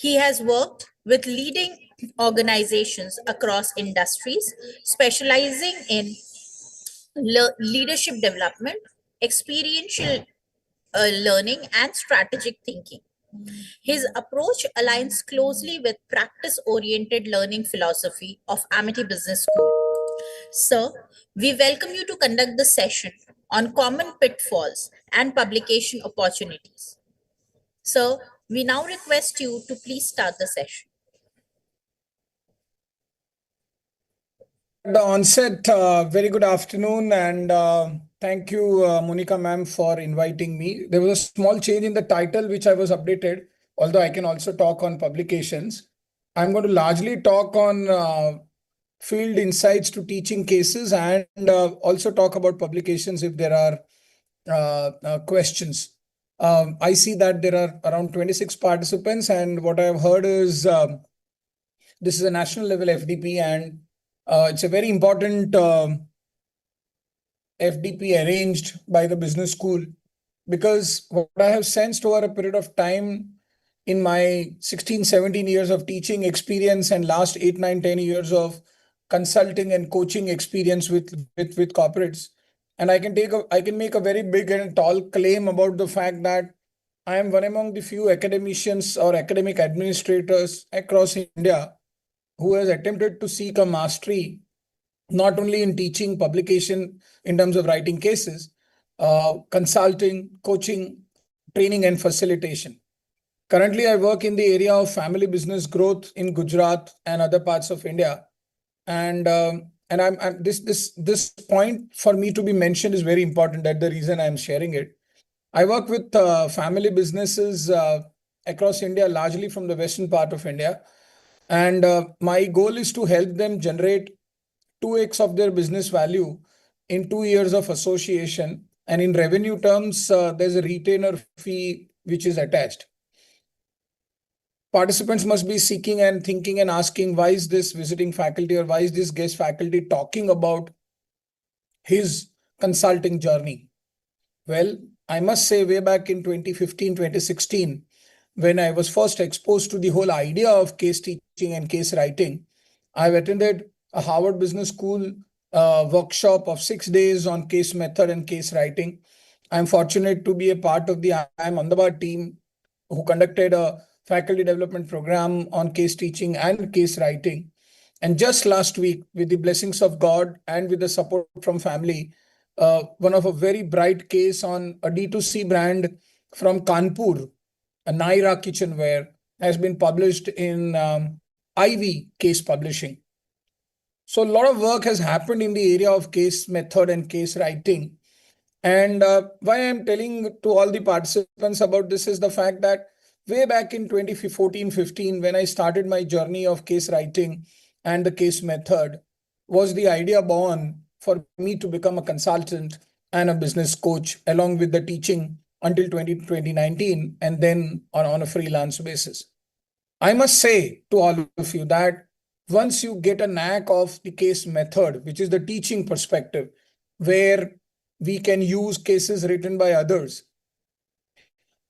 He has worked with leading organizations across industries, specializing in leadership development, experiential learning, and strategic thinking. His approach aligns closely with practice oriented learning philosophy of Amity Business School. Sir, we welcome you to conduct the session on common pitfalls and publication opportunities. Sir, we now request you to please start the session. At the onset, very good afternoon, and thank you, Monica ma'am, for inviting me. There was a small change in the title which I was updated, although I can also talk on publications. I'm going to largely talk on field insights to teaching cases and also talk about publications if there are questions. I see that there are around 26 participants, and what I've heard is this is a national level FDP, and it's a very important FDP arranged by the business school, because what I have sensed over a period of time in my 16, 17 years of teaching experience and last 8, 9, 10 years of consulting and coaching experience with corporates. And I can make a very big and tall claim about the fact that I am one among the few academicians or academic administrators across India who has attempted to seek a mastery, not only in teaching, publication in terms of writing cases, consulting, coaching, training, and facilitation. Currently, I work in the area of family business growth in Gujarat and other parts of India. And this point for me to be mentioned is very important. That's the reason I'm sharing it. I work with family businesses across India, largely from the western part of India. And my goal is to help them generate 2x of their business value in 2 years of association. And in revenue terms, there's a retainer fee which is attached. Participants must be seeking and thinking and asking, why is this visiting faculty or why is this guest faculty talking about his consulting journey? Well, I must say way back in 2015, 2016, when I was first exposed to the whole idea of case teaching and case writing, I've attended a Harvard Business School workshop of 6 days on case method and case writing. I'm fortunate to be a part of the IIM Ahmedabad team who conducted a faculty development program on case teaching and case writing. And just last week, with the blessings of God and with the support from family, one of a very bright case on a D2C brand from Kanpur, a Naira kitchenware, has been published in Ivy Case Publishing. So a lot of work has happened in the area of case method and case writing. And why I'm telling to all the participants about this is the fact that way back in 2014-15, when I started my journey of case writing and the case method, was the idea born for me to become a consultant and a business coach along with the teaching until 2019, and then on a freelance basis. I must say to all of you that once you get a knack of the case method, which is the teaching perspective, where we can use cases written by others,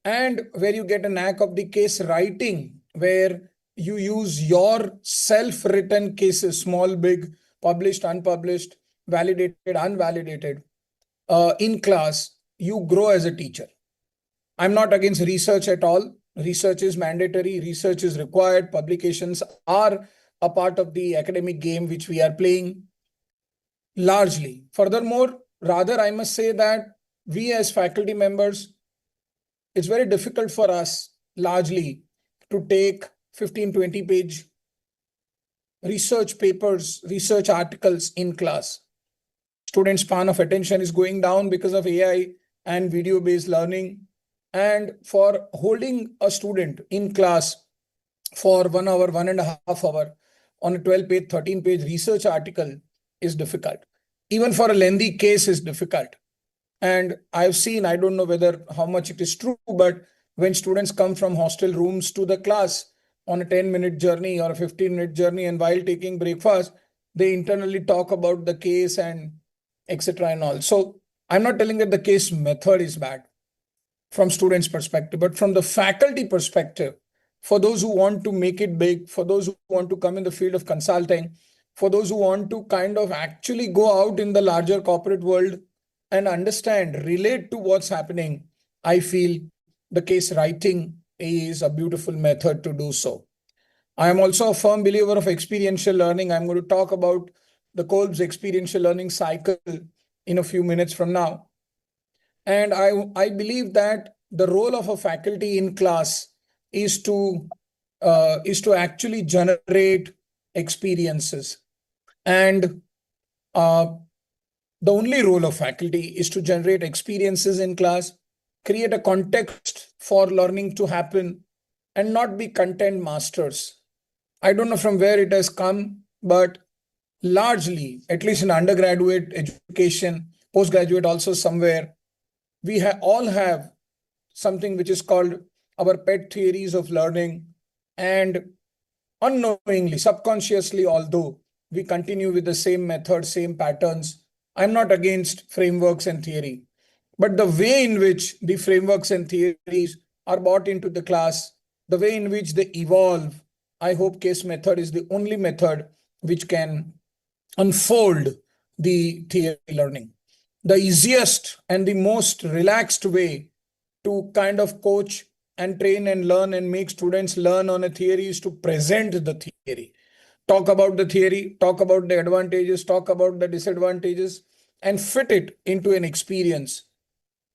and where you get a knack of the case writing, where you use your self-written cases, small, big, published, unpublished, validated, unvalidated, in class, you grow as a teacher. I'm not against research at all. Research is mandatory. Research is required. Publications are a part of the academic game which we are playing largely. Furthermore, rather, I must say that we as faculty members, it's very difficult for us largely to take 15, 20 page research papers, research articles in class. Student span of attention is going down because of AI and video-based learning. And for holding a student in class for 1 hour, 1.5 hours on a 12-page, 13-page research article is difficult. Even for a lengthy case is difficult. And I've seen, I don't know whether how much it is true, but when students come from hostel rooms to the class on a 10-minute journey or a 15-minute journey, and while taking breakfast, they internally talk about the case and etc. and all. So I'm not telling that the case method is bad from students' perspective, but from the faculty perspective, for those who want to make it big, for those who want to come in the field of consulting, for those who want to kind of actually go out in the larger corporate world and understand, relate to what's happening, I feel the case writing is a beautiful method to do so. I am also a firm believer of experiential learning. I'm going to talk about the Kolb's experiential learning cycle in a few minutes from now. And I believe that the role of a faculty in class is to actually generate experiences. And uh, the only role of faculty is to generate experiences in class, create a context for learning to happen, and not be content masters. I don't know from where it has come, but largely, at least in undergraduate education, postgraduate also somewhere, we all have something which is called our pet theories of learning. And unknowingly, subconsciously, although we continue with the same method, same patterns, I'm not against frameworks and theory. But the way in which the frameworks and theories are brought into the class, the way in which they evolve, I hope case method is the only method which can unfold the theory learning. The easiest and the most relaxed way to kind of coach and train and learn and make students learn on a theory is to present the theory. Talk about the theory, talk about the advantages, talk about the disadvantages, and fit it into an experience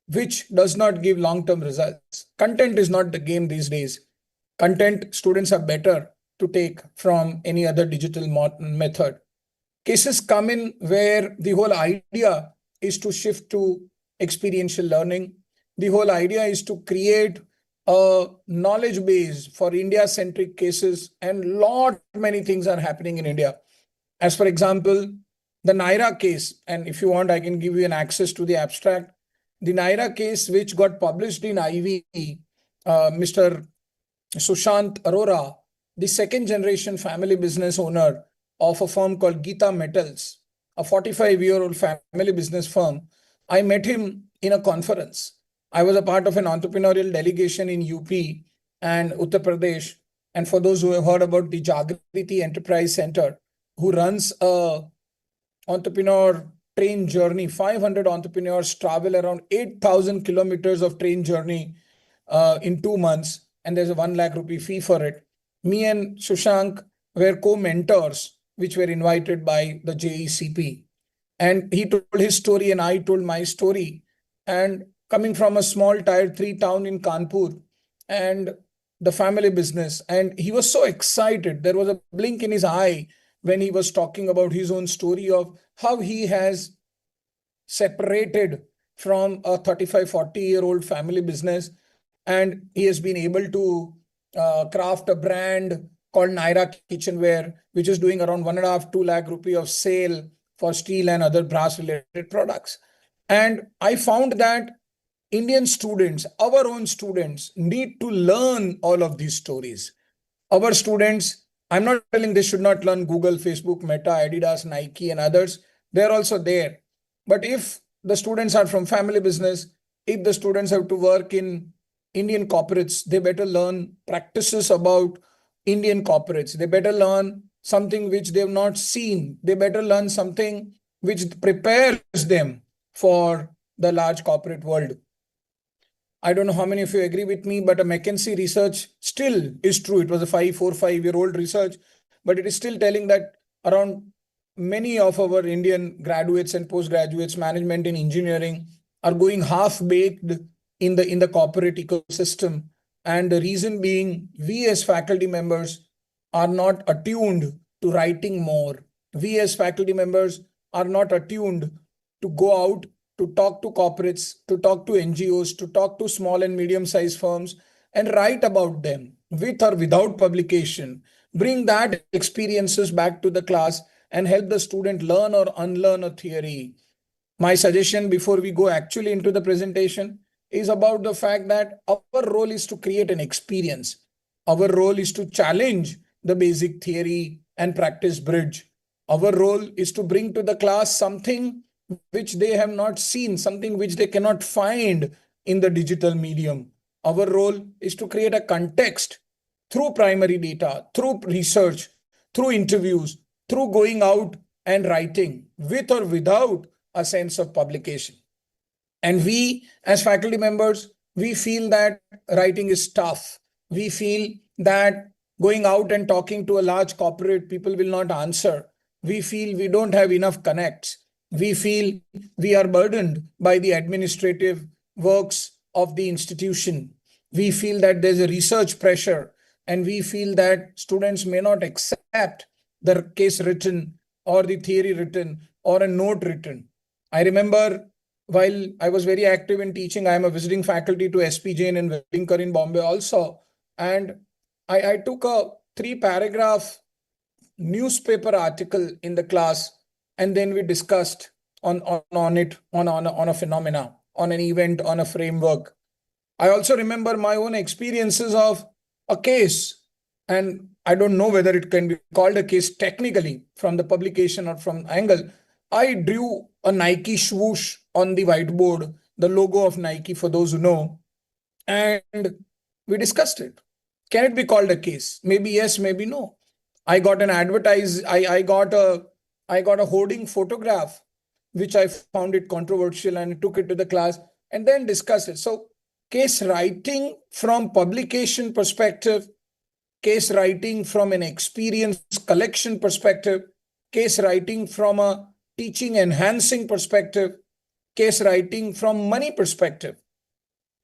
which does not give long term results. Content is not the game these days. Content students are better to take from any other digital method. Cases come in where the whole idea is to shift to experiential learning. The whole idea is to create a knowledge base for India centric cases, and lot many things are happening in India. As for example, the Naira case, and if you want, I can give you an access to the abstract. The Naira case, which got published in IV, Mr. Sushant Arora, the second generation family business owner of a firm called Geeta Metals, a 45-year-old family business firm. I met him in a conference. I was a part of an entrepreneurial delegation in UP and Uttar Pradesh. And for those who have heard about the Jagriti Enterprise Center, who runs a entrepreneur train journey, 500 entrepreneurs travel around 8,000 kilometers of train journey in 2 months, and there's a 1 lakh rupee fee for it. Me and Shushank were co-mentors, which were invited by the JECP. And he told his story and I told my story. And coming from a small tier 3 town in Kanpur and the family business, and he was so excited. There was a blink in his eye when he was talking about his own story of how he has separated from a 35, 40-year-old family business, and he has been able to craft a brand called Naira Kitchenware, which is doing around 1.5, 2 lakh rupee of sale for steel and other brass related products. And I found that Indian students, our own students, need to learn all of these stories. Our students, I'm not telling they should not learn Google, Facebook, Meta, Adidas, Nike, and others. They're also there. But if the students are from family business, if the students have to work in Indian corporates, they better learn practices about Indian corporates. They better learn something which they have not seen. They better learn something which prepares them for the large corporate world. I don't know how many of you agree with me, but a McKinsey research still is true. It was a 5 year old research, but it is still telling that around many of our Indian graduates and postgraduates, management in engineering, are going half baked in the corporate ecosystem. And the reason being, we as faculty members are not attuned to writing more. We as faculty members are not attuned to go out to talk to corporates, to talk to NGOs, to talk to small and medium sized firms and write about them with or without publication. Bring that experiences back to the class and help the student learn or unlearn a theory. My suggestion before we go actually into the presentation is about the fact that our role is to create an experience. Our role is to challenge the basic theory and practice bridge. Our role is to bring to the class something which they have not seen, something which they cannot find in the digital medium. Our role is to create a context through primary data, through research, through interviews, through going out and writing with or without a sense of publication. And we, as faculty members, we feel that writing is tough. We feel that going out and talking to a large corporate, people will not answer. We feel we don't have enough connects. We feel we are burdened by the administrative works of the institution. We feel that there's a research pressure, and we feel that students may not accept the case written or the theory written or a note written. I remember while I was very active in teaching, I am a visiting faculty to SP Jain in Wellington in Bombay also. And I took a 3 paragraph newspaper article in the class, and then we discussed on it, on a phenomena, on an event, on a framework. I also remember my own experiences of a case, and I don't know whether it can be called a case technically from the publication or from angle. I drew a Nike swoosh on the whiteboard, the logo of Nike for those who know, and we discussed it. Can it be called a case? Maybe yes, maybe no. I got an advertise. I got a hoarding photograph, which I found it controversial, and took it to the class and then discussed it. So case writing from publication perspective, case writing from an experience collection perspective, case writing from a teaching enhancing perspective, case writing from money perspective.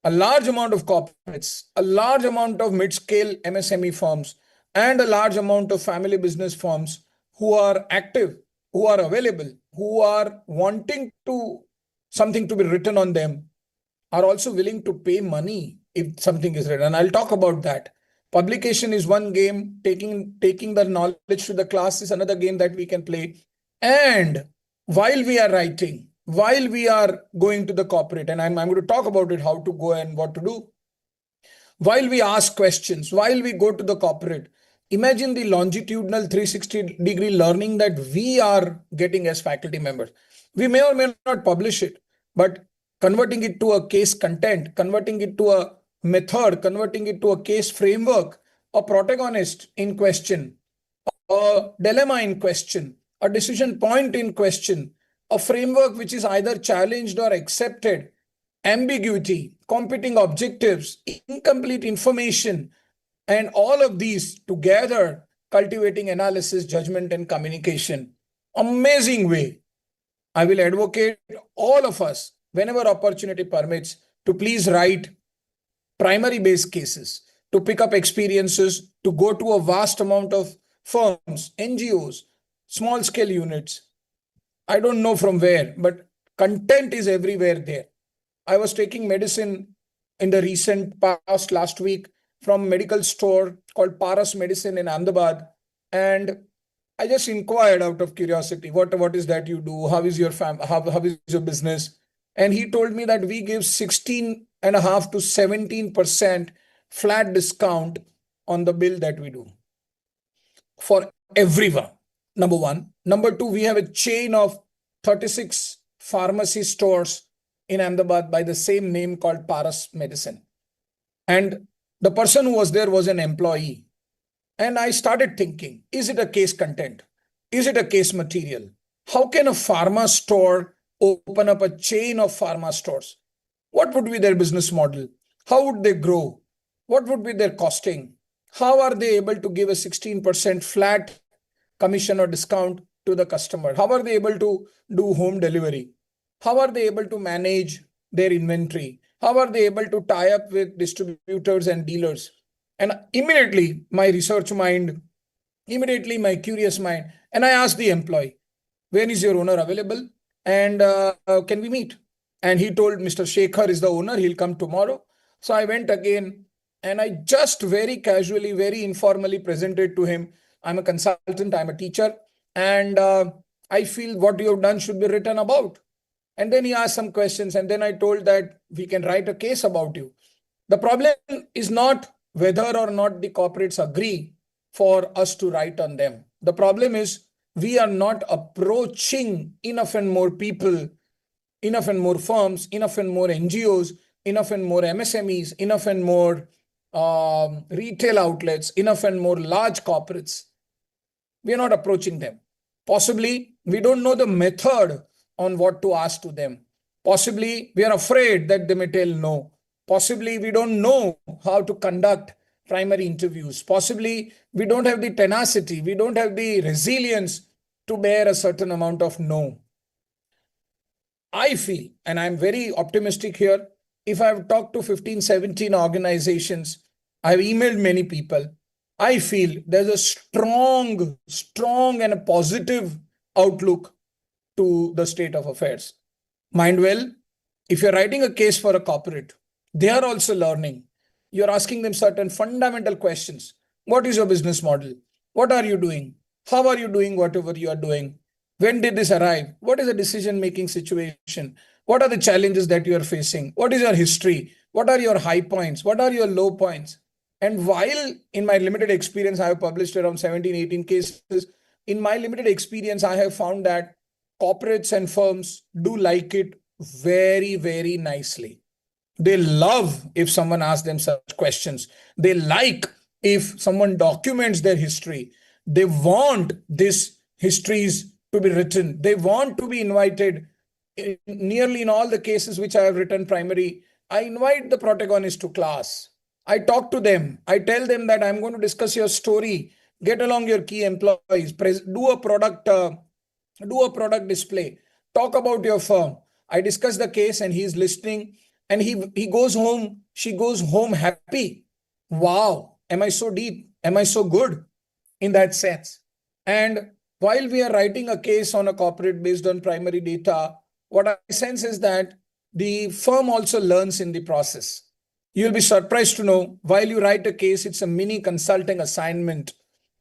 A large amount of corporates, a large amount of mid-scale MSME firms, and a large amount of family business firms who are active, who are available, who are wanting to something to be written on them, are also willing to pay money if something is written. And I'll talk about that. Publication is one game, taking the knowledge to the class is another game that we can play. And while we are writing, while we are going to the corporate, and I'm going to talk about it, how to go and what to do, while we ask questions, while we go to the corporate, imagine the longitudinal 360-degree learning that we are getting as faculty members. We may or may not publish it, but converting it to a case content, converting it to a method, converting it to a case framework, a protagonist in question, a dilemma in question, a decision point in question, a framework which is either challenged or accepted, ambiguity, competing objectives, incomplete information, and all of these together cultivating analysis, judgment, and communication. Amazing way. I will advocate all of us, whenever opportunity permits, to please write primary based cases, to pick up experiences, to go to a vast amount of firms, NGOs, small scale units. I don't know from where, but content is everywhere there. I was taking medicine in the recent past last week from a medical store called Paras Medicine in Ahmedabad. And I just inquired out of curiosity, what is that you do? How is your how is your business? And he told me that we give 16.5 to 17% flat discount on the bill that we do for everyone. Number one. Number two, we have a chain of 36 pharmacy stores in Ahmedabad by the same name called Paras Medicine. And the person who was there was an employee. And I started thinking, is it a case content? Is it a case material? How can a pharma store open up a chain of pharma stores? What would be their business model? How would they grow? What would be their costing? How are they able to give a 16% flat commission or discount to the customer? How are they able to do home delivery? How are they able to manage their inventory? How are they able to tie up with distributors and dealers? And immediately my research mind, immediately my curious mind, and I asked the employee, when is your owner available? And can we meet? And he told Mr. Shekhar is the owner, he'll come tomorrow. So I went again and I just very casually, very informally presented to him, I'm a consultant, I'm a teacher, and I feel what you have done should be written about. And then he asked some questions, and then I told that we can write a case about you. The problem is not whether or not the corporates agree for us to write on them. The problem is we are not approaching enough and more people, enough and more firms, enough and more NGOs, enough and more MSMEs, enough and more retail outlets, enough and more large corporates. We are not approaching them. Possibly, we don't know the method on what to ask to them. Possibly, we are afraid that they may tell no. Possibly, we don't know how to conduct primary interviews. Possibly, we don't have the tenacity, we don't have the resilience to bear a certain amount of no. I feel, and I'm very optimistic here, if I've talked to 15, 17 organizations, I've emailed many people, I feel there's a strong and a positive outlook to the state of affairs. Mind well, if you're writing a case for a corporate, they are also learning. You're asking them certain fundamental questions. What is your business model? What are you doing? How are you doing whatever you are doing? When did this arrive? What is the decision making situation? What are the challenges that you are facing? What is your history? What are your high points? What are your low points? And while in my limited experience, I have published around 17, 18 cases, in my limited experience, I have found that corporates and firms do like it very, very nicely. They love if someone asks them such questions. They like if someone documents their history. They want these histories to be written. They want to be invited. Nearly in all the cases which I have written primary, I invite the protagonist to class. I talk to them. I tell them that I'm going to discuss your story. Get along your key employees. Do a product display. Talk about your firm. I discuss the case and he's listening, and he goes home. She goes home happy. Wow, am I so deep? Am I so good in that sense? And while we are writing a case on a corporate based on primary data, what I sense is that the firm also learns in the process. You'll be surprised to know, while you write a case, it's a mini consulting assignment.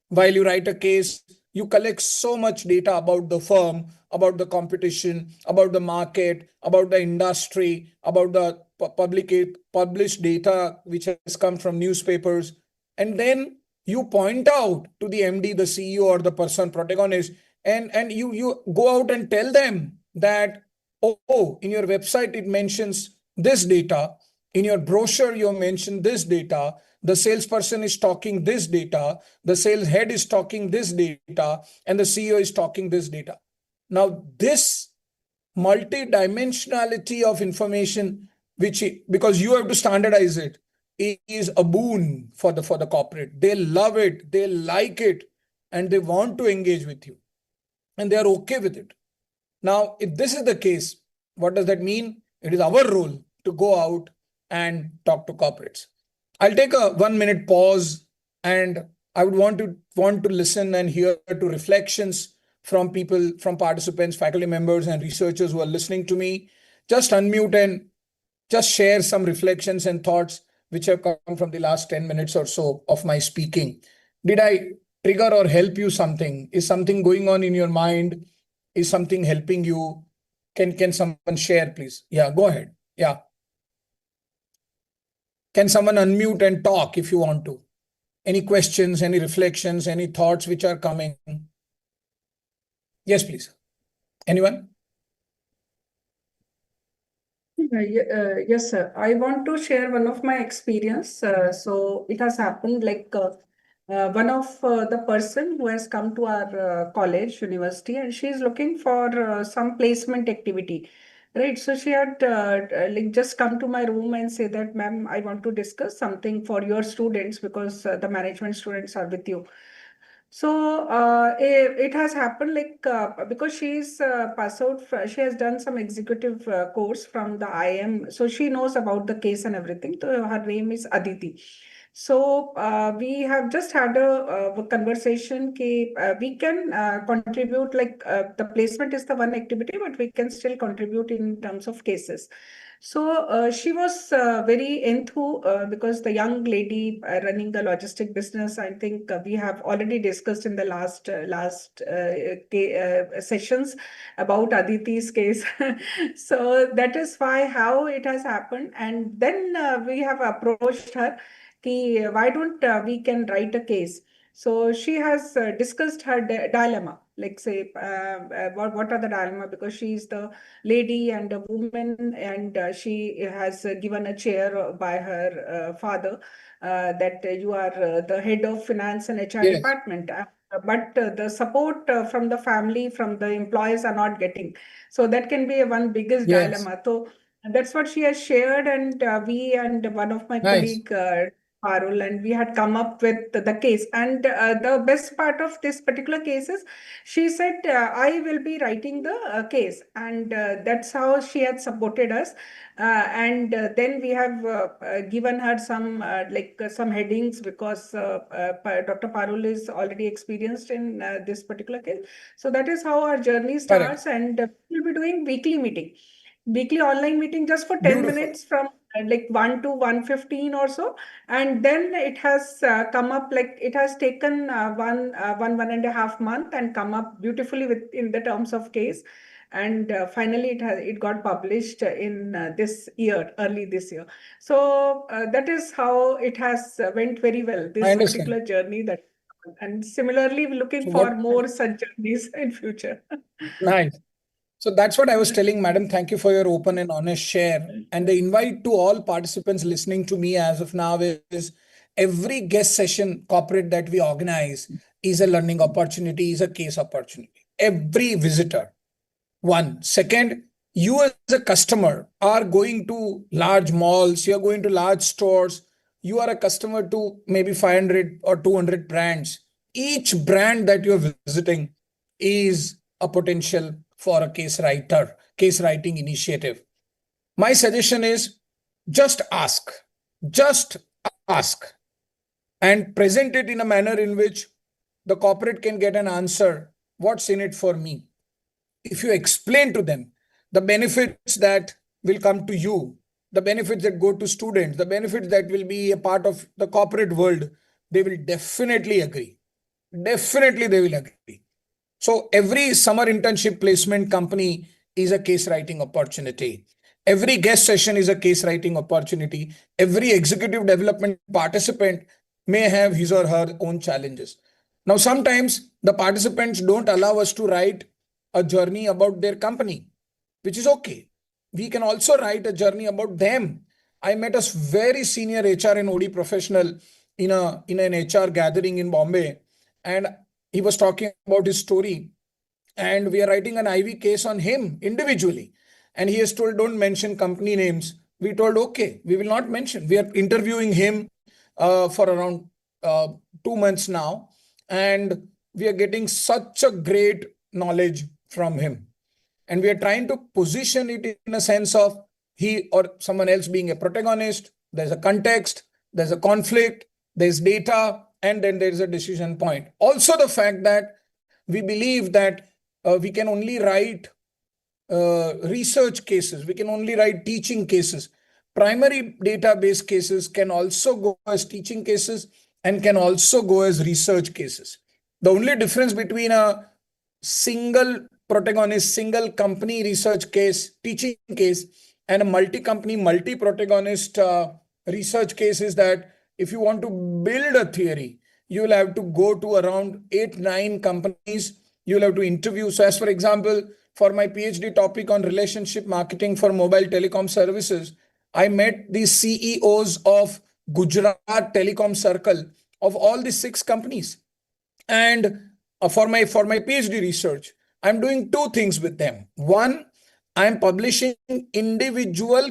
While you write a case, you collect so much data about the firm, about the competition, about the market, about the industry, about the published data which has come from newspapers. And then you point out to the MD, the CEO, or the person protagonist, and you go out and tell them that, oh, in your website it mentions this data, in your brochure you mention this data, the salesperson is talking this data, the sales head is talking this data, and the CEO is talking this data. Now, this multi-dimensionality of information, which because you have to standardize it, is a boon for the corporate. They love it, they like it, and they want to engage with you, and they are okay with it. Now, if this is the case, what does that mean? It is our role to go out and talk to corporates. I'll take a 1 minute pause, and I would want to listen and hear to reflections from people, from participants, faculty members, and researchers who are listening to me. Just unmute and just share some reflections and thoughts which have come from the last 10 minutes or so of my speaking. Did I trigger or help you something? Is something going on in your mind? Is something helping you? Can someone share, please? Yeah, go ahead. Yeah. Can someone unmute and talk if you want to? Any questions, any reflections, any thoughts which are coming? Yes, please. Anyone? Yes, sir. I want to share one of my experience. So it has happened like one of the person who has come to our college, university, and she is looking for some placement activity. Right. So she had like just come to my room and say that, ma'am, I want to discuss something for your students because the management students are with you. So it has happened like because she's passed out, she has done some executive course from the IM, so she knows about the case and everything. So her name is Aditi. So we have just had a conversation. We can contribute like the placement is the one activity, but we can still contribute in terms of cases. So she was very into because the young lady running the logistic business. I think we have already discussed in the last sessions about Aditi's case. So that is why how it has happened, and then we have approached her. Why don't we can write a case? So she has discussed her dilemma, like say what are the dilemma, because she is the lady and a woman, and she has given a chair by her father that you are the head of finance and HR Yes. department. But the support from the family, from the employees are not getting. So that can be one biggest Yes. dilemma. So that's what she has shared, and we and one of my Nice. colleague, Parul, and we had come up with the case. And the best part of this particular case is she said, I will be writing the case. And that's how she had supported us. And then we have given her some some headings, because Dr. Parul is already experienced in this particular case. So that is how our journey Correct. starts, and we'll be doing weekly online meeting just for 10 Beautiful. minutes from like 1 to 1:15 or so. And then it has come up, like it has taken one and a half month and come up beautifully in the terms of case. And finally it got published in this year, early this year. So that is how it has went very well, I this understand. particular journey. That, and similarly we're looking So for what? more such journeys in future. Nice. So that's what I was telling, madam. Thank you for your open and honest share. And the invite to all participants listening to me as of now is every guest session corporate that we organize is a learning opportunity, is a case opportunity. Every visitor. One. Second, you as a customer are going to large malls, you're going to large stores, you are a customer to maybe 500 or 200 brands. Each brand that you're visiting is a potential for a case writing initiative. My suggestion is just ask, just ask, and present it in a manner in which the corporate can get an answer. What's in it for me? If you explain to them the benefits that will come to you, the benefits that go to students, the benefits that will be a part of the corporate world, they will definitely agree. Definitely, they will agree. So every summer internship placement company is a case writing opportunity. Every guest session is a case writing opportunity. Every executive development participant may have his or her own challenges. Now, sometimes the participants don't allow us to write a journey about their company, which is okay. We can also write a journey about them. I met a very senior HR and OD professional in an HR gathering in Bombay, and he was talking about his story, and we are writing an IV case on him individually. And he has told, don't mention company names. We told, okay, we will not mention. We are interviewing him for around 2 months now, and we are getting such a great knowledge from him. And we are trying to position it in a sense of he or someone else being a protagonist. There's a context, there's a conflict, there's data, and then there's a decision point. Also, the fact that we believe that we can only write research cases, we can only write teaching cases. Primary database cases can also go as teaching cases and can also go as research cases. The only difference between a single protagonist, single company research case, teaching case, and a multi-company, multi-protagonist research case is that if you want to build a theory, you will have to go to around 8, 9 companies. You'll have to interview. So, as for example, for my PhD topic on relationship marketing for mobile telecom services, I met the CEOs of Gujarat Telecom Circle of all the 6 companies. And for my PhD research, I'm doing 2 things with them. One, I'm publishing individual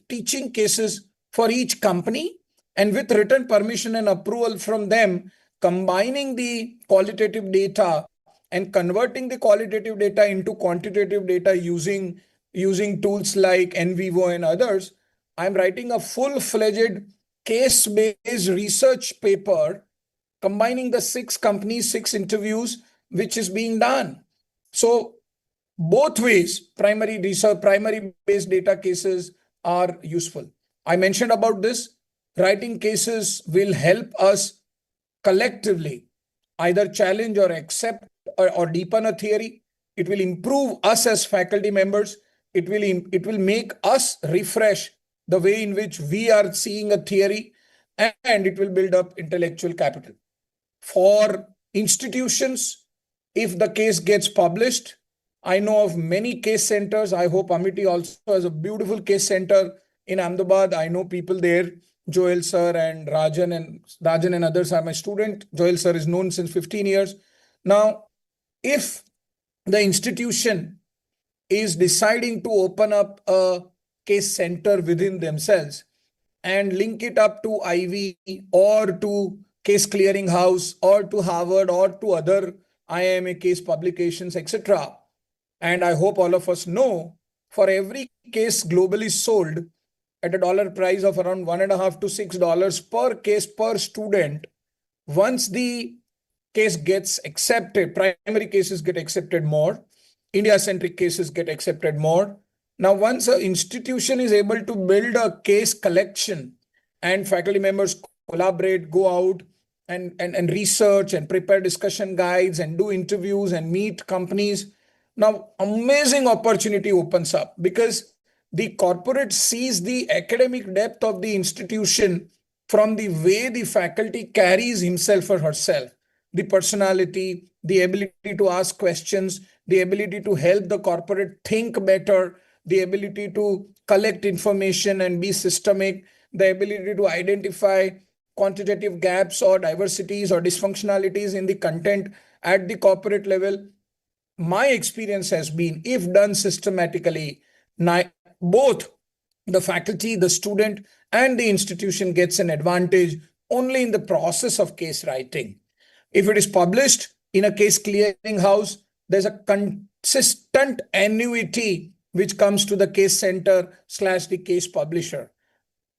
teaching cases for each company, and with written permission and approval from them, combining the qualitative data and converting the qualitative data into quantitative data using tools like NVivo and others. I'm writing a full-fledged case-based research paper combining the 6 companies, 6 interviews, which is being done. So both ways, primary research, primary based data cases are useful. I mentioned about this. Writing cases will help us collectively either challenge or accept or deepen a theory. It will improve us as faculty members. It will make us refresh the way in which we are seeing a theory, and it will build up intellectual capital. For institutions, if the case gets published, I know of many case centers. I hope Amity also has a beautiful case center in Ahmedabad. I know people there. Joel sir and Rajan and others are my student. Joel sir is known since 15 years. Now, if the institution is deciding to open up a case center within themselves and link it up to Ivy or to Case Clearing House or to Harvard or to other IIMA case publications, etc. And I hope all of us know, for every case globally sold at a dollar price of around $1.5 to $6 per case per student, once the case gets accepted, primary cases get accepted more, India-centric cases get accepted more. Now, once an institution is able to build a case collection and faculty members collaborate, go out and research and prepare discussion guides and do interviews and meet companies, now amazing opportunity opens up, because the corporate sees the academic depth of the institution from the way the faculty carries himself or herself, the personality, the ability to ask questions, the ability to help the corporate think better, the ability to collect information and be systemic, the ability to identify quantitative gaps or diversities or dysfunctionalities in the content at the corporate level. My experience has been, if done systematically, both the faculty, the student, and the institution gets an advantage only in the process of case writing. If it is published in a case clearing house, there's a consistent annuity which comes to the case center / the case publisher.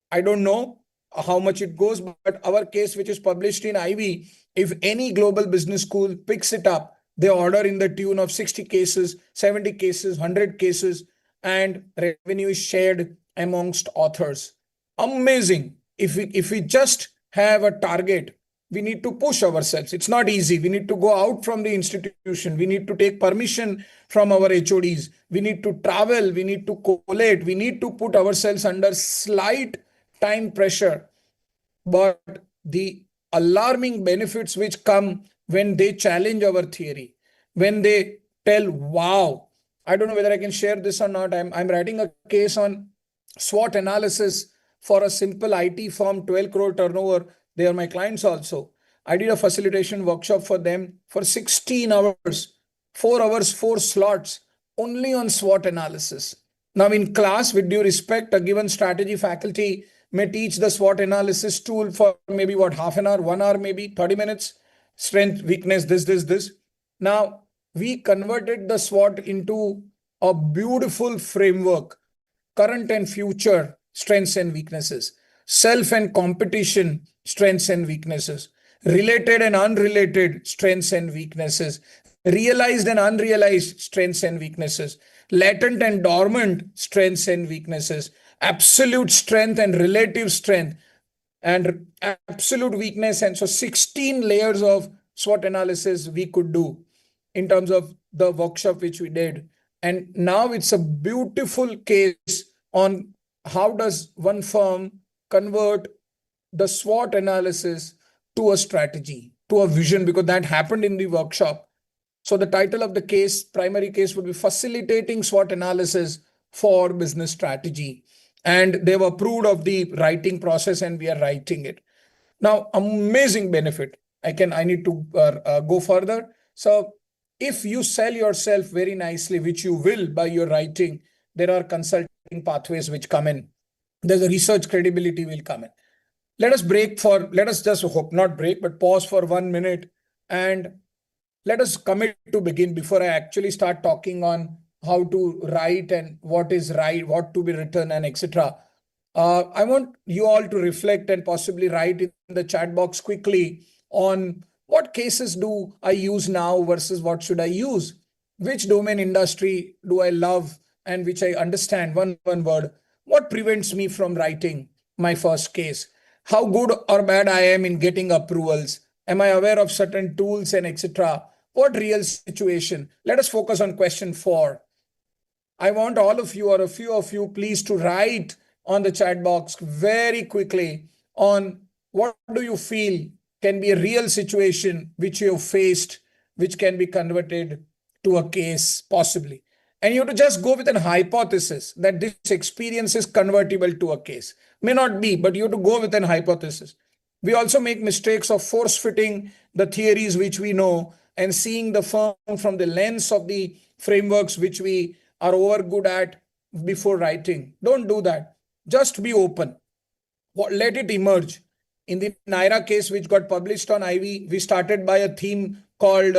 I don't know how much it goes, but our case, which is published in Ivy, if any global business school picks it up, they order in the tune of 60 cases, 70 cases, 100 cases, and revenue is shared amongst authors. Amazing. If we just have a target, we need to push ourselves. It's not easy. We need to go out from the institution. We need to take permission from our HODs. We need to travel. We need to collate. We need to put ourselves under slight time pressure. But the alarming benefits which come when they challenge our theory, when they tell, wow, I don't know whether I can share this or not. I'm writing a case on SWOT analysis for a simple IT firm, 12 crore turnover. They are my clients also. I did a facilitation workshop for them for 16 hours, 4 hours, 4 slots, only on SWOT analysis. Now, in class, with due respect, a given strategy faculty may teach the SWOT analysis tool for maybe half an hour, 1 hour, maybe 30 minutes, strength, weakness, this. Now, we converted the SWOT into a beautiful framework, current and future strengths and weaknesses, self and competition strengths and weaknesses, related and unrelated strengths and weaknesses, realized and unrealized strengths and weaknesses, latent and dormant strengths and weaknesses, absolute strength and relative strength, and absolute weakness. And so 16 layers of SWOT analysis we could do in terms of the workshop which we did. And now it's a beautiful case on how does one firm convert the SWOT analysis to a strategy, to a vision, because that happened in the workshop. So the title of the case, primary case, would be Facilitating SWOT Analysis for Business Strategy. And they've approved of the writing process and we are writing it. Now, amazing benefit. I need to go further. So if you sell yourself very nicely, which you will by your writing, there are consulting pathways which come in. There's a research credibility will come in. Let us just hope not break, but pause for 1 minute and let us commit to begin before I actually start talking on how to write and what is right, what to be written, and etc. I want you all to reflect and possibly write in the chat box quickly on what cases do I use now versus what should I use? Which domain industry do I love and which I understand? One word. What prevents me from writing my first case? How good or bad I am in getting approvals? Am I aware of certain tools and etc.? What real situation? Let us focus on question 4. I want all of you or a few of you please to write on the chat box very quickly on what do you feel can be a real situation which you have faced, which can be converted to a case possibly. And you have to just go with an hypothesis that this experience is convertible to a case. May not be, but you have to go with an hypothesis. We also make mistakes of force fitting the theories which we know and seeing the firm from the lens of the frameworks which we are over good at before writing. Don't do that. Just be open. Let it emerge. In the Naira case, which got published on Ivy, we started by a theme called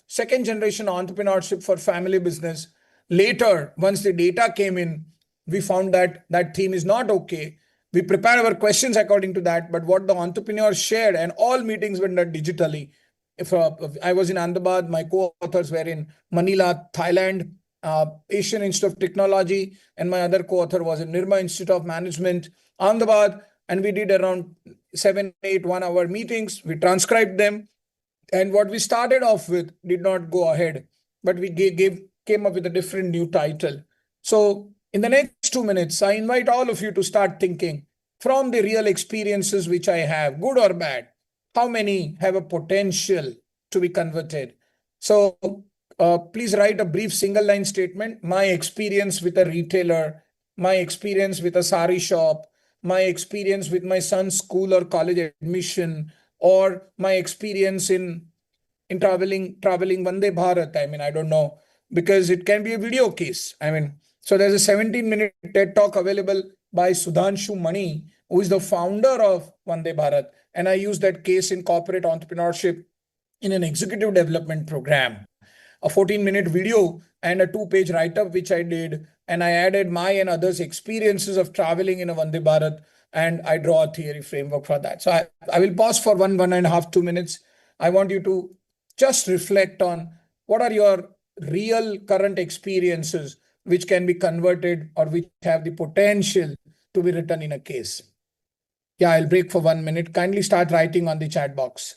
second generation entrepreneurship for family business. Later, once the data came in, we found that that theme is not okay. We prepare our questions according to that, but what the entrepreneurs shared, and all meetings were done digitally. If I was in Ahmedabad, my co-authors were in Manila, Thailand, Asian Institute of Technology, and my other co-author was in Nirma Institute of Management, Ahmedabad, and we did around 7, 8 1-hour meetings. We transcribed them, and what we started off with did not go ahead, but we came up with a different new title. So in the next 2 minutes, I invite all of you to start thinking from the real experiences which I have, good or bad, how many have a potential to be converted. So please write a brief single line statement. My experience with a retailer, my experience with a sari shop, my experience with my son's school or college admission, or my experience in traveling Vande Bharat. I mean, I don't know, because it can be a video case. I mean, so there's a 17-minute TED talk available by Sudhanshu Mani, who is the founder of Vande Bharat. And I use that case in corporate entrepreneurship in an executive development program. A 14-minute video and a 2-page write-up, which I did. And I added my and others' experiences of traveling in a Vande Bharat, and I draw a theory framework for that. So I will pause for 1.5, 2 minutes. I want you to just reflect on what are your real current experiences which can be converted or which have the potential to be written in a case. Yeah, I'll break for 1 minute. Kindly start writing on the chat box.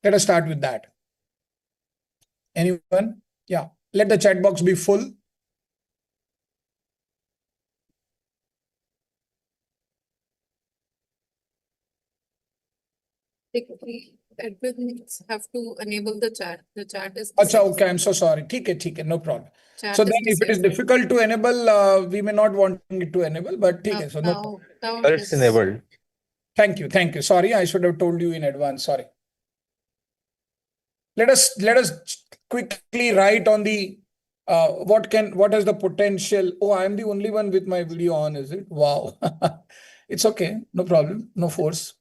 Let us start with that. Anyone? Yeah, let the chat box be full. Admins have to enable the chat. The chat is Acha, decisive. okay, I'm so sorry. ठीक है, no problem. Chat So is then if it is decisive. difficult to enable, we may not want it to enable, but ठीक है, so no problem. Now Sir, it it's is. enabled. Thank you. Sorry, I should have told you in advance. Sorry. Let us quickly write on the what has the potential. Oh, I am the only one with my video on, is it? Wow. It's okay, no problem, no force.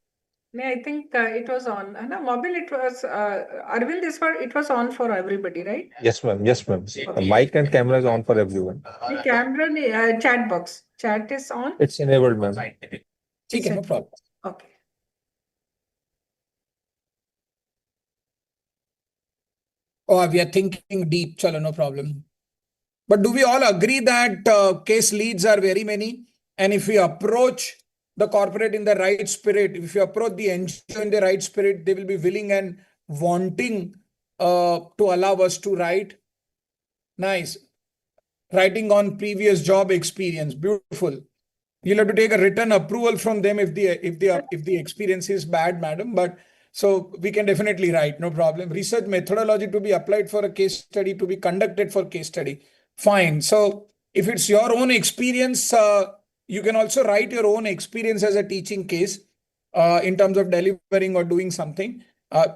I think it was on. No, mobile, it was, Arvind, it was on for everybody, right? Yes, ma'am. Yes, ma'am. The mic and camera is on for everyone. The camera, chat box. Chat is on? It's enabled, ma'am. ठीक है, no problem. Okay. Oh, we are thinking deep. Chalo, no problem. But do we all agree that case leads are very many? And if we approach the corporate in the right spirit, if you approach the NGO in the right spirit, they will be willing and wanting to allow us to write. Nice. Writing on previous job experience. Beautiful. You'll have to take a written approval from them if the experience is bad, madam. But so we can definitely write, no problem. Research methodology to be applied for a case study, to be conducted for case study. Fine. So if it's your own experience, you can also write your own experience as a teaching case in terms of delivering or doing something.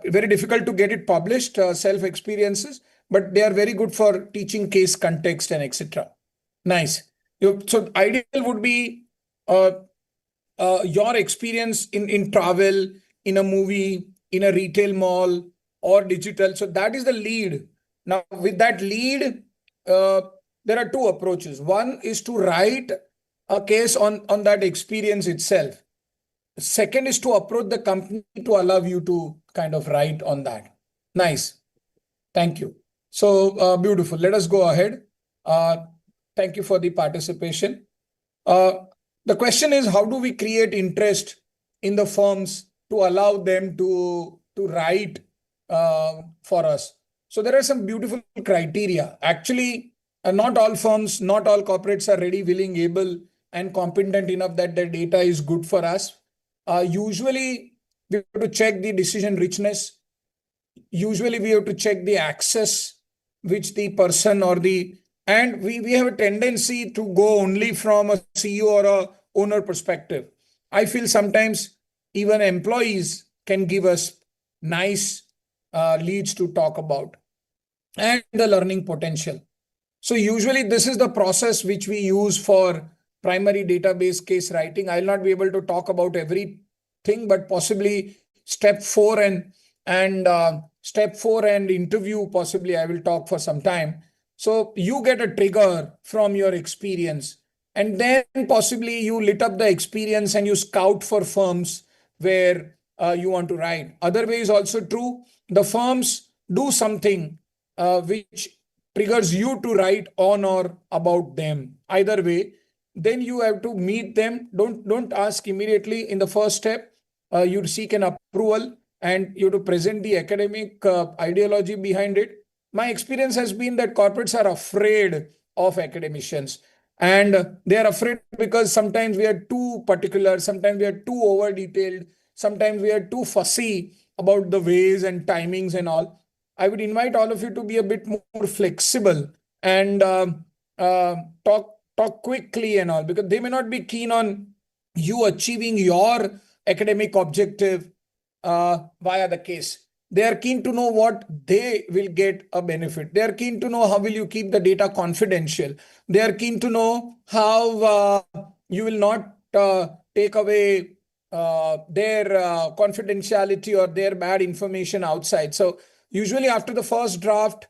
Very difficult to get it published, self-experiences, but they are very good for teaching case context and etc. Nice. So ideal would be your experience in travel, in a movie, in a retail mall, or digital. So that is the lead. Now, with that lead, there are two approaches. One is to write a case on that experience itself. Second is to approach the company to allow you to kind of write on that. Nice. Thank you. So beautiful. Let us go ahead. Thank you for the participation. The question is, how do we create interest in the firms to allow them to write for us? So there are some beautiful criteria. Actually, not all firms, not all corporates are ready, willing, able, and competent enough that their data is good for us. Usually, we have to check the decision richness. Usually, we have to check the access which the person or the And we have a tendency to go only from a CEO or a owner perspective. I feel sometimes even employees can give us nice leads to talk about, and the learning potential. So usually this is the process which we use for primary database case writing. I'll not be able to talk about everything, but possibly step four and interview, possibly I will talk for some time. So you get a trigger from your experience, and then possibly you lit up the experience and you scout for firms where you want to write. Other way is also true. The firms do something which triggers you to write on or about them. Either way, then you have to meet them. Don't ask immediately in the first step. You seek an approval and you have to present the academic ideology behind it. My experience has been that corporates are afraid of academicians, and they are afraid because sometimes we are too particular, sometimes we are too over detailed, sometimes we are too fussy about the ways and timings and all. I would invite all of you to be a bit more flexible and uh, talk quickly and all, because they may not be keen on you achieving your academic objective via the case. They are keen to know what they will get a benefit. They are keen to know how will you keep the data confidential. They are keen to know how you will not take away their confidentiality or their bad information outside. So usually after the first draft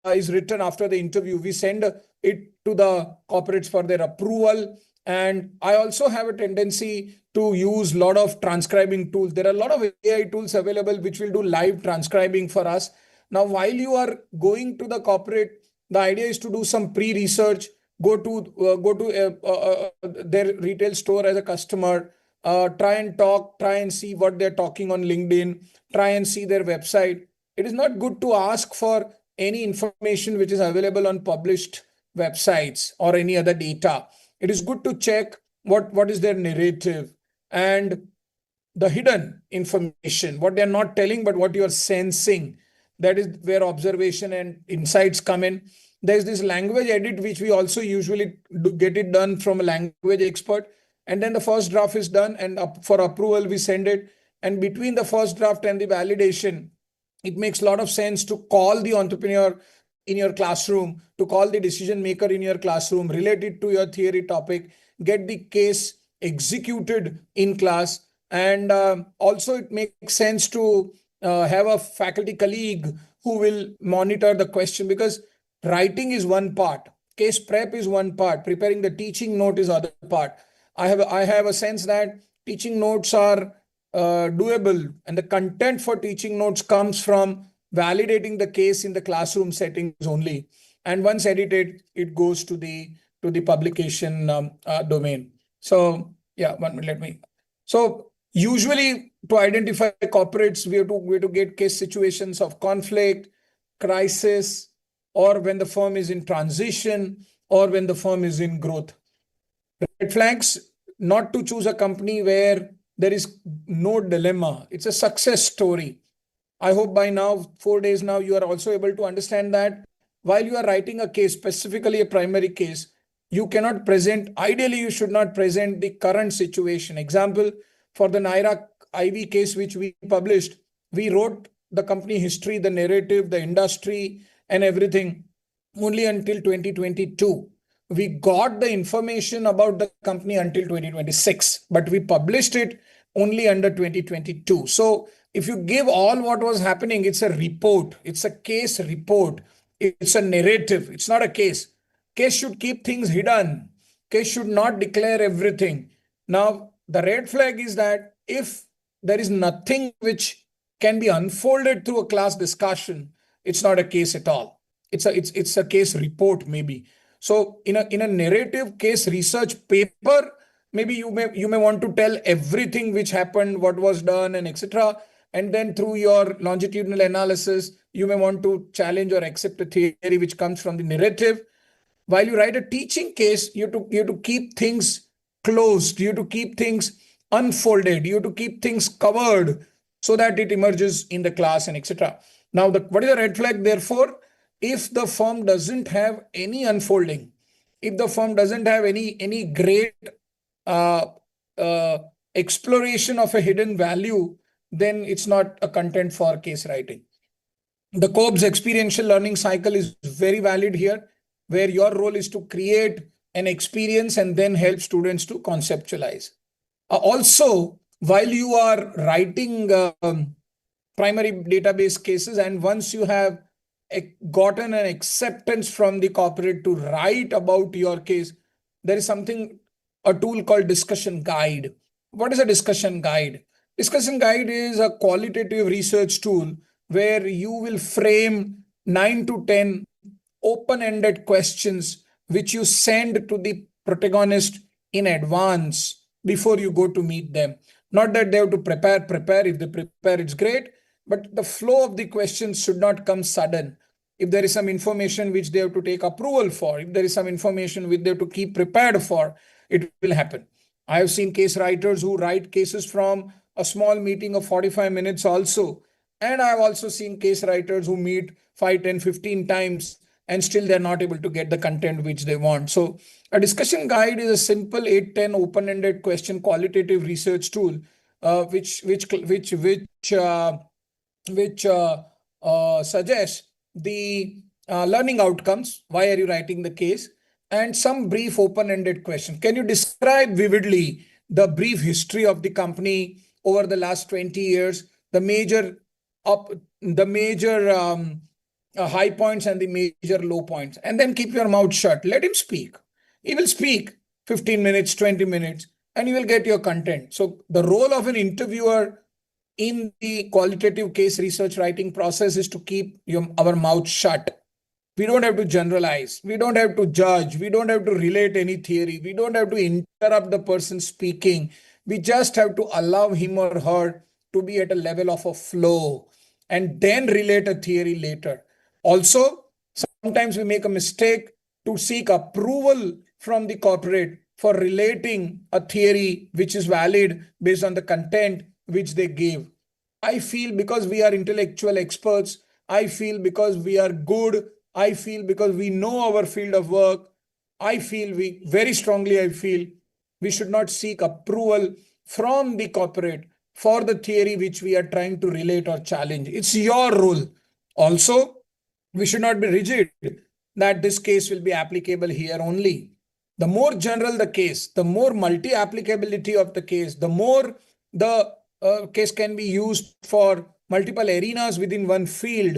is written after the interview, we send it to the corporates for their approval. And I also have a tendency to use a lot of transcribing tools. There are a lot of AI tools available which will do live transcribing for us. Now, while you are going to the corporate, the idea is to do some pre-research, go to their retail store as a customer, try and see what they're talking on LinkedIn, try and see their website. It is not good to ask for any information which is available on published websites or any other data. It is good to check what is their narrative and the hidden information, what they're not telling, but what you're sensing. That is where observation and insights come in. There's this language edit, which we also usually get it done from a language expert. And then the first draft is done, and for approval, we send it. And between the first draft and the validation, it makes a lot of sense to call the entrepreneur in your classroom, to call the decision maker in your classroom, relate it to your theory topic, get the case executed in class. And also it makes sense to have a faculty colleague who will monitor the question, because writing is one part, case prep is one part, preparing the teaching note is other part. I have a sense that teaching notes are doable, and the content for teaching notes comes from validating the case in the classroom settings only. And once edited, it goes to the publication domain. So yeah, let me. So usually to identify corporates, we have to get case situations of conflict, crisis, or when the firm is in transition, or when the firm is in growth. Red flags: not to choose a company where there is no dilemma. It's a success story. I hope by now, 4 days now, you are also able to understand that while you are writing a case, specifically a primary case, you cannot present, ideally, you should not present the current situation. Example, for the Naira IV case, which we published, we wrote the company history, the narrative, the industry, and everything only until 2022. We got the information about the company until 2026, but we published it only under 2022. So if you give all what was happening, it's a report, it's a case report, it's a narrative, it's not a case. Case should keep things hidden. Case should not declare everything. Now, the red flag is that if there is nothing which can be unfolded through a class discussion, it's not a case at all. It's a case report maybe. So in a narrative case research paper, maybe you may want to tell everything which happened, what was done, and etc. And then through your longitudinal analysis, you may want to challenge or accept a theory which comes from the narrative. While you write a teaching case, you have to keep things closed, you have to keep things unfolded, you have to keep things covered so that it emerges in the class and etc. Now, what is the red flag, therefore? if the firm doesn't have any unfolding, if the firm doesn't have any great uh, uh, exploration of a hidden value, then it's not a content for case writing. The Cobb's experiential learning cycle is very valid here, where your role is to create an experience and then help students to conceptualize. Also, while you are writing primary database cases, and once you have gotten an acceptance from the corporate to write about your case, there is a tool called discussion guide. What is a discussion guide? Discussion guide is a qualitative research tool where you will frame 9 to 10 open-ended questions which you send to the protagonist in advance before you go to meet them. Not that they have to prepare. If they prepare, it's great. But the flow of the questions should not come sudden. If there is some information which they have to take approval for, if there is some information which they have to keep prepared for, it will happen. I have seen case writers who write cases from a small meeting of 45 minutes also. And I've also seen case writers who meet 5, 10, 15 times and still they're not able to get the content which they want. So a discussion guide is a simple 8, 10 open-ended question qualitative research tool, which suggests the learning outcomes. Why are you writing the case? And some brief open-ended question. Can you describe vividly the brief history of the company over the last 20 years, the major high points and the major low points, and then keep your mouth shut. Let him speak. He will speak 15 minutes, 20 minutes, and you will get your content. So the role of an interviewer in the qualitative case research writing process is to keep our mouth shut. We don't have to generalize. We don't have to judge. We don't have to relate any theory. We don't have to interrupt the person speaking. We just have to allow him or her to be at a level of a flow and then relate a theory later. Also, sometimes we make a mistake to seek approval from the corporate for relating a theory which is valid based on the content which they gave. I feel because we are intellectual experts, I feel because we are good, I feel because we know our field of work, I feel we should not seek approval from the corporate for the theory which we are trying to relate or challenge. It's your role. Also, we should not be rigid that this case will be applicable here only. The more general the case, the more multi-applicability of the case, the more the case can be used for multiple arenas within one field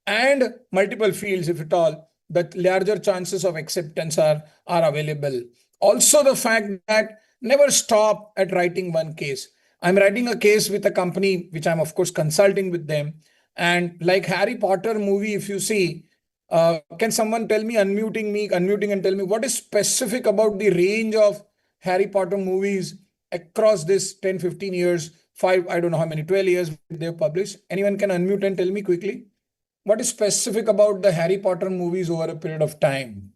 and multiple fields, if at all, the larger chances of acceptance are available. Also, the fact that never stop at writing one case. I'm writing a case with a company, which I'm of course consulting with them. And like Harry Potter movie, if you see, can someone tell me, unmuting and tell me what is specific about the range of Harry Potter movies across this 10, 15 years, 5, I don't know how many, 12 years they've published. Anyone can unmute and tell me quickly? What is specific about the Harry Potter movies over a period of time?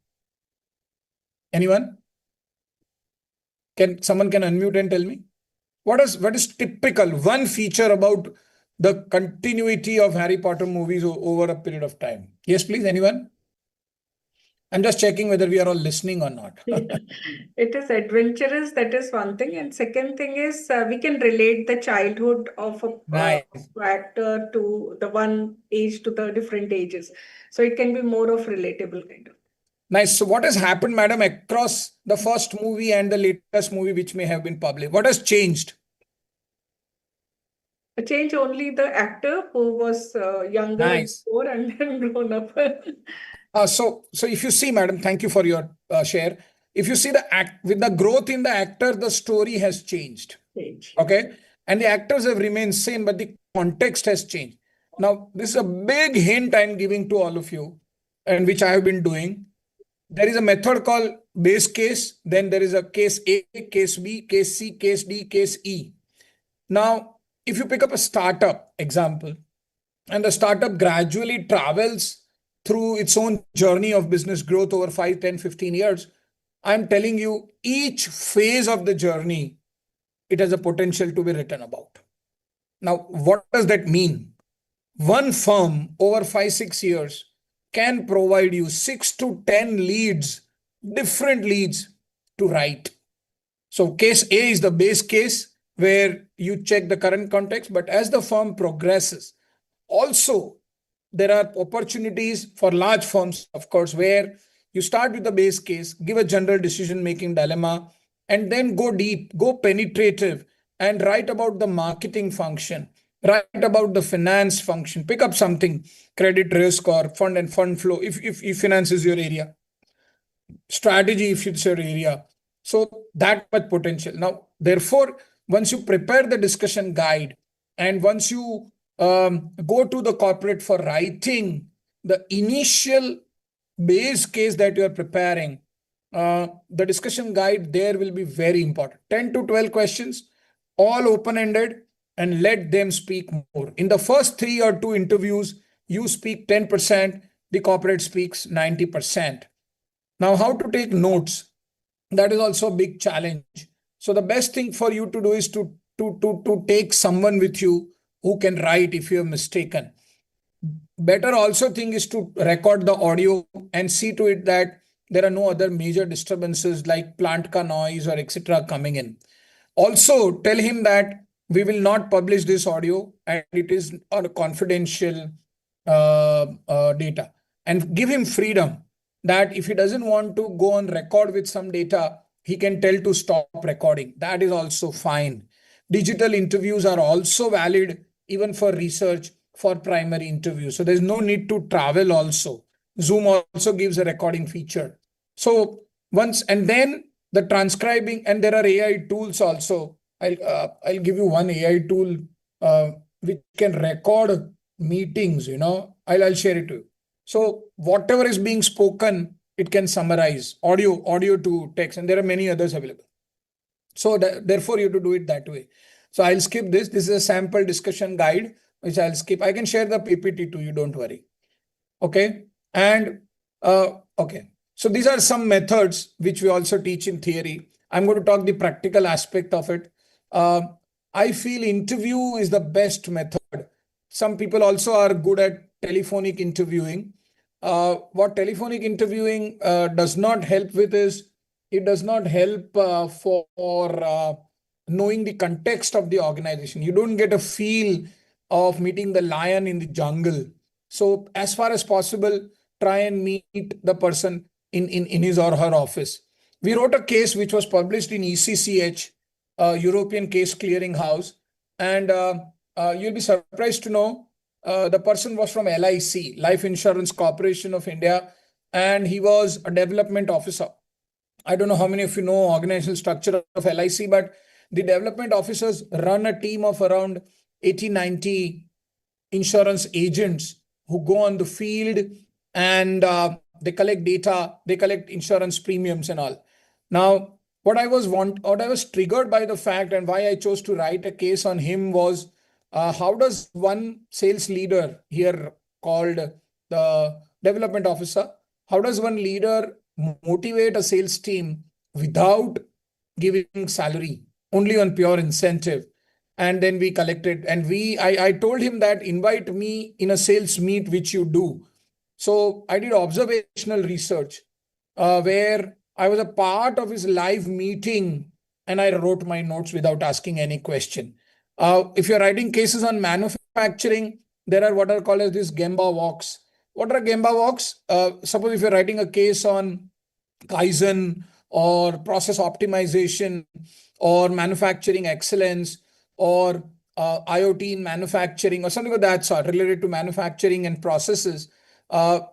Anyone? Someone can unmute and tell me? What is typical, one feature about the continuity of Harry Potter movies over a period of time? Yes, please, anyone? I'm just checking whether we are all listening or not. It is adventurous, that is one thing. And second thing is we can relate the childhood of a Nice. actor to the one age to the different ages. So it can be more of relatable kind of. Nice. So what has happened, madam, across the first movie and the latest movie which may have been published? What has changed? Change only the actor who was younger Nice. before and then grown up. So if you see, madam, thank you for your share. If you see with the growth in the actor, the story has changed. Okay. And the actors have remained same, but the context has changed. Now, this is a big hint I'm giving to all of you, and which I have been doing. There is a method called base case. Then there is a case A, case B, case C, case D, case E. Now, if you pick up a startup example, and the startup gradually travels through its own journey of business growth over 5, 10, 15 years, I'm telling you, each phase of the journey, it has a potential to be written about. Now, what does that mean? One firm over 5, 6 years can provide you 6 to 10 leads, different leads to write. So case A is the base case where you check the current context, but as the firm progresses, also there are opportunities for large firms, of course, where you start with the base case, give a general decision-making dilemma, and then go deep, go penetrative, and write about the marketing function, write about the finance function, pick up something, credit risk or fund and fund flow, if finance is your area, strategy if it's your area. So that much potential. Now, therefore, once you prepare the discussion guide and once you go to the corporate for writing the initial base case that you are preparing, the discussion guide there will be very important. 10 to 12 questions, all open-ended, and let them speak more. In the first 3 or 2 interviews, you speak 10%, the corporate speaks 90%. Now, how to take notes? That is also a big challenge. So the best thing for you to do is to take someone with you who can write if you have mistaken. Better also thing is to record the audio and see to it that there are no other major disturbances like plant ka noise or etc. coming in. Also tell him that we will not publish this audio and it is on a confidential data, and give him freedom that if he doesn't want to go on record with some data, he can tell to stop recording. That is also fine. Digital interviews are also valid even for research, for primary interviews. So there's no need to travel also. Zoom also gives a recording feature. So once, and then the transcribing, and there are AI tools also. I'll give you one AI tool which can record meetings, I'll share it to you. So whatever is being spoken, it can summarize audio to text, and there are many others available. So therefore, you have to do it that way. So I'll skip this. This is a sample discussion guide, which I'll skip. I can share the PPT to you, don't worry. Okay. And okay. So these are some methods which we also teach in theory. I'm going to talk the practical aspect of it. I feel interview is the best method. Some people also are good at telephonic interviewing. What telephonic interviewing does not help with is it does not help for knowing the context of the organization. You don't get a feel of meeting the lion in the jungle. So as far as possible, try and meet the person in his or her office. We wrote a case which was published in ECCH, European Case Clearing House, and you'll be surprised to know the person was from LIC, Life Insurance Corporation of India, and he was a development officer. I don't know how many of you know organizational structure of LIC, but the development officers run a team of around 80, 90 insurance agents who go on the field and they collect data, they collect insurance premiums and all. Now, what I was triggered by the fact and why I chose to write a case on him was how does one sales leader here called the development officer, how does one leader motivate a sales team without giving salary, only on pure incentive? And then we collected, and I told him that invite me in a sales meet, which you do. So I did observational research where I was a part of his live meeting and I wrote my notes without asking any question. If you're writing cases on manufacturing, there are what are called as these Gemba walks. What are Gemba walks? Suppose if you're writing a case on Kaizen or process optimization or manufacturing excellence or IoT in manufacturing or something of that sort related to manufacturing and processes,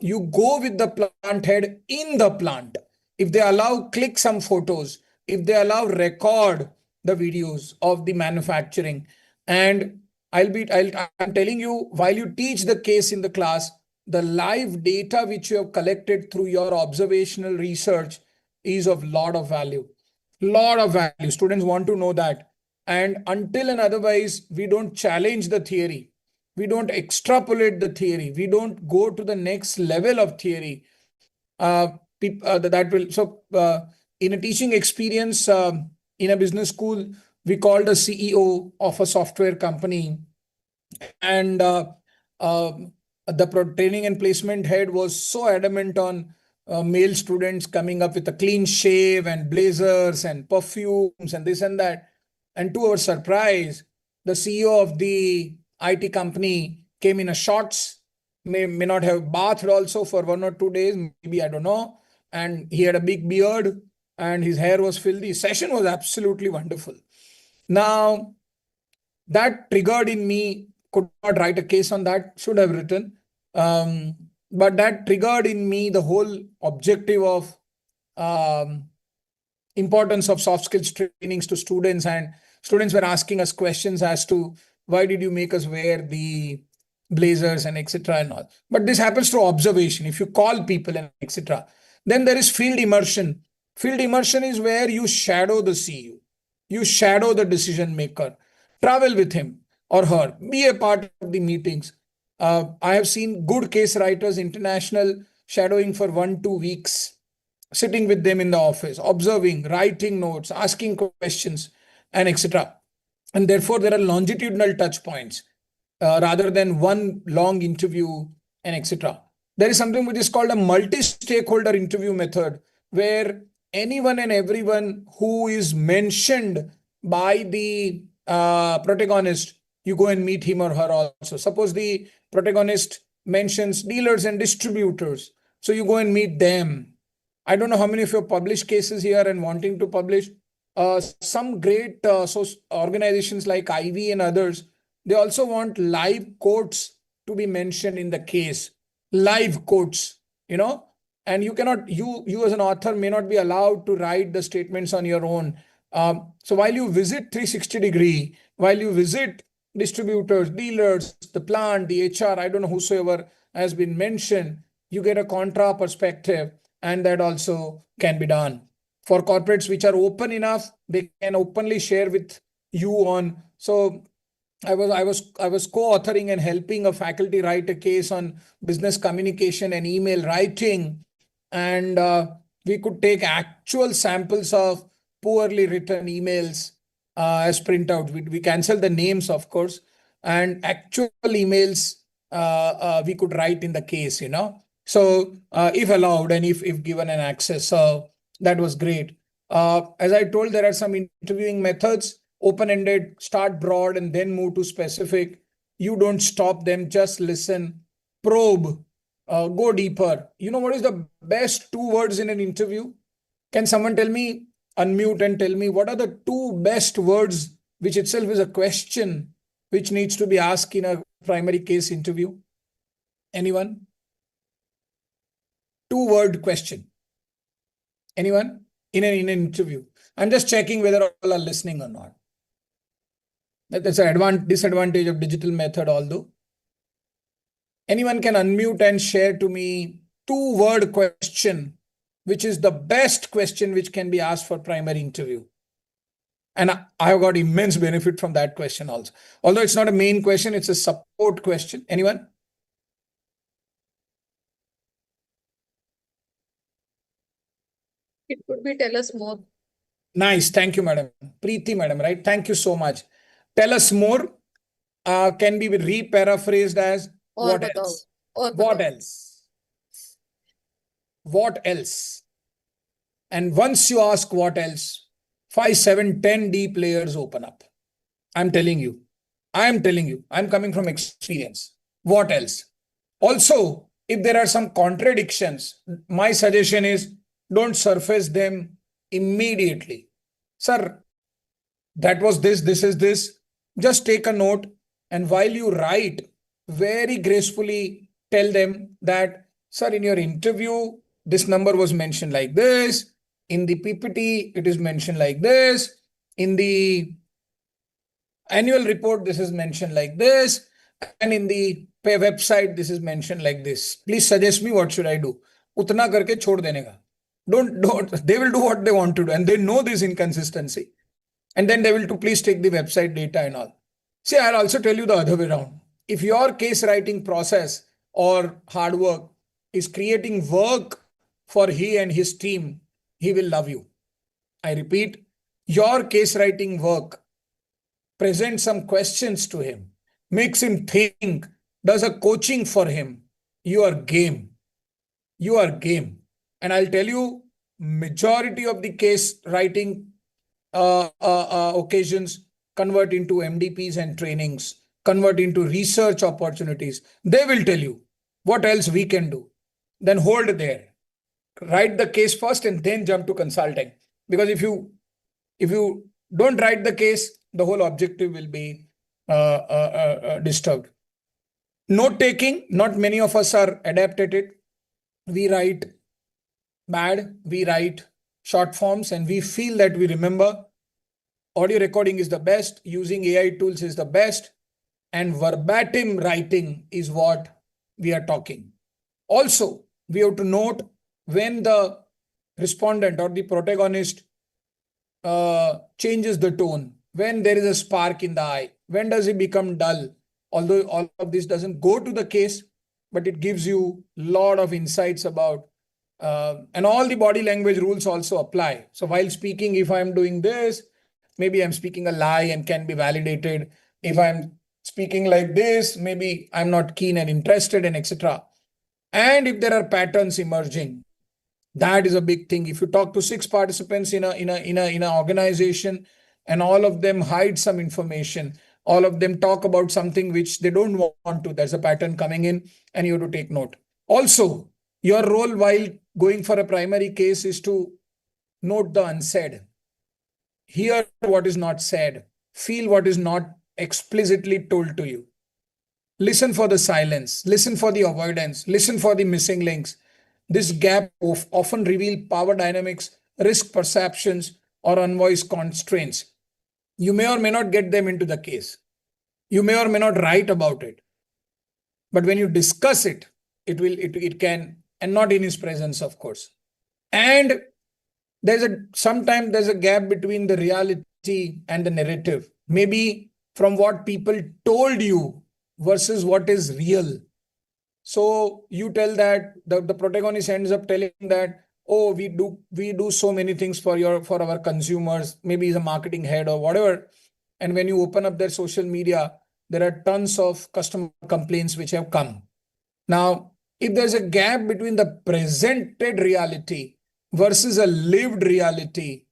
you go with the plant head in the plant. If they allow, click some photos. If they allow, record the videos of the manufacturing. And I'm telling you, while you teach the case in the class, the live data which you have collected through your observational research is of lot of value. Lot of value. Students want to know that. And until and otherwise, we don't challenge the theory. We don't extrapolate the theory. We don't go to the next level of theory. That will, so in a teaching experience in a business school, we called a CEO of a software company, and the training and placement head was so adamant on male students coming up with a clean shave and blazers and perfumes and this and that. And to our surprise, the CEO of the IT company came in a shorts, may not have bathed also for 1 or 2 days, maybe, I don't know. And he had a big beard and his hair was filthy. Session was absolutely wonderful. Now, that triggered in me, could not write a case on that, should have written. But that triggered in me the whole objective of importance of soft skills trainings to students, and students were asking us questions as to why did you make us wear the blazers and etc. and all. But this happens through observation. If you call people and etc. Then there is field immersion. Field immersion is where you shadow the CEO, you shadow the decision maker, travel with him or her, be a part of the meetings. I have seen good case writers international shadowing for 1-2 weeks, sitting with them in the office, observing, writing notes, asking questions, and etc. And therefore, there are longitudinal touch points rather than one long interview and etc. There is something which is called a multi-stakeholder interview method, where anyone and everyone who is mentioned by the protagonist, you go and meet him or her also. Suppose the protagonist mentions dealers and distributors, so you go and meet them. I don't know how many of you have published cases here and wanting to publish. Some great organizations like Ivy and others, they also want live quotes to be mentioned in the case. Live quotes, and you cannot, you as an author may not be allowed to write the statements on your own. So while you visit 360-degree, while you visit distributors, dealers, the plant, the HR, I don't know, whosoever has been mentioned, you get a contra perspective, and that also can be done. For corporates which are open enough, they can openly share with you on. So I was co-authoring and helping a faculty write a case on business communication and email writing, and we could take actual samples of poorly written emails as printout. We cancel the names, of course, and actual emails we could write in the case, So if allowed and if given an access, so that was great. As I told, there are some interviewing methods. Open-ended, start broad and then move to specific. You don't stop them, just listen, probe, go deeper. You know what is the best 2 words in an interview? Can someone tell me, unmute and tell me, what are the 2 best words, which itself is a question which needs to be asked in a primary case interview? Anyone? 2-word question. Anyone? In an interview. I'm just checking whether all are listening or not. That's an disadvantage of digital method, although. Anyone can unmute and share to me 2-word question, which is the best question which can be asked for primary interview. And I have got immense benefit from that question also. Although it's not a main question, it's a support question. Anyone? It could be tell us more. Nice. Thank you, madam. Preeti, madam, right? Thank you so much. Tell us more. Can be re-paraphrased as Or what batao. else? Or What batao. else? What else? And once you ask what else, 5, 7, 10 deep layers open up. I'm telling you. I'm coming from experience. What else? Also, if there are some contradictions, my suggestion is don't surface them immediately. Sir, that was this is this. Just take a note, and while you write, very gracefully tell them that, sir, in your interview, this number was mentioned like this. In the PPT, it is mentioned like this. In the annual report, this is mentioned like this. And in the website, this is mentioned like this. Please suggest me what should I do. Utna karke chhod dene ka. Don't, they will do what they want to do. And they know this inconsistency. And then they will to please take the website data and all. See, I'll also tell you the other way around. If your case writing process or hard work is creating work for he and his team, he will love you. I repeat, your case writing work presents some questions to him, makes him think, does a coaching for him, you are game. You are game. And I'll tell you, majority of the case writing occasions convert into MDPs and trainings, convert into research opportunities. They will tell you what else we can do. Then hold there. Write the case first and then jump to consulting. Because if you don't write the case, the whole objective will be disturbed. Note taking, not many of us are adept at it. We write bad, we write short forms, and we feel that we remember. Audio recording is the best, using AI tools is the best, and verbatim writing is what we are talking. Also, we have to note when the respondent or the protagonist changes the tone, when there is a spark in the eye, when does it become dull. Although all of this doesn't go to the case, but it gives you a lot of insights about, and all the body language rules also apply. So while speaking, if I'm doing this, maybe I'm speaking a lie and can be validated. If I'm speaking like this, maybe I'm not keen and interested, and etc. And if there are patterns emerging, that is a big thing. If you talk to 6 participants in a organization, and all of them hide some information, all of them talk about something which they don't want to, there's a pattern coming in, and you have to take note. Also, your role while going for a primary case is to note the unsaid, hear what is not said, feel what is not explicitly told to you. Listen for the silence, listen for the avoidance, listen for the missing links. This gap often reveal power dynamics, risk perceptions, or unvoiced constraints. You may or may not get them into the case. You may or may not write about it. But when you discuss it, it can, and not in his presence, of course. And sometimes there's a gap between the reality and the narrative. Maybe from what people told you versus what is real. So you tell that the protagonist ends up telling that, oh, we do so many things for our consumers. Maybe he's a marketing head or whatever. And when you open up their social media, there are tons of customer complaints which have come. Now, if there's a gap between the presented reality versus a lived reality,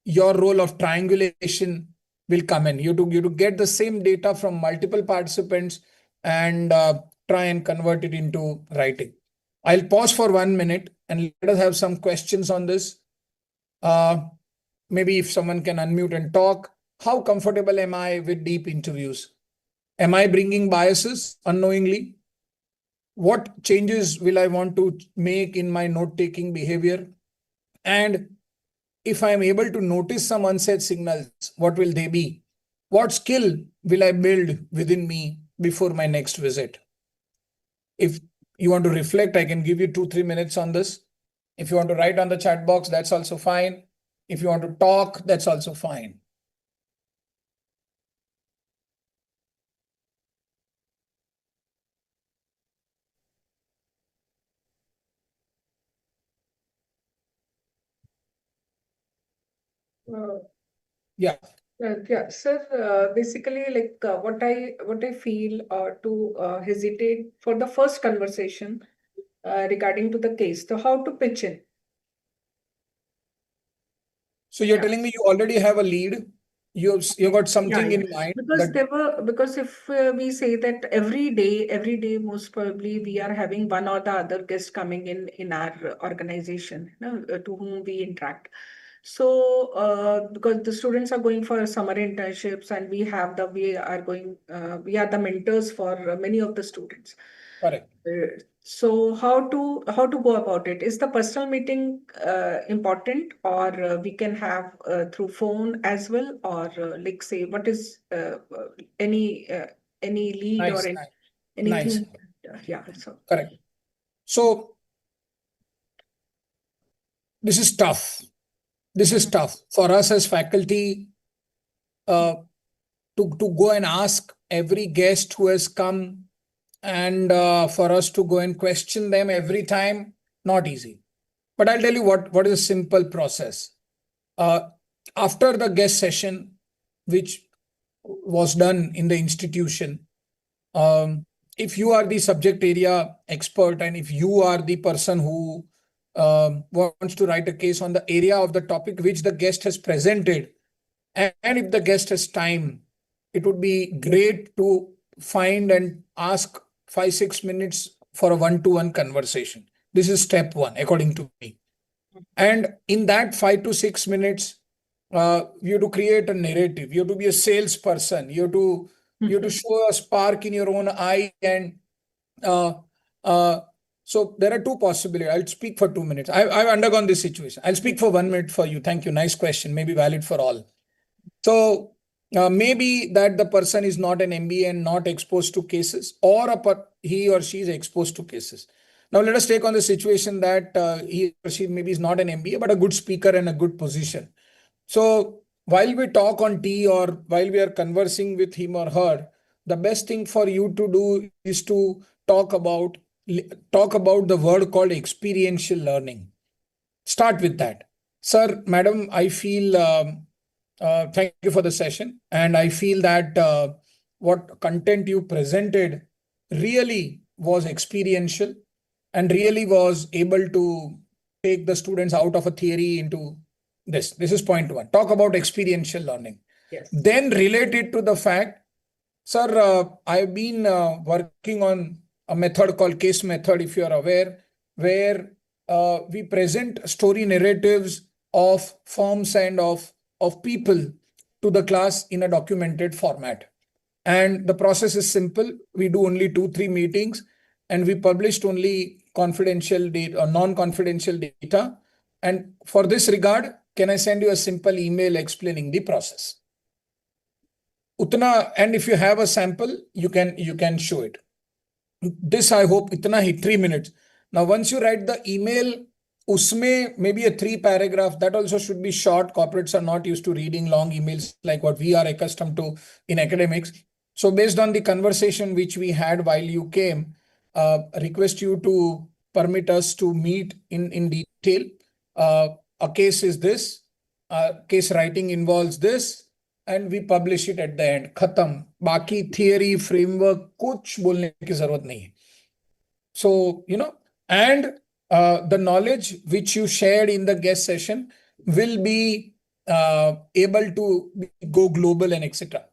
your role of triangulation will come in. You to get the same data from multiple participants and try and convert it into writing. I'll pause for 1 minute and let us have some questions on this. Maybe if someone can unmute and talk. How comfortable am I with deep interviews? Am I bringing biases unknowingly? What changes will I want to make in my note-taking behavior? And if I'm able to notice some unsaid signals, what will they be? What skill will I build within me before my next visit? If you want to reflect, I can give you 2-3 minutes on this. If you want to write on the chat box, that's also fine. If you want to talk, that's also fine. Yeah. Yeah, sir. Basically, like what I feel to hesitate for the first conversation regarding to the case. So how to pitch in? So you're Yeah. telling me you already have a lead. You got something Yeah. in mind Because that because if we say that every day, most probably we are having one or the other guest coming in our organization, to whom we interact. So because the students are going for summer internships, and we are the mentors for many of the students. correct. So how to go about it? Is the personal meeting important, or we can have through phone as well, or like say what is any any lead or Nice, nice, nice. anything? Yeah. So Correct. So this is tough. This is tough for us as faculty uh, to go and ask every guest who has come, and for us to go and question them every time. Not easy. But I'll tell you what is a simple process. Uh, After the guest session, which was done in the institution, if you are the subject area expert and if you are the person who wants to write a case on the area of the topic which the guest has presented, and if the guest has time, it would be great to find and ask 5-6 minutes for a one-to-one conversation. This is step one, according to me. And in that 5 to 6 minutes, you have to create a narrative. You have to be a salesperson. You have to show a spark in your own eye. And uh, uh, so there are two possibilities. I'll speak for 2 minutes. I've undergone this situation. I'll speak for 1 minute for you. Thank you. Nice question. Maybe valid for all. So maybe that the person is not an MBA and not exposed to cases, or he or she is exposed to cases. Now let us take on the situation that he or she maybe is not an MBA, but a good speaker and a good position. So while we talk on tea or while we are conversing with him or her, the best thing for you to do is to talk about the word called experiential learning. Start with that. Sir, madam, I feel thank you for the session. And I feel that what content you presented really was experiential and really was able to take the students out of a theory into this. This is point one. Talk about experiential learning. Yes. Then relate it to the fact, sir, I've been working on a method called case method, if you are aware, where we present story narratives of firms and of people to the class in a documented format. And the process is simple. We do only 2-3 meetings and we published only confidential data or non-confidential data. And for this regard, can I send you a simple email explaining the process? Utna, and if you have a sample, you can show it. This I hope itna hi 3 minutes. Now, once you write the email, usme maybe a 3 paragraph, that also should be short. Corporates are not used to reading long emails like what we are accustomed to in academics. So based on the conversation which we had while you came, request you to permit us to meet in detail. A case is this, case writing involves this, and we publish it at the end. Khatam. Baki theory, framework, kuch bolne ki zarurat nahi hai. So, and the knowledge which you shared in the guest session will be able to go global and etc.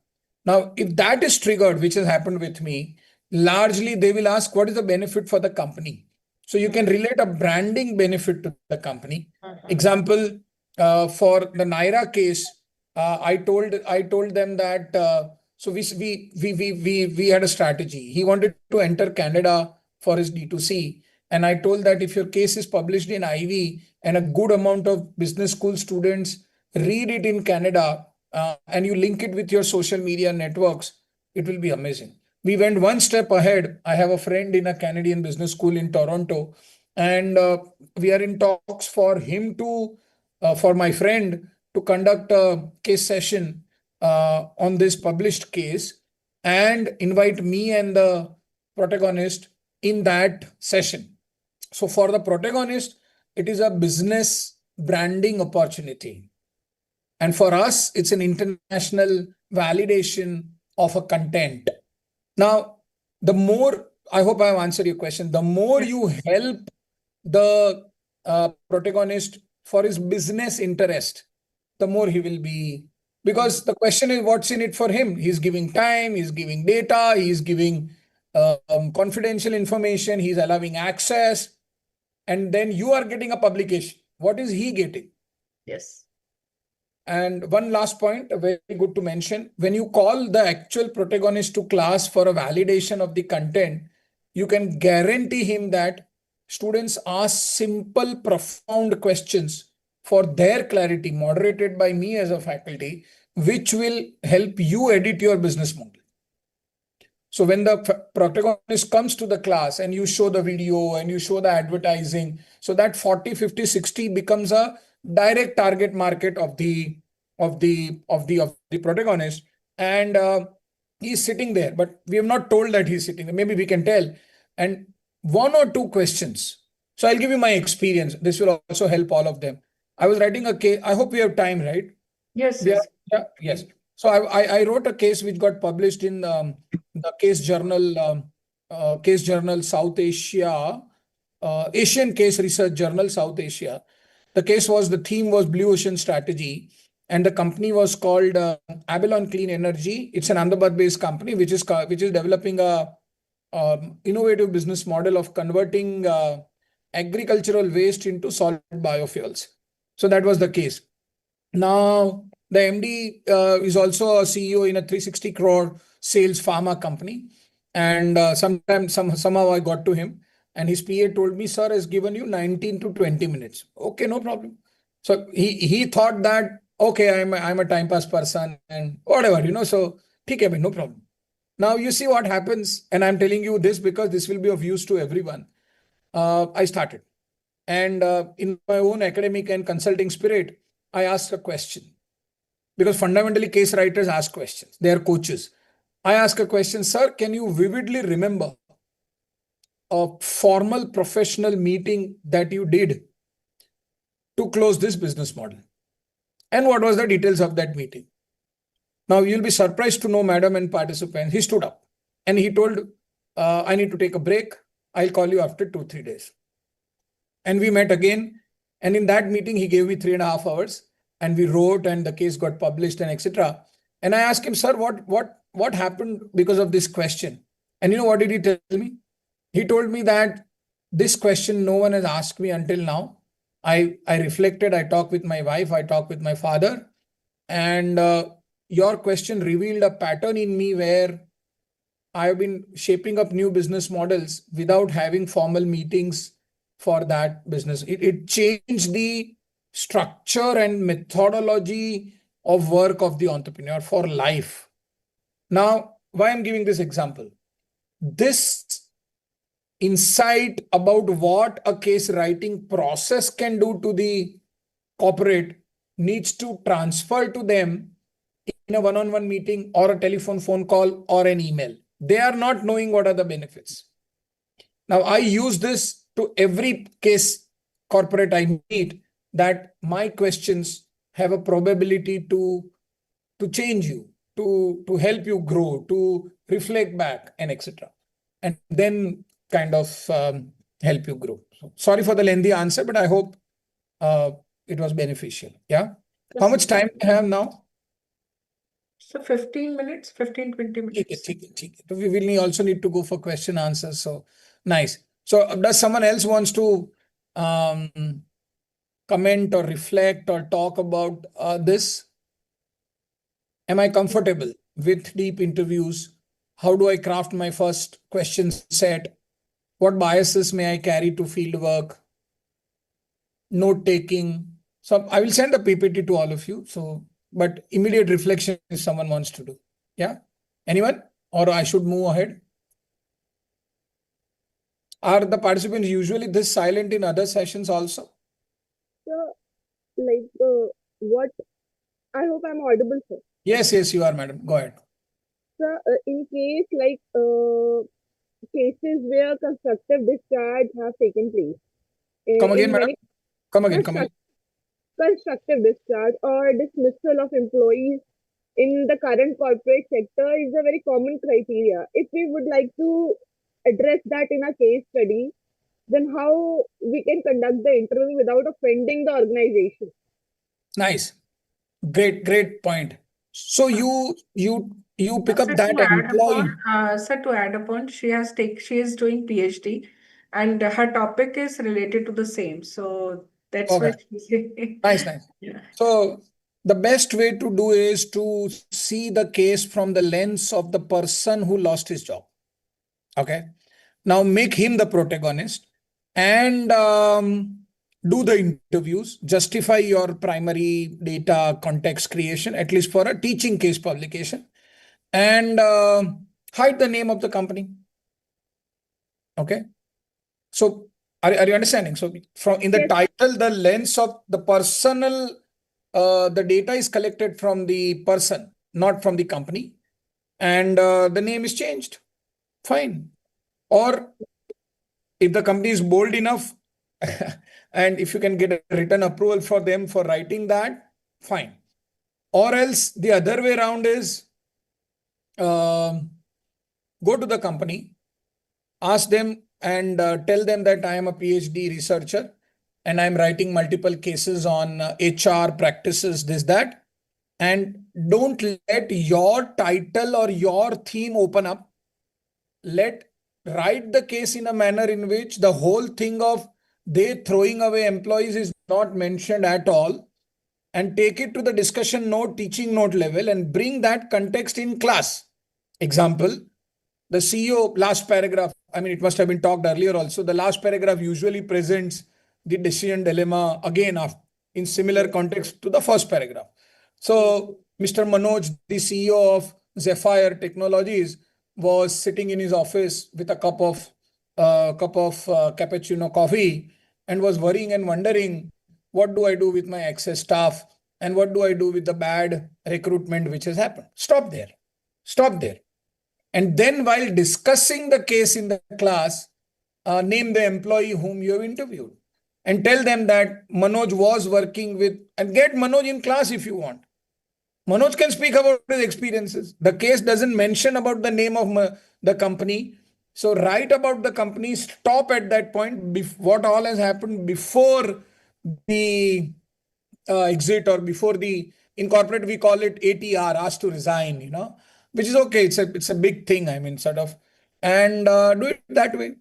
Now, if that is triggered, which has happened with me, largely they will ask what is the benefit for the company. So you can relate a branding benefit to the company. Example, for the Naira case, I told them that so we had a strategy. He wanted to enter Canada for his D2C. And I told that if your case is published in IV and a good amount of business school students read it in Canada, and you link it with your social media networks, it will be amazing. We went one step ahead. I have a friend in a Canadian business school in Toronto, and we are in talks for him to, for my friend to conduct a case session on this published case and invite me and the protagonist in that session. So for the protagonist, it is a business branding opportunity. And for us, it's an international validation of a content. Now, the more, I hope I have answered your question, the more you help the protagonist for his business interest, the more he will be, because the question is what's in it for him. He's giving time, he's giving data, he's giving confidential information, he's allowing access, and then you are getting a publication. What is he getting? Yes. And one last point, very good to mention, when you call the actual protagonist to class for a validation of the content, you can guarantee him that students ask simple, profound questions for their clarity, moderated by me as a faculty, which will help you edit your business model. So when the protagonist comes to the class and you show the video and you show the advertising, so that 40, 50, 60 becomes a direct target market of the protagonist, and he's sitting there, but we have not told that he's sitting there. Maybe we can tell. And 1 or 2 questions. So I'll give you my experience. This will also help all of them. I was writing a case. I hope we have time, right? Yes. Yeah, Yes. yeah, yes. So I wrote a case which got published in the case journal case journal South Asia, Asian Case Research Journal South Asia. The theme was Blue Ocean Strategy, and the company was called Abalone Clean Energy. It's an Ahmedabad-based company which is developing a innovative business model of converting agricultural waste into solid biofuels. So that was the case. Now, the MD is also a CEO in a 360 crore sales pharma company. And somehow I got to him, and his PA told me, sir has given you 19 to 20 minutes. Okay, no problem. So he thought that, okay, I'm a time pass person and whatever, so okay, no problem. Now you see what happens, and I'm telling you this because this will be of use to everyone. I started. And in my own academic and consulting spirit, I asked a question. Because fundamentally, case writers ask questions. They are coaches. I ask a question, sir, can you vividly remember a formal professional meeting that you did to close this business model? And what was the details of that meeting? Now, you'll be surprised to know, madam and participants, he stood up and he told, I need to take a break. I'll call you after 2-3 days. And we met again. And in that meeting, he gave me 3.5 hours and we wrote and the case got published and etc. And I asked him, sir, what happened because of this question? And you know what did he tell me? He told me that this question no one has asked me until now. I reflected, I talked with my wife, I talked with my father, and your question revealed a pattern in me where I've been shaping up new business models without having formal meetings for that business. It changed the structure and methodology of work of the entrepreneur for life. Now, why I'm giving this example? This insight about what a case writing process can do to the corporate needs to transfer to them in a one-on-one meeting or a telephone phone call or an email. They are not knowing what are the benefits. Now, I use this to every case corporate I meet, that my questions have a probability to change you, to help you grow, to reflect back, and etc. And then kind of help you grow. So, sorry for the lengthy answer, but I hope it was beneficial. Yeah. How much time do you have now? So 15 minutes, 15, 20 minutes. We will also need to go for question answers. So nice. So does someone else wants to comment or reflect or talk about this? Am I comfortable with deep interviews? How do I craft my first question set? What biases may I carry to field work? Note taking. So I will send a PPT to all of you. So, but immediate reflection if someone wants to do. Yeah. Anyone? Or I should move ahead? Are the participants usually this silent in other sessions also? So, what I hope I'm audible, sir. Yes, you are, madam. Go ahead. Sir, in case cases where constructive discharge have taken place. Come again, madam. Come again. Constructive discharge or dismissal of employees in the current corporate sector is a very common criteria. If we would like to address that in a case study, then how we can conduct the interview without offending the organization? Nice. Great point. So you pick up that employee. To add upon, she is doing PhD, and her topic is related to the same. So that's Okay. why Nice. Yeah. So the best way to do is to see the case from the lens of the person who lost his job. Okay. Now make him the protagonist and do the interviews, justify your primary data context creation, at least for a teaching case publication, and hide the name of the company. Okay. So are you understanding? So from in the Yes. title, the lens of the personal, the data is collected from the person, not from the company, and the name is changed. Fine. Or if the company is bold enough and if you can get a written approval for them for writing that, fine. Or else the other way around is go to the company, ask them and tell them that I am a PhD researcher and I'm writing multiple cases on HR practices, this, that. And don't let your title or your theme open up. Write the case in a manner in which the whole thing of they throwing away employees is not mentioned at all, and take it to the discussion note, teaching note level, and bring that context in class. Example, the CEO, last paragraph, I mean, it must have been talked earlier also. The last paragraph usually presents the decision dilemma again in similar context to the first paragraph. So, Mr. Manoj, the CEO of Zephyr Technologies, was sitting in his office with a cup of cappuccino coffee and was worrying and wondering, what do I do with my excess staff? And what do I do with the bad recruitment which has happened? Stop there. Stop there. And then while discussing the case in the class, name the employee whom you have interviewed and tell them that Manoj was working with, and get Manoj in class if you want. Manoj can speak about his experiences. The case doesn't mention about the name of the company. So write about the company, stop at that point, what all has happened before the exit or before the, in corporate we call it ATR, asked to resign, which is okay. It's a big thing, I mean, sort of, and do it that way.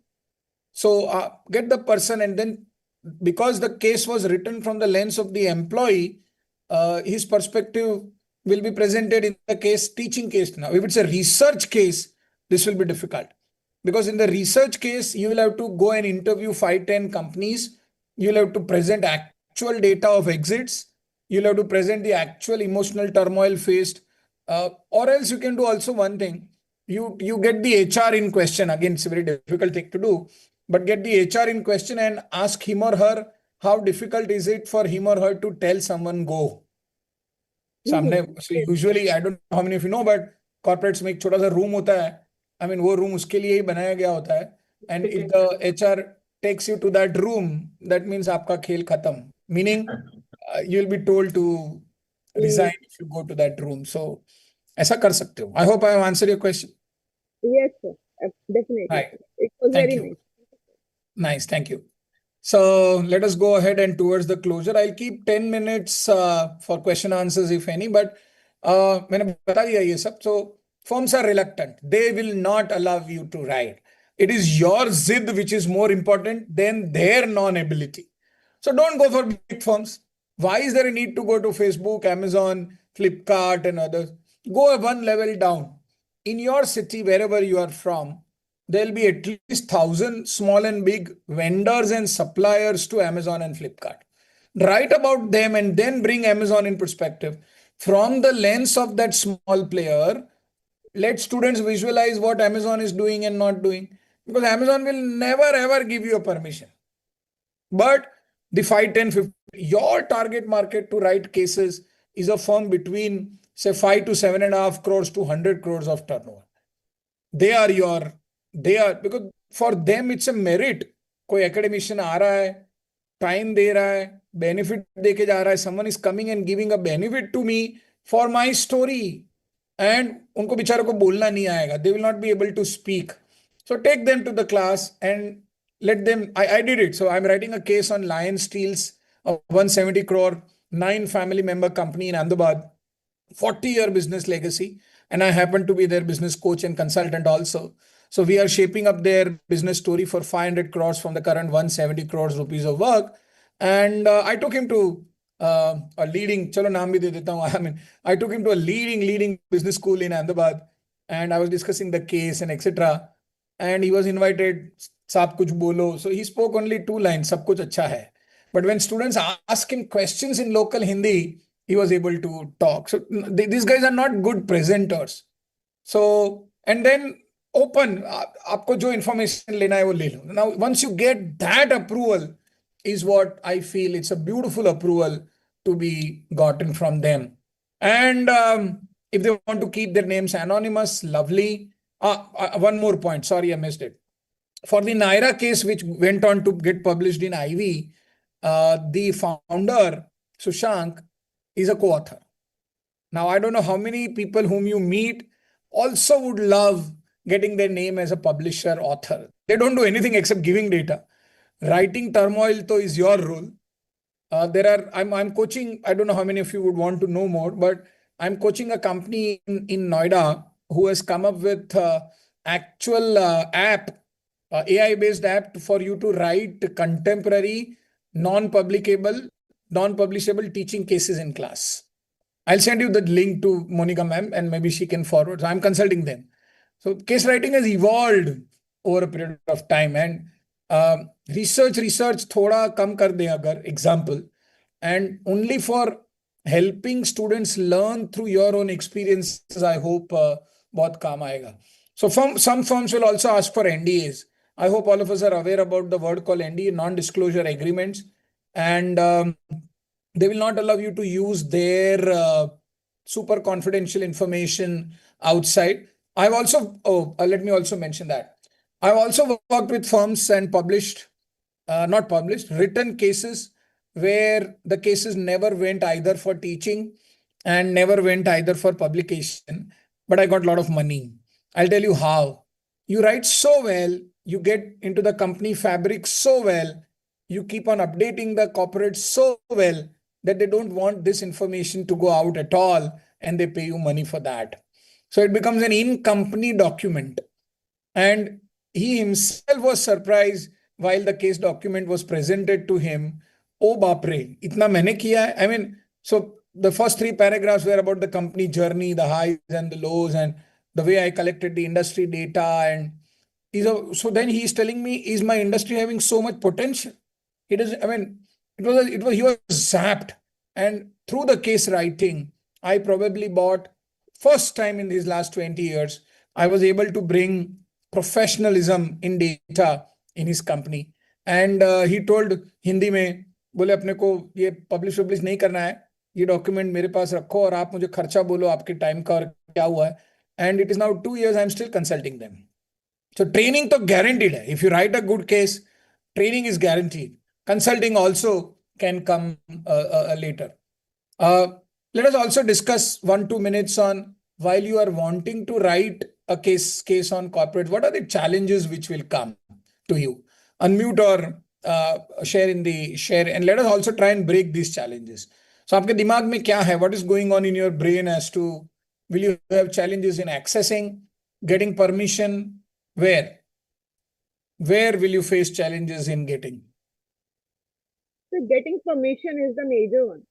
So get the person, and then because the case was written from the lens of the employee, his perspective will be presented in the case, teaching case. Now, if it's a research case, this will be difficult, because in the research case, you will have to go and interview 5-10 companies. You'll have to present actual data of exits. You'll have to present the actual emotional turmoil faced. Or else you can do also one thing. You get the HR in question. Again, it's a very difficult thing to do. But get the HR in question and ask him or her, how difficult is it for him or her to tell someone go? So usually, I don't know how many of you know, but corporates में एक छोटा सा room होता है. I mean, वो room उसके लिए ही बनाया गया होता है. And if the HR takes you to that room, that means आपका खेल खत्म. Meaning, you'll be told to resign if you go to that room. So, ऐसा कर सकते हो. I hope I have answered your question. Yes, sir. Definitely. Right. It was Thank very you. nice. Nice, thank you. So let us go ahead and towards the closure. I'll keep 10 minutes for question answers, if any, but मैंने बता दिया ये सब. So firms are reluctant. They will not allow you to write. It is your zid which is more important than their non-ability. So don't go for big firms. Why is there a need to go to Facebook, Amazon, Flipkart, and others? Go one level down. In your city, wherever you are from, there'll be at least 1,000 small and big vendors and suppliers to Amazon and Flipkart. Write about them and then bring Amazon in perspective. From the lens of that small player, let students visualize what Amazon is doing and not doing. Because Amazon will never ever give you a permission. But the 5, 10, 50, your target market to write cases is a firm between, say, 5 to 7.5 crores to 100 crores of turnover. Because for them it's a merit. कोई academician आ रहा है, time दे रहा है, benefit दे के जा रहा है, someone is coming and giving a benefit to me for my story, and उनको बेचारों को बोलना नहीं आएगा. They will not be able to speak. So take them to the class and let them. I did it. So I'm writing a case on Lion Steel's 170 crore 9 family member company in Ahmedabad, 40-year business legacy, and I happen to be their business coach and consultant also. So we are shaping up their business story for 500 crores from the current 170 crores rupees of work. And I took him to a leading, chalo naam bhi de deta hu. I mean, I took him to a leading business school in Ahmedabad, and I was discussing the case and etc. And he was invited, saab kuch bolo. So he spoke only 2 lines, sab kuch acha hai. But when students ask him questions in local Hindi, he was able to talk. So these guys are not good presenters. So, and then open, आपको जो information लेना है वो ले लो. Now, once you get that approval, is what I feel it's a beautiful approval to be gotten from them. And if they want to keep their names anonymous, lovely. One more point, sorry I missed it. For the Naira case, which went on to get published in Ivy, the founder, Sushank, is a co-author. Now, I don't know how many people whom you meet also would love getting their name as a publisher, author. They don't do anything except giving data. Writing turmoil though is your role. I'm coaching, I don't know how many of you would want to know more, but I'm coaching a company in Noida who has come up with actual app, AI-based app for you to write contemporary, non-publishable teaching cases in class. I'll send you the link to Monica ma'am and maybe she can forward. So I'm consulting them. So case writing has evolved over a period of time, and research thoda kam kar de agar example, and only for helping students learn through your own experiences, I hope bahut kaam aayega. So some firms will also ask for NDAs. I hope all of us are aware about the word called NDA, non-disclosure agreements, and they will not allow you to use their super confidential information outside. I've also, let me also mention that. I've also worked with firms and published, not published, written cases where the cases never went either for teaching and never went either for publication, but I got a lot of money. I'll tell you how. You write so well, you get into the company fabric so well, you keep on updating the corporate so well that they don't want this information to go out at all, and they pay you money for that. So it becomes an in-company document. And he himself was surprised while the case document was presented to him. Oh, bapre, itna maine kiya hai? I mean, so the first 3 paragraphs were about the company journey, the highs and the lows, and the way I collected the industry data. And so then he's telling me, is my industry having so much potential? He doesn't, I mean, he was zapped. And through the case writing, I probably bought, first time in these last 20 years, I was able to bring professionalism in data in his company. And he told Hindi में, बोले अपने को ये publish नहीं करना है, ये document मेरे पास रखो और आप मुझे खर्चा बोलो आपके टाइम का और क्या हुआ है. And it is now 2 years I'm still consulting them. So training to guaranteed hai. If you write a good case, training is guaranteed. Consulting also can come later. Let us also discuss 1-2 minutes on, while you are wanting to write a case on corporate, what are the challenges which will come to you? Unmute or share and let us also try and break these challenges. So आपके दिमाग में क्या है? What is going on in your brain as to, will you have challenges in accessing, getting permission? Where will you face challenges in getting? So getting permission is the major one.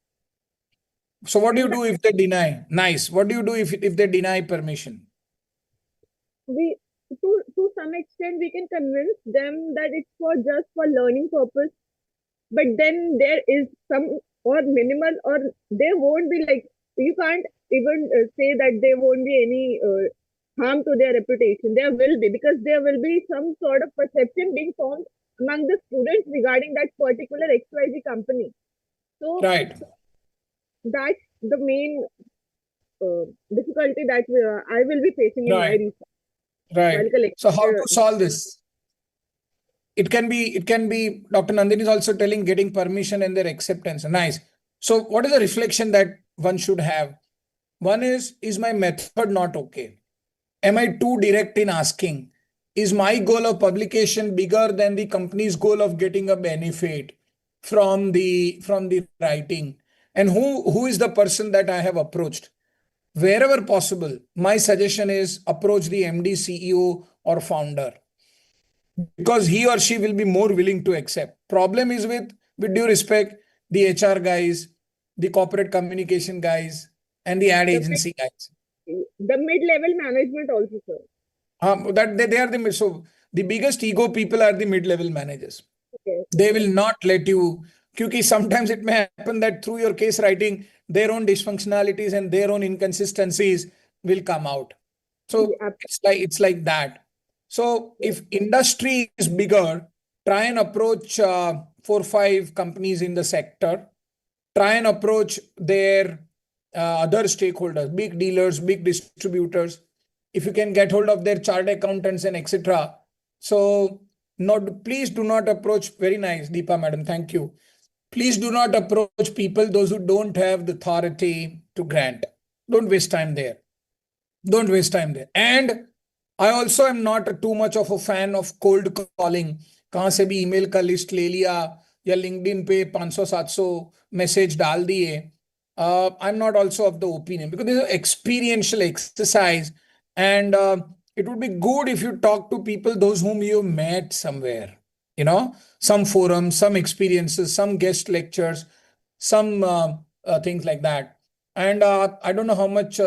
So what do you do if they deny? Nice. What do you do if they deny permission? We to some extent we can convince them that it's just for learning purpose, but then there is some or minimal, or there won't be, like, you can't even say that there won't be any harm to their reputation. There will be, because there will be some sort of perception being formed among the students regarding that particular XYZ company. So Right. that's the main difficulty that I will be facing in my research. Right. So how to solve this? It can be, Dr. Nandini is also telling, getting permission and their acceptance. Nice. So what is the reflection that one should have? One is my method not okay? Am I too direct in asking? Is my goal of publication bigger than the company's goal of getting a benefit from the writing? And who is the person that I have approached? Wherever possible, my suggestion is approach the MD, CEO, or founder, because he or she will be more willing to accept. Problem is with due respect, the HR guys, the corporate communication guys, and the ad agency guys. The mid-level management also, sir. That they are the biggest ego people are the mid-level managers. Okay. They will not let you, because sometimes it may happen that through your case writing, their own dysfunctionalities and their own inconsistencies will come out. So it's like that. So if industry is bigger, try and approach 4-5 companies in the sector. Try and approach their other stakeholders, big dealers, big distributors. If you can get hold of their chartered accountants and etc. So please do not approach, very nice, Deepa madam, thank you. Please do not approach people, those who don't have the authority to grant. Don't waste time there. Don't waste time there. And I also am not too much of a fan of cold calling. कहाँ से भी email का list ले लिया या LinkedIn पे 500-700 message डाल दिए. I'm not also of the opinion because this is an experiential exercise, and it would be good if you talk to people those whom you met somewhere, some forums, some experiences, some guest lectures, some things like that. And I don't know how much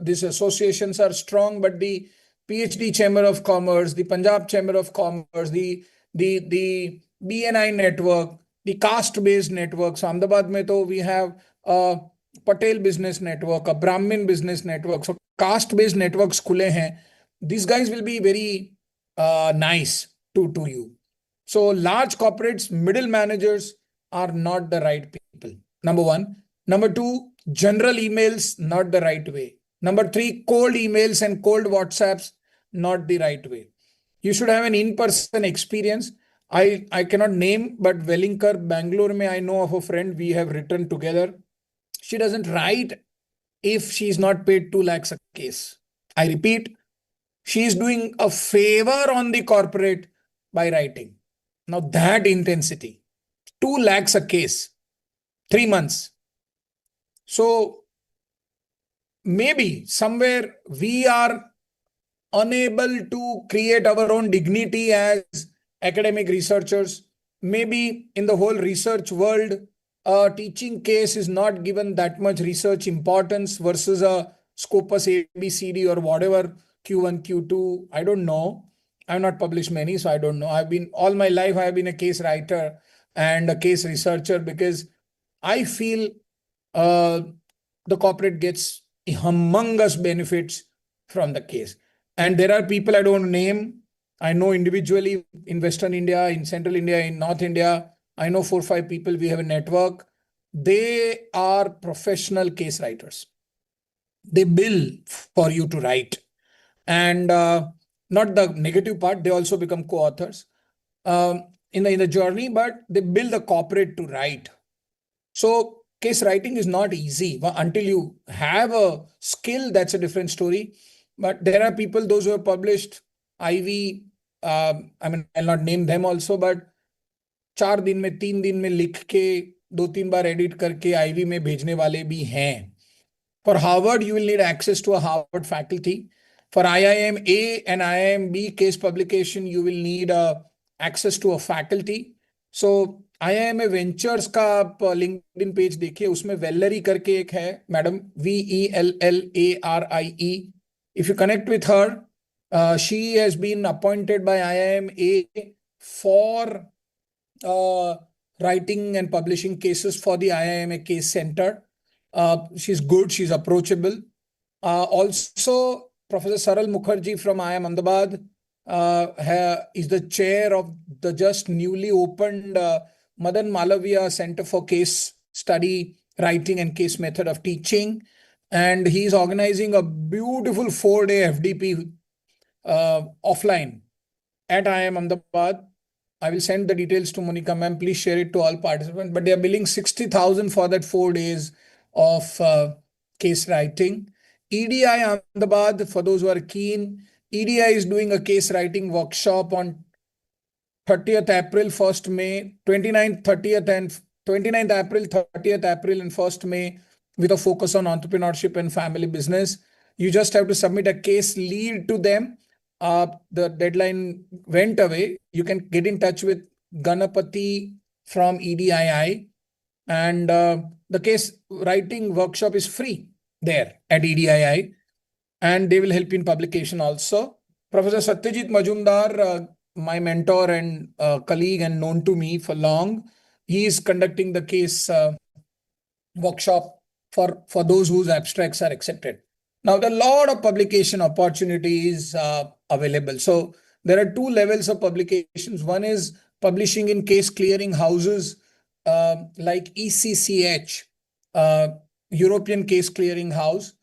these associations are strong, but the PhD Chamber of Commerce, the Punjab Chamber of Commerce, the BNI network, the caste-based networks. Ahmedabad mein to we have a Patel Business Network, a Brahmin Business Network. So caste-based networks khule hain. These guys will be very nice to you. So large corporates, middle managers are not the right people. Number one. Number two, general emails, not the right way. Number three, cold emails and cold WhatsApps, not the right way. You should have an in-person experience. I cannot name, but Wellinkar, Bangalore, mein I know of a friend, we have written together. She doesn't write if she's not paid 2 lakhs a case. I repeat, she is doing a favor on the corporate by writing. Now that intensity, 2 lakhs a case, 3 months. So maybe somewhere we are unable to create our own dignity as academic researchers. Maybe in the whole research world, a teaching case is not given that much research importance versus a Scopus ABCD or whatever, Q1, Q2. I don't know. I've not published many, so I don't know. All my life, I have been a case writer and a case researcher because I feel the corporate gets humongous benefits from the case. And there are people I don't name. I know individually in Western India, in Central India, in North India. I know 4 or 5 people. We have a network. They are professional case writers. They bill for you to write. And not the negative part, they also become co-authors in the journey, but they bill the corporate to write. So case writing is not easy. Until you have a skill, that's a different story. But there are people, those who have published IV, I'll not name them also, but 4 दिन में 3 दिन में लिख के 2-3 बार edit करके ivy में भेजने वाले भी हैं. For Harvard, you will need access to a Harvard faculty. For IIM A and IIM B case publication, you will need access to a faculty. So IIM Ventures का आप LinkedIn पेज देखिए, उसमें वेल्लरी करके एक है madam, VELLARIE. If you connect with her, she has been appointed by IIM A for writing and publishing cases for the IIM Case Center. She's good, she's approachable. Also, Professor Saral Mukherjee from IIM Ahmedabad is the chair of the just newly opened Madan Malaviya Center for Case Study, Writing and Case Method of Teaching. And he's organizing a beautiful 4-day FDP offline at IIM Ahmedabad. I will send the details to Monica ma'am. Please share it to all participants. But they are billing 60,000 for that 4 days of case writing. EDI Ahmedabad, for those who are keen, EDI is doing a case writing workshop on 30th April, 1st May, 29th, 30th and 29th April, 30th April and 1st May with a focus on entrepreneurship and family business. You just have to submit a case lead to them. The deadline went away. You can get in touch with Ganapati from EDII, and the case writing workshop is free there at EDII, and they will help in publication also. Professor Satyajit Majumdar, my mentor and colleague and known to me for long, he is conducting the case workshop for those whose abstracts are accepted. Now, there are a lot of publication opportunities available. So there are 2 levels of publications. One is publishing in case clearing houses like ECCH, European Case Clearing House,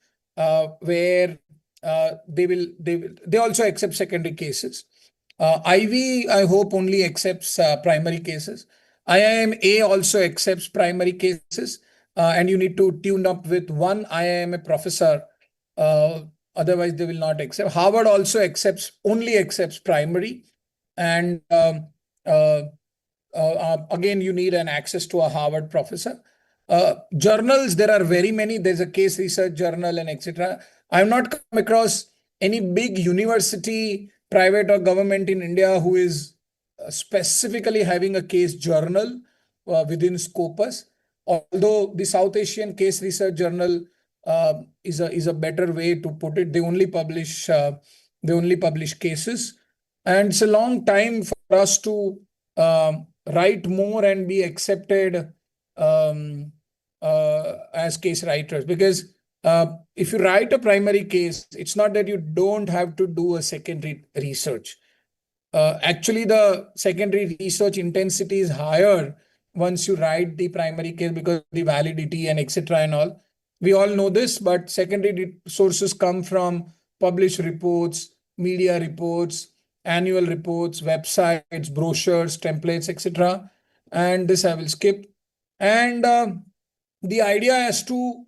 where they also accept secondary cases. IV, I hope, only accepts primary cases. IIMA also accepts primary cases, and you need to tune up with one IIMA professor Otherwise, they will not accept. Harvard also only accepts primary. And again, you need an access to a Harvard professor. Journals, there are very many. There's a case research journal and etc. I have not come across any big university, private or government in India, who is specifically having a case journal within Scopus. Although the South Asian Case Research Journal is a better way to put it. They only publish cases, and it's a long time for us to write more and be accepted as case writers. Because if you write a primary case, it's not that you don't have to do a secondary research. Actually, the secondary research intensity is higher once you write the primary case because of the validity and etc. and all. We all know this, but secondary sources come from published reports, media reports, annual reports, websites, brochures, templates, etc. And this I will skip. And the idea as to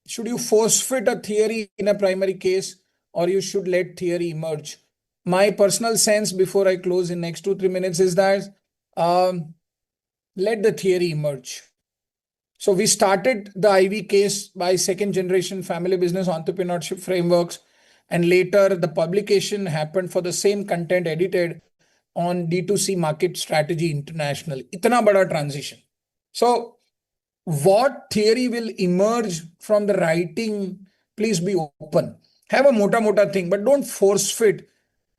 should you force fit a theory in a primary case, or you should let theory emerge. My personal sense before I close in next 2-3 minutes is that let the theory emerge. So we started the IV case by second generation family business entrepreneurship frameworks, and later the publication happened for the same content edited on D2C market strategy international. Itna bada transition. So what theory will emerge from the writing? Please be open. Have a mota thing, but don't force fit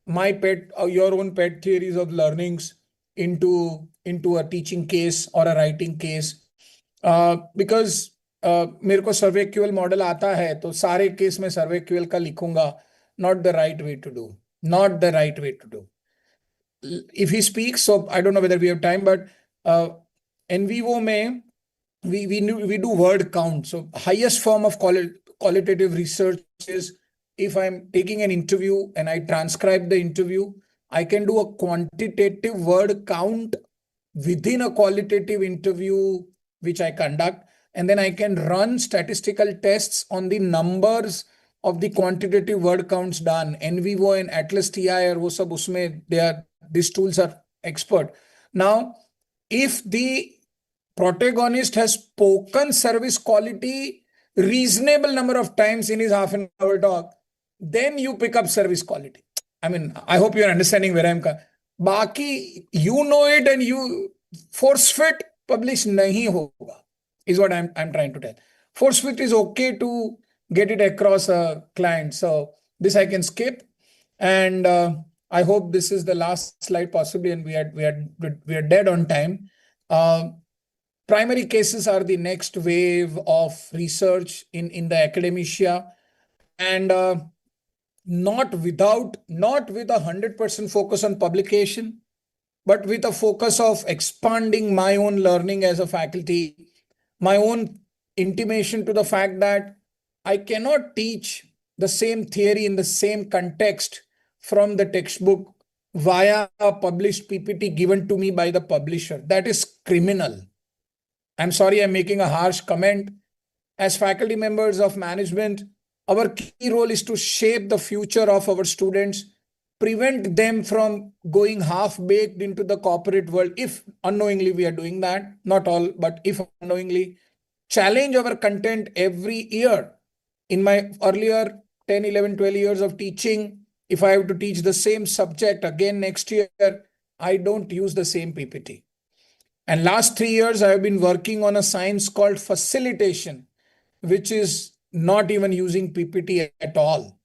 my pet or your own pet theories of learnings into a teaching case or a writing case. Because मेरे को सर्वेक्यूअल model आता है तो सारे case में सर्वेक्यूअल का लिखूंगा. Not the right way to do. Not the right way to do. If he speaks, so I don't know whether we have time, but NVO में we do word count. So highest form of qualitative research is if I'm taking an interview and I transcribe the interview, I can do a quantitative word count within a qualitative interview which I conduct, and then I can run statistical tests on the numbers of the quantitative word counts done. NVO and Atlas TI or wo sab usme these tools are expert. Now, if the protagonist has spoken service quality reasonable number of times in his half an hour talk, then you pick up service quality. I mean, I hope you're understanding where I'm coming. Baki, you know it and you force fit publish nahi hoga, is what I'm trying to tell. Force fit is okay to get it across a client. So this I can skip. And I hope this is the last slide possibly, and we are dead on time. Primary cases are the next wave of research in the academia, and not with 100% focus on publication, but with a focus of expanding my own learning as a faculty, my own intimation to the fact that I cannot teach the same theory in the same context from the textbook via a published PPT given to me by the publisher. That is criminal. I'm sorry, I'm making a harsh comment. As faculty members of management, our key role is to shape the future of our students, prevent them from going half-baked into the corporate world. If unknowingly we are doing that, not all, but if unknowingly, challenge our content every year. In my earlier 10, 11, 12 years of teaching, if I have to teach the same subject again next year, I don't use the same PPT. And last 3 years, I have been working on a science called facilitation, which is not even using PPT at all.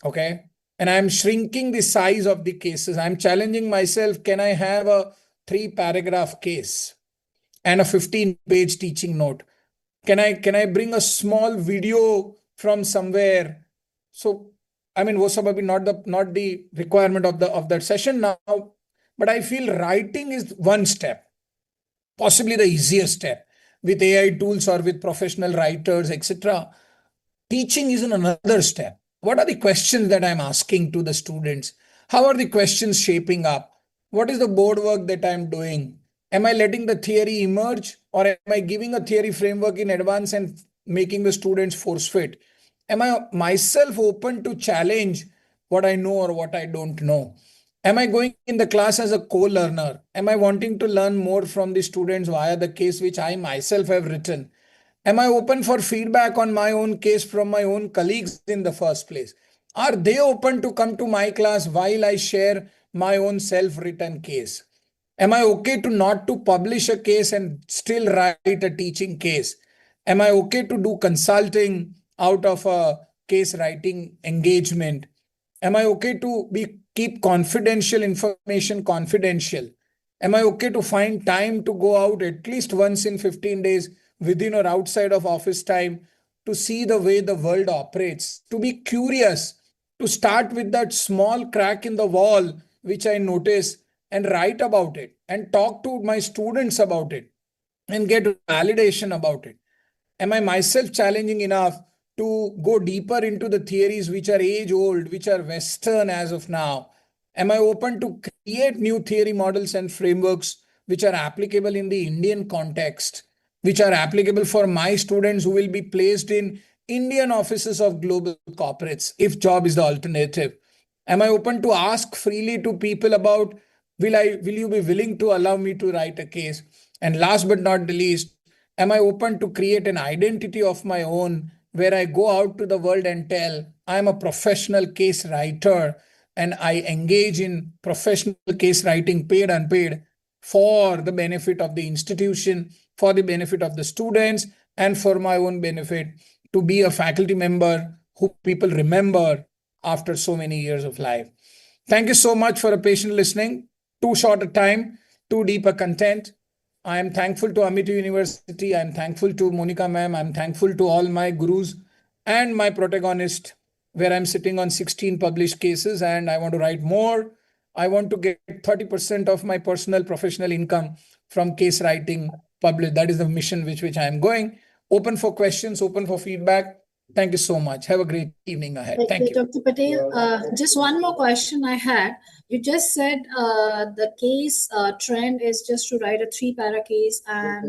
Okay. And I'm shrinking the size of the cases. I'm challenging myself. Can I have a 3-paragraph case and a 15-page teaching note? Can I bring a small video from somewhere? So, I mean, was probably not the requirement of that session now, but I feel writing is one step, possibly the easiest step with AI tools or with professional writers, etc. Teaching is another step. What are the questions that I'm asking to the students? How are the questions shaping up? What is the board work that I'm doing? Am I letting the theory emerge, or am I giving a theory framework in advance and making the students force fit? Am I myself open to challenge what I know or what I don't know? Am I going in the class as a co-learner? Am I wanting to learn more from the students via the case which I myself have written? Am I open for feedback on my own case from my own colleagues in the first place? Are they open to come to my class while I share my own self-written case? Am I okay to not to publish a case and still write a teaching case? Am I okay to do consulting out of a case writing engagement? Am I okay to be keep confidential information confidential? Am I okay to find time to go out at least once in 15 days within or outside of office time to see the way the world operates, to be curious, to start with that small crack in the wall which I notice and write about it and talk to my students about it and get validation about it? Am I myself challenging enough to go deeper into the theories which are age old, which are Western as of now? Am I open to create new theory models and frameworks which are applicable in the Indian context, which are applicable for my students who will be placed in Indian offices of global corporates if job is the alternative? Am I open to ask freely to people about will you be willing to allow me to write a case? And last but not the least, am I open to create an identity of my own where I go out to the world and tell I'm a professional case writer and I engage in professional case writing, paid, unpaid, for the benefit of the institution, for the benefit of the students, and for my own benefit to be a faculty member who people remember after so many years of life. Thank you so much for a patient listening. Too short a time, too deep a content. I am thankful to Amity University. I'm thankful to Monica ma'am. I'm thankful to all my gurus and my protagonist, where I'm sitting on 16 published cases and I want to write more. I want to get 30% of my personal professional income from case writing published. That is the mission which I am going. Open for questions, open for feedback. Thank you so much. Have a great evening ahead. Thank you. Dr. Patel, just one more question I had. You just said the case trend is just to write a 3-para case and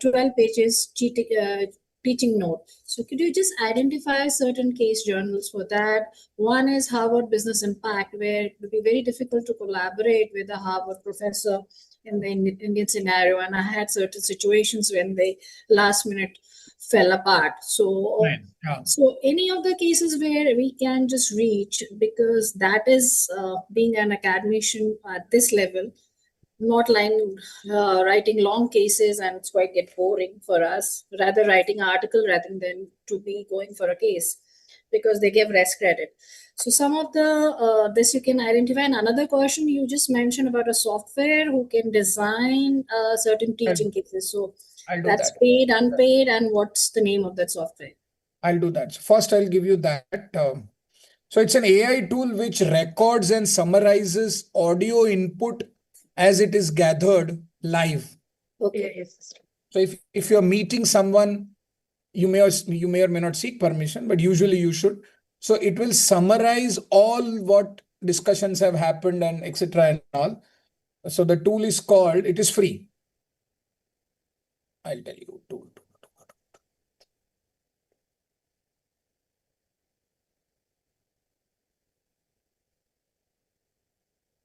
12 pages teaching note. So could you just identify certain case journals for that? One is Harvard Business Impact, where it would be very difficult to collaborate with a Harvard professor in the Indian scenario. And I had certain situations when they last minute fell apart. So, Right. Yeah. so any of the cases where we can just reach, because that is being an academician at this level, not writing long cases, and it's quite get boring for us, rather writing an article rather than to be going for a case, because they give less credit. So some of the this you can identify. And another question you just mentioned about a software who can design certain teaching cases. So I'll do that's that. paid, unpaid, and what's the name of that software? I'll do that. So first, I'll give you that. So it's an AI tool which records and summarizes audio input as it is gathered live. Okay. So if you're meeting someone, you may or may not seek permission, but usually you should. So it will summarize all what discussions have happened and etc. and all. So the tool is called, it is free. I'll tell you. Tool.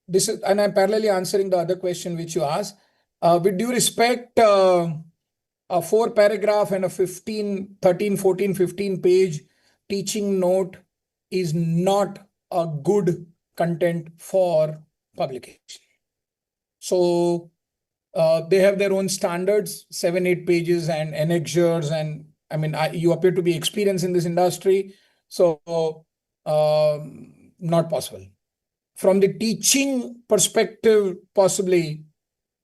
This is, and I'm parallelly answering the other question which you asked. With due respect, a 4-paragraph and a 15, 13, 14, 15 page teaching note is not a good content for publication. So they have their own standards, 7, 8 pages and annexures. And I mean, you appear to be experienced in this industry. So not possible. From the teaching perspective, possibly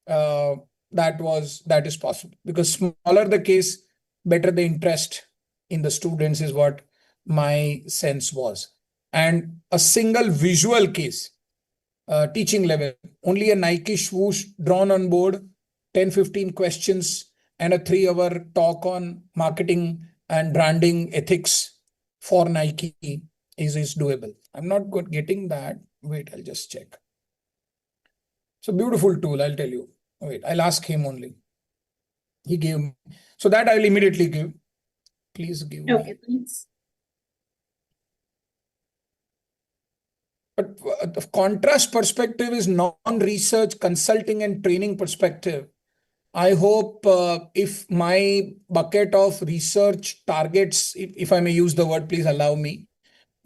that is possible, because smaller the case, better the interest in the students is what my sense was. And a single visual case, teaching level, only a Nike swoosh drawn on board, 10-15 questions, and a 3-hour talk on marketing and branding ethics for Nike is doable. I'm not getting that. Wait, I'll just check. It's a beautiful tool, I'll tell you. Wait, I'll ask him only. He gave me. So that I'll immediately give. Please give me. Okay, thanks. But the contrast perspective is non-research consulting and training perspective. I hope if my bucket of research targets, if I may use the word, please allow me,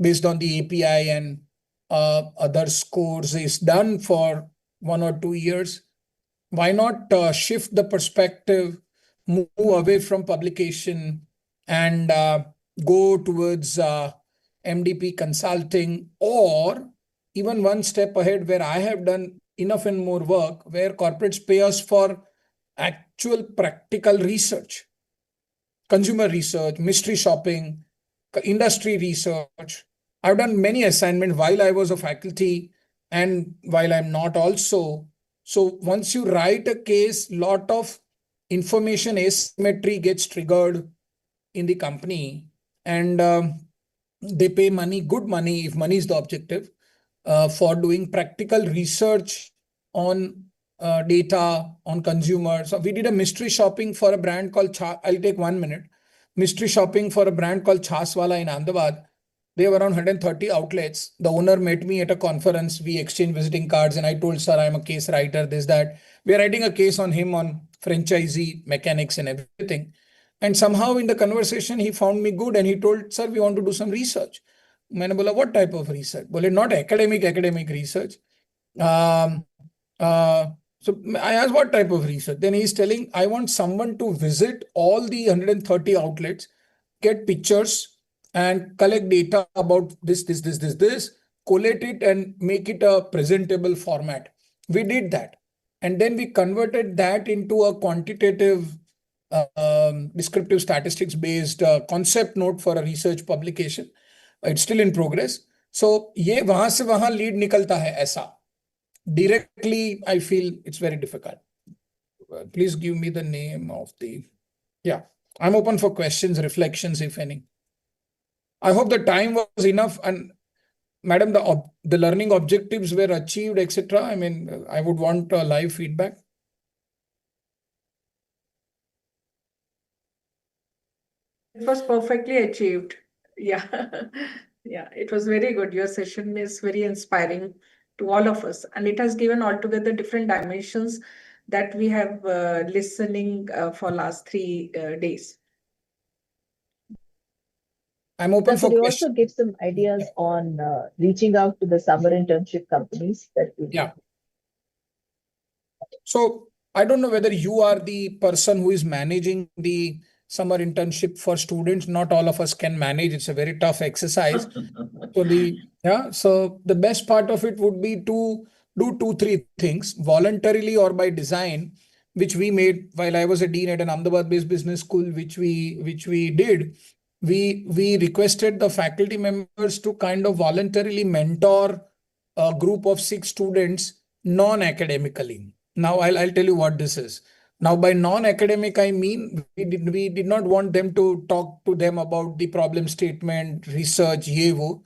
based on the API and other scores is done for 1 or 2 years, why not shift the perspective, move away from publication and go towards MDP consulting, or even one step ahead where I have done enough and more work where corporates pay us for actual practical research, consumer research, mystery shopping, industry research. I've done many assignments while I was a faculty and while I'm not also. So once you write a case, lot of information asymmetry gets triggered in the company, and they pay money, good money, if money is the objective, for doing practical research on data, on consumers. So we did a mystery shopping for a brand called I'll take 1 minute. Mystery shopping for a brand called Chaswala in Ahmedabad. They have around 130 outlets. The owner met me at a conference. We exchanged visiting cards, and I told, sir, I'm a case writer, this, that. We are writing a case on him on franchisee mechanics and everything. And somehow in the conversation, he found me good and he told, sir, we want to do some research. मैंने बोला what type of research? बोले not academic research. Um, so I asked what type of research. Then he's telling, I want someone to visit all the 130 outlets, get pictures and collect data about this, collate it and make it a presentable format. We did that. And then we converted that into a quantitative descriptive statistics based concept note for a research publication. It's still in progress. So ये वहां से वहां lead निकलता है ऐसा. Directly, I feel it's very difficult. Please give me the name of the. Yeah, I'm open for questions, reflections, if any. I hope the time was enough, and madam, the learning objectives were achieved, etc. I mean, I would want live feedback. It was perfectly achieved. Yeah. Yeah, it was very good. Your session is very inspiring to all of us, and it has given altogether different dimensions that we have listening for last 3 days. I'm open Sir, for could you questions. also give some ideas on reaching out to the summer internship companies that we Yeah. So I don't know whether you are the person who is managing the summer internship for students. Not all of us can manage. It's a very tough exercise. So the best part of it would be to do 2, 3 things voluntarily or by design, which we made while I was a dean at an Ahmedabad-based business school, which we did. We requested the faculty members to kind of voluntarily mentor a group of 6 students non-academically. Now I'll tell you what this is. Now, by non-academic, I mean we did not want them to talk to them about the problem statement, research, ye wo.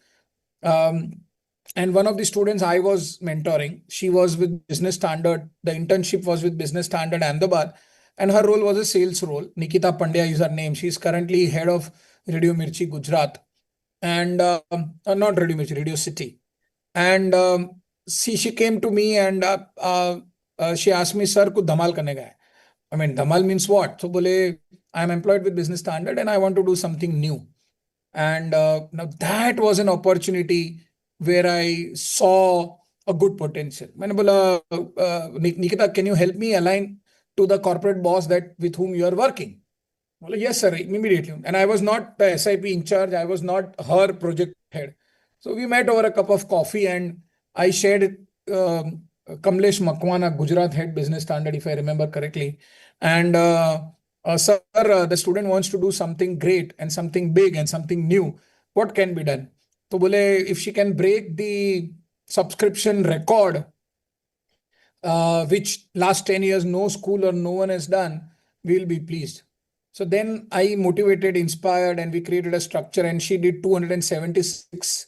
And one of the students I was mentoring, she was with Business Standard. The internship was with Business Standard Ahmedabad, and her role was a sales role. Nikita Pandya is her name. She's currently head of Radio Mirchi Gujarat, and not Radio Mirchi, Radio City. And she came to me and she asked me, sir, कुछ धमाल करने का है. I mean, dhamal means what? So, bole, I'm employed with Business Standard and I want to do something new. And now that was an opportunity where I saw a good potential. मैंने बोला, Nikita, can you help me align to the corporate boss that with whom you are working? Well, yes, sir, immediately. And I was not the SIP in charge. I was not her project head. So we met over a cup of coffee and I shared Kamlesh Makwana, Gujarat head Business Standard, if I remember correctly. And sir, the student wants to do something great and something big and something new. What can be done? So bole, if she can break the subscription record, which last 10 years no school or no one has done, we'll be pleased. So then I motivated, inspired, and we created a structure, and she did 276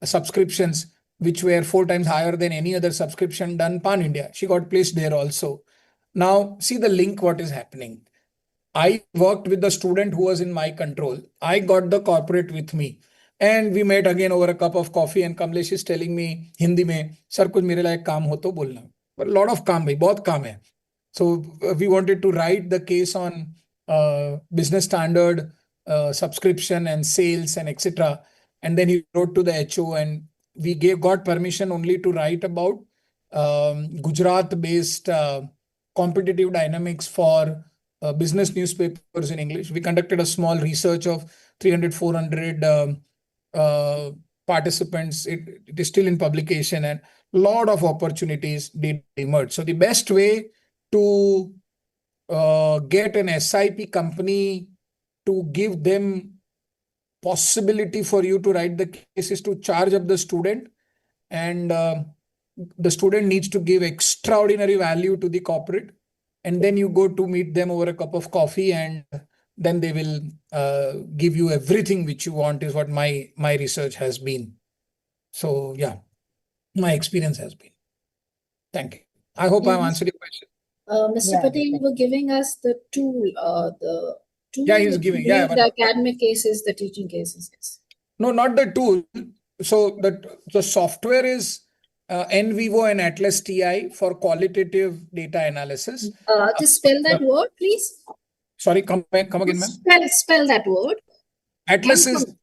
subscriptions, which were 4 times higher than any other subscription done pan India. She got placed there also. Now, see the link, what is happening. I worked with the student who was in my control. I got the corporate with me. And we met again over a cup of coffee and Kamlesh is telling me Hindi में sir कुछ मेरे लायक काम हो तो बोलना. But a lot of काम भाई, बहुत काम है. So we wanted to write the case on business standard, subscription and sales and etc. And then he wrote to the HO and we got permission only to write about Gujarat-based competitive dynamics for business newspapers in English. We conducted a small research of 300, 400 participants. It is still in publication and a lot of opportunities did emerge. So the best way to get an SIP company to give them possibility for you to write the case is to charge up the student, and the student needs to give extraordinary value to the corporate, and then you go to meet them over a cup of coffee and then they will give you everything which you want, is what my research has been. So yeah, my experience has been. Thank you. I hope I've answered your question. Mr. Yeah, Patel, you were giving us the tool, Yeah, he's that giving. you Yeah, gave the academic cases, the teaching cases. Yes. no, not the tool. So the software is NVivo and Atlas TI for qualitative data analysis. Just spell that word, please. Sorry, come again, ma'am. Spell that word. Atlas is,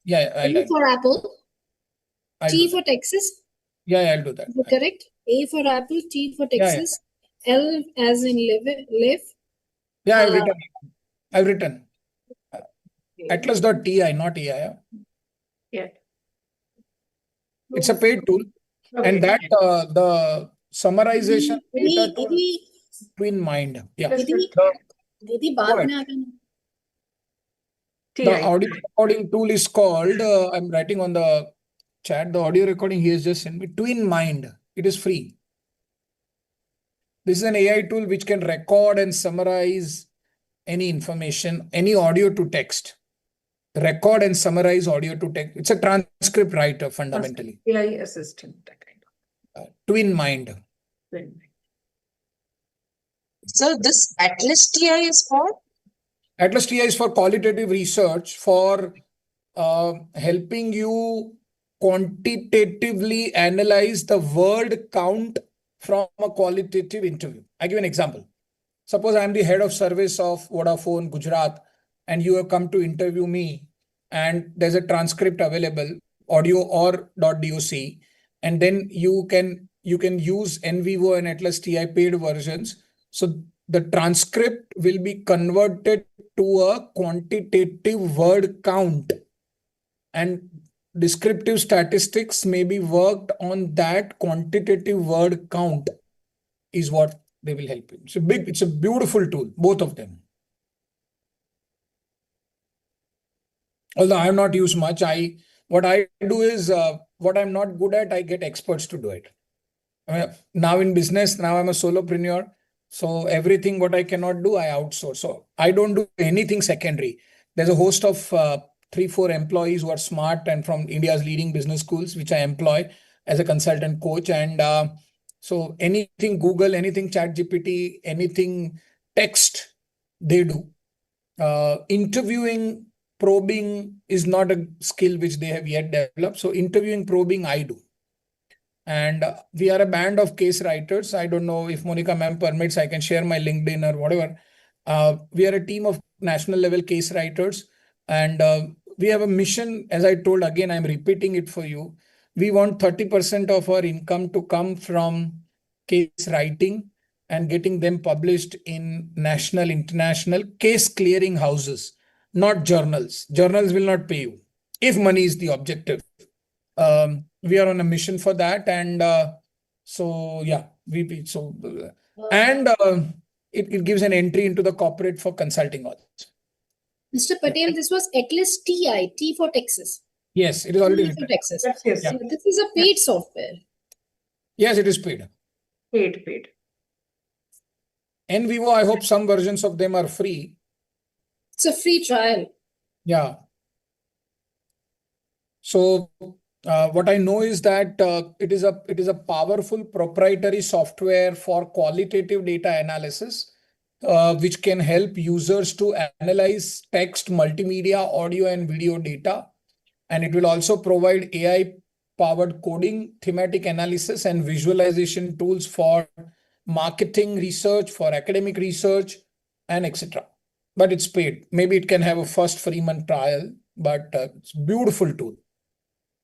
yeah, A for Apple, I'll T do for that. Texas. Yeah, I'll do that. Is it correct? A for Apple, T for Yeah, yeah. Texas, L as in live. Yeah, I've written. Atlas.ti, not AI. Yeah. Yeah. It's a paid tool. And that the summarization data tool, Twin Mind. Yeah. दीदी बाद ahead. में आकर The audio recording tool is called, I'm writing on the chat, the audio recording he has just sent me, Twin Mind. It is free. This is an AI tool which can record and summarize any information, any audio to text. Record and summarize audio to text. It's a transcript writer fundamentally. AI assistant, that kind of. Twin Mind. So this Atlas TI is for? Atlas TI is for qualitative research, for helping you quantitatively analyze the word count from a qualitative interview. I give an example. Suppose I am the head of service of Vodafone Gujarat and you have come to interview me and there's a transcript available, audio or .doc, and then you can use NVivo and Atlas TI paid versions. So the transcript will be converted to a quantitative word count, and descriptive statistics may be worked on that quantitative word count is what they will help you. It's a beautiful tool, both of them. Although I have not used much, what I do is what I'm not good at, I get experts to do it. I mean, now in business, now I'm a solopreneur. So everything what I cannot do, I outsource. So I don't do anything secondary. There's a host of 3-4 employees who are smart and from India's leading business schools, which I employ as a consultant coach. And so anything Google, anything ChatGPT, anything text, they do. Interviewing, probing is not a skill which they have yet developed. So interviewing, probing, I do. And we are a band of case writers. I don't know if Monica ma'am permits, I can share my LinkedIn or whatever. We are a team of national level case writers. And we have a mission, as I told, again, I'm repeating it for you. We want 30% of our income to come from case writing and getting them published in national, international case clearing houses, not journals. Journals will not pay you if money is the objective. We are on a mission for that, and so yeah, it gives an entry into the corporate for consulting also. Mr. Patel, this was Atlas TI, T for Texas. Yes, it is already T for written. Texas. Yes. So this is a paid software. Yes, it is paid. Paid. NVivo, I hope some versions of them are free. It's a free trial. Yeah. So what I know is that it is a powerful proprietary software for qualitative data analysis, which can help users to analyze text, multimedia, audio, and video data, And it will also provide AI-powered coding, thematic analysis, and visualization tools for marketing research, for academic research, and etc. But it's paid. Maybe it can have a first free month trial, but it's a beautiful tool.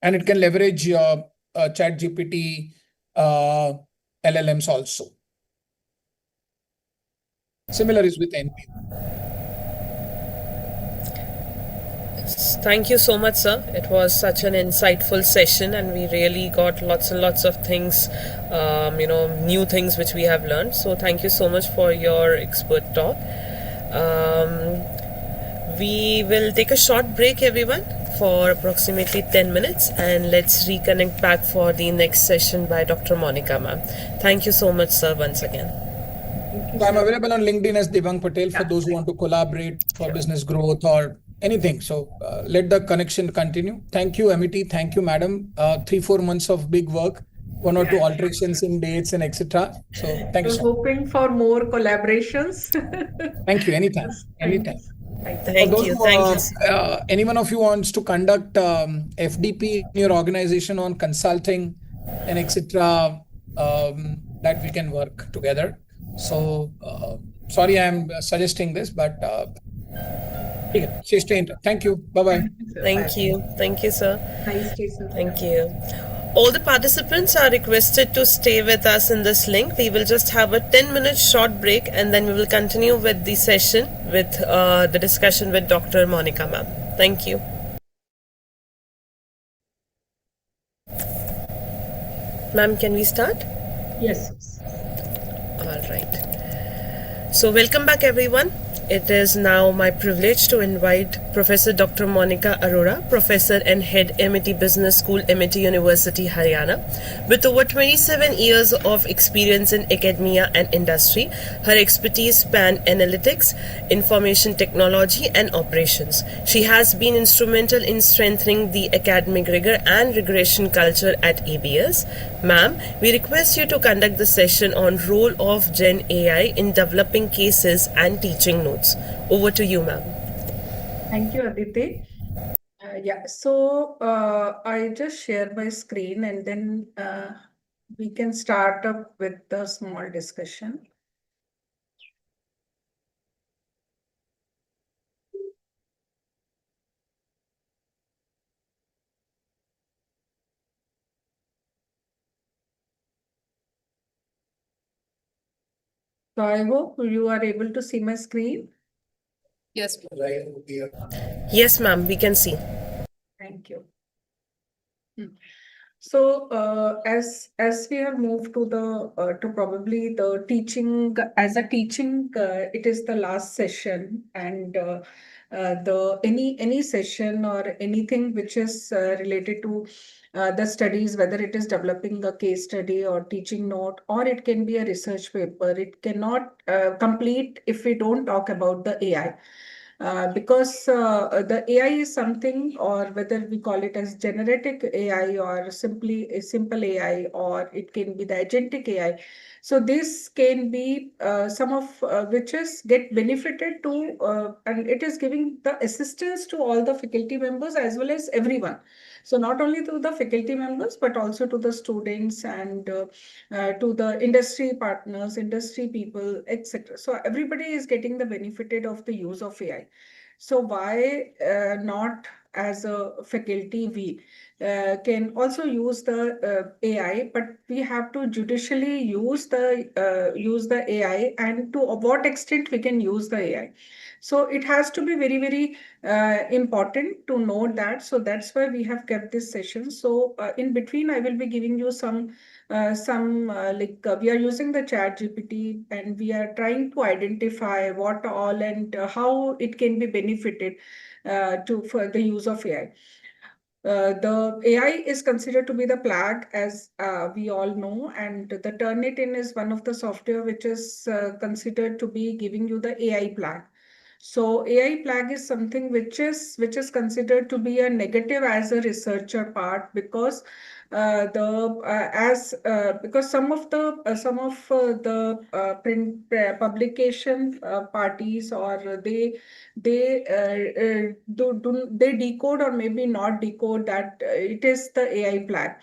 And it can leverage chat GPT, LLMs also. Similar is with NP. Thank you so much, sir. It was such an insightful session, and we really got lots and lots of things, new things which we have learned. So, thank you so much for your expert talk. We will take a short break, everyone, for approximately 10 minutes, and let's reconnect back for the next session by Dr. Monica, ma'am. Thank you so much, sir, once again. I'm available on LinkedIn as Devang Patel for those who want to collaborate for business growth or anything. So let the connection continue. Thank you, Amity. Thank you, madam. 3-4 months of big work, 1 or 2 alterations in dates and etc. So thank you. We're hoping for more collaborations. Thank you. Anytime. Anytime. Thank you. Thank you. Any one of you wants to conduct FDP in your organization on consulting and etc. That we can work together. So sorry, I'm suggesting this, but stay in touch. Thank you. Bye-bye. Thank you. Thank you, sir. Nice day, sir. Thank you. All the participants are requested to stay with us in this link. We will just have a 10-minute short break, and then we will continue with the session with the discussion with Dr. Monica, ma'am. Thank you. Ma'am, can we start? Yes. All right. So welcome back, everyone. It is now my privilege to invite Professor Dr. Monica Arora, Professor and Head MIT Business School, MIT University, Haryana. With over 27 years of experience in academia and industry, her expertise span analytics, information technology, and operations. She has been instrumental in strengthening the academic rigor and regression culture at EBS. Ma'am, we request you to conduct the session on role of Gen AI in developing cases and teaching notes. Over to you, ma'am. Thank you, Aditi. So I just share my screen, and then we can start up with the small discussion. So I hope you are able to see my screen. Yes. Yes, ma'am, we can see. Thank you. So as we have moved to the to probably the teaching as a teaching, it is the last session, and the any session or anything which is related to the studies, whether it is developing a case study or teaching note, or it can be a research paper, it cannot complete if we don't talk about the AI. Because the AI is something, or whether we call it as generative AI or simply a simple AI, or it can be the agentic AI. So this can be some of which is get benefited to, and it is giving the assistance to all the faculty members as well as everyone. So not only to the faculty members, but also to the students and to the industry partners, industry people, etc. So everybody is getting the benefited of the use of AI. So why not as a faculty we can also use the AI, but we have to judicially use the AI, and to what extent we can use the AI. So it has to be very, very important to know that. So that's why we have kept this session. So in between, I will be giving you some we are using the chat GPT, and we are trying to identify what all and how it can be benefited for the use of AI. The AI is considered to be the plague, as we all know, and the Turnitin is one of the software which is considered to be giving you the AI plague. So AI plague is something which is considered to be a negative as a researcher part, because the as because some of the print publication parties, or they decode or maybe not decode that it is the AI plague.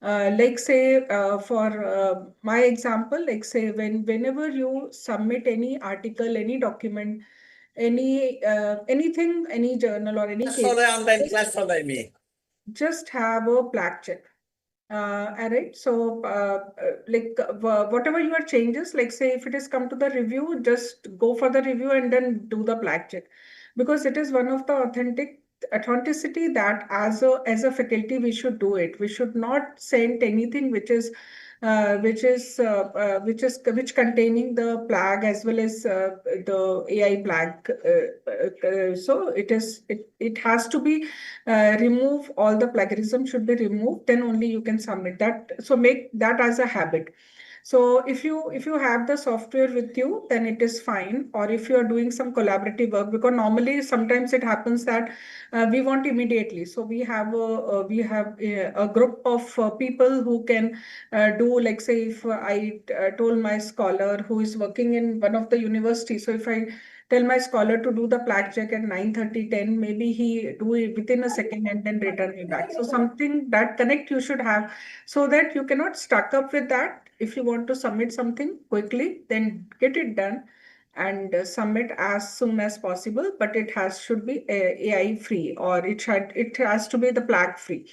Like say for my example, like say whenever you submit any article, any document, anything, any journal or any case, just have a black check. All right. So, whatever your changes, like say if it is come to the review, just go for the review and then do the black check, because it is one of the authenticity that as a faculty we should do it. We should not send anything which containing the flag as well as the AI flag. So it has to be remove, all the plagiarism should be removed, then only you can submit that. So make that as a habit. So if you have the software with you, then it is fine. Or if you are doing some collaborative work, because normally sometimes it happens that we want immediately. So we have a group of people who can do, like say if I told my scholar who is working in one of the universities, so if I tell my scholar to do the plaque check at 9:30, 10, maybe he do it within a second and then return me back. So something that connect you should have, so that you cannot stuck up with that. If you want to submit something quickly, then get it done and submit as soon as possible. But it should be AI free, or it has to be the plaque free.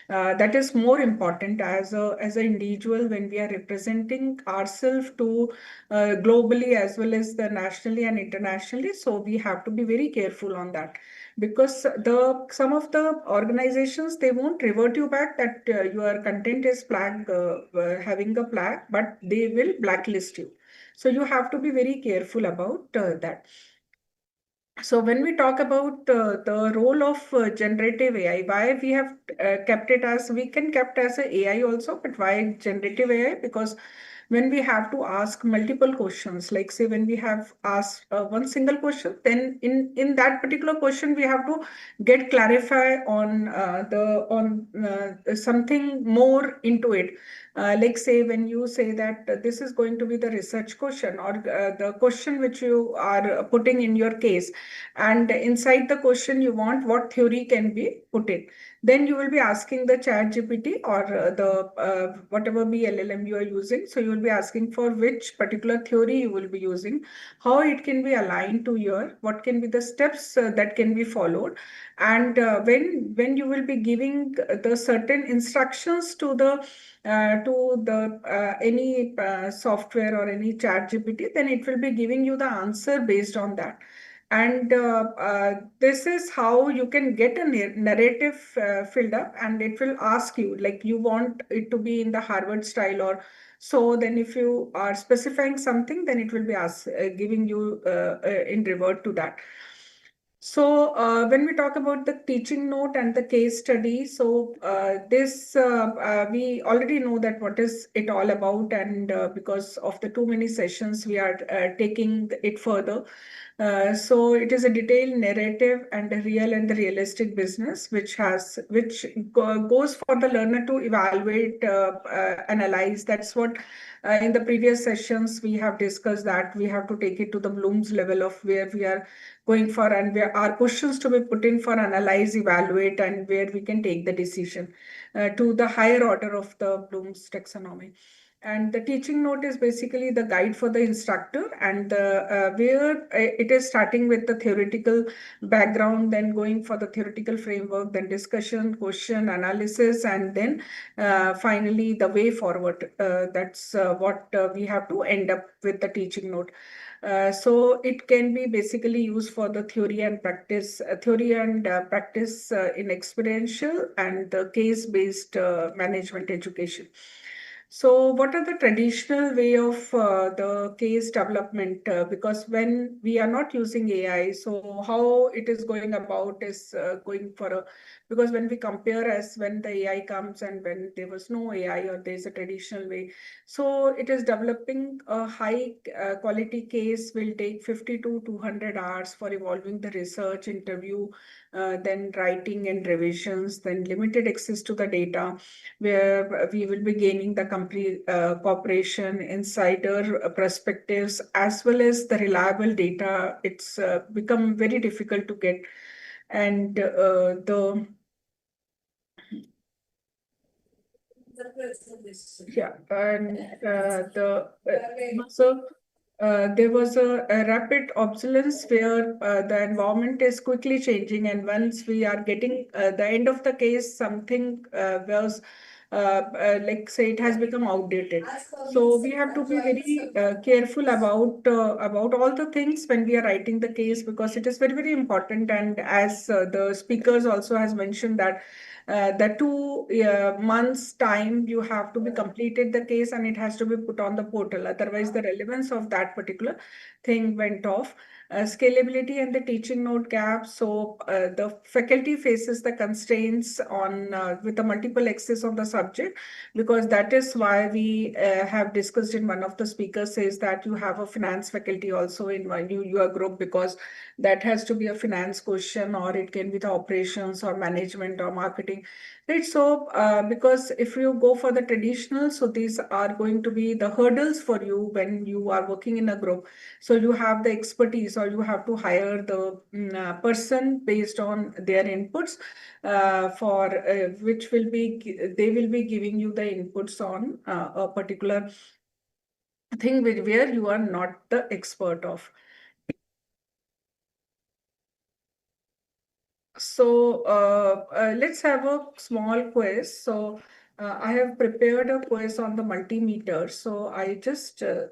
That is more important as an individual when we are representing ourselves to globally as well as the nationally and internationally. So we have to be very careful on that, because some of the organizations, they won't revert you back that your content is having a flag, but they will blacklist you. So you have to be very careful about that. So when we talk about the role of generative AI, why we have kept it as, we can kept as a AI also, but why generative AI? Because when we have to ask multiple questions, like say when we have asked one single question, then in that particular question we have to get clarify on something more into it. Like say when you say that this is going to be the research question, or the question which you are putting in your case, and inside the question you want what theory can be put in, then you will be asking the chat GPT or the whatever be LLM you are using. So you will be asking for which particular theory you will be using, how it can be aligned to your, what can be the steps that can be followed. And when you will be giving the certain instructions to the any software or any chat GPT, then it will be giving you the answer based on that. And this is how you can get a narrative filled up, and it will ask you, like you want it to be in the Harvard style or so. Then if you are specifying something, then it will be giving you in revert to that. So when we talk about the teaching note and the case study, so we already know that what is it all about, and because of the too many sessions, we are taking it further. So it is a detailed narrative and a real and the realistic business, which goes for the learner to evaluate, analyze. That's what in the previous sessions we have discussed, that we have to take it to the Bloom's level of where we are going for, and where our questions to be put in for analyze, evaluate, and where we can take the decision to the higher order of the Bloom's taxonomy. And the teaching note is basically the guide for the instructor, and where it is starting with the theoretical background, then going for the theoretical framework, then discussion, question, analysis, and then finally the way forward. That's what we have to end up with the teaching note. So it can be basically used for the theory and practice, in experiential and the case-based management education. So, what are the traditional way of the case development? Because when we are not using AI, so how it is going about is going for a, because when we compare as when the AI comes and when there was no AI or there's a traditional way, so it is developing a high quality case will take 50 to 200 hours for evolving the research, interview, then writing and revisions, then limited access to the data, where we will be gaining the complete cooperation, insider perspectives, as well as the reliable data. It's become very difficult to get. And the yeah, and there was a rapid obsolescence where the environment is quickly changing, and once we are getting the end of the case, something was like say it has become outdated. So we have to be very careful about all the things when we are writing the case, because it is very, very important. And as the speakers also has mentioned that the 2 months time you have to be completed the case and it has to be put on the portal. Otherwise, the relevance of that particular thing went off. Scalability and the teaching note gap. So the faculty faces the constraints on with the multiple access on the subject, because that is why we have discussed in one of the speakers says that you have a finance faculty also in your group, because that has to be a finance question, or it can be the operations or management or marketing, right? So because if you go for the traditional, so these are going to be the hurdles for you when you are working in a group. So you have the expertise, or you have to hire the person based on their inputs for which will be they will be giving you the inputs on a particular thing where you are not the expert of. So let's have a small quiz. So I have prepared a quiz on the multimeter. So I just uh,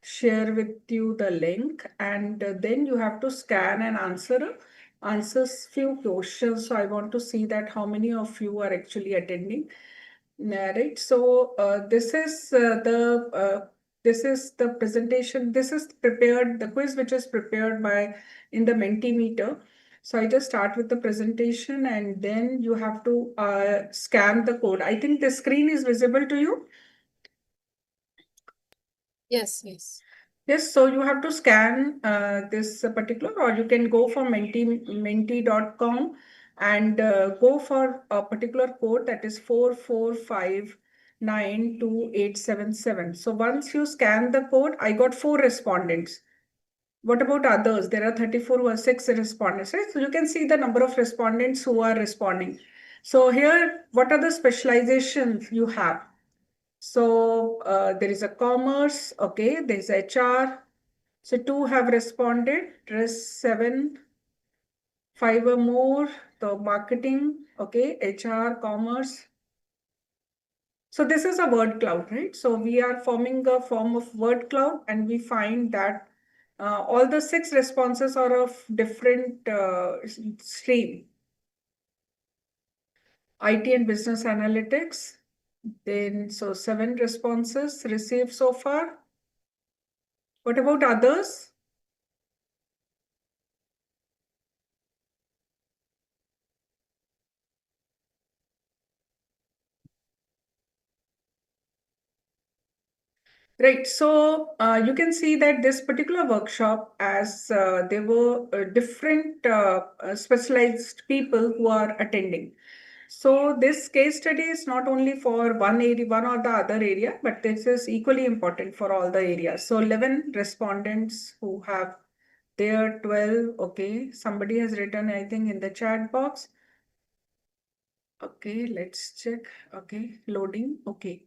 share with you the link, and then you have to scan and answers few questions. So I want to see that how many of you are actually attending. Right. So this is the presentation. This is prepared, the quiz which is prepared by in the Mentimeter. So I just start with the presentation, and then you have to scan the code. I think the screen is visible to you. Yes, yes. Yes, so you have to scan this particular, or you can go for menti.com and go for a particular code that is 4459287. So once you scan the code, I got 4 respondents. What about others? There are 34 or 6 respondents, right? So you can see the number of respondents who are responding. So here, what are the specializations you have? So there is a commerce, okay, there is HR. So 2 have responded, rest 7, 5 or more, the marketing, okay, HR, commerce. So this is a word cloud, right? So we are forming a form of word cloud, and we find that all the 6 responses are of different stream. IT and business analytics. Then, so 7 responses received so far. What about others? Right. So you can see that this particular workshop, as there were different specialized people who are attending. So this case study is not only for one area, one or the other area, but this is equally important for all the areas. So 11 respondents who have there, 12. Okay, somebody has written, I think, in the chat box. Okay, let's check. Okay, loading. Okay.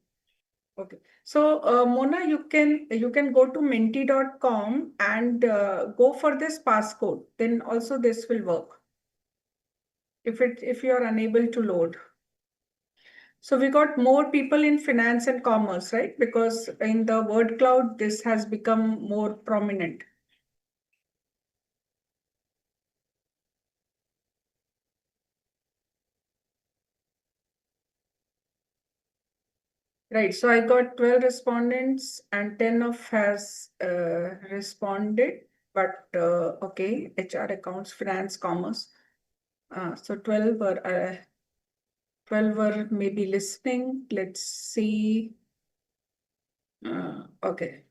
Okay. So Mona, you can go to menti.com and go for this passcode. Then also this will work if you are unable to load. So we got more people in finance and commerce, right? Because in the word cloud, this has become more prominent. Right, so I got 12 respondents and 10 of has responded, but okay, HR, accounts, finance, commerce. So 12 were maybe listening. Let's see. Okay,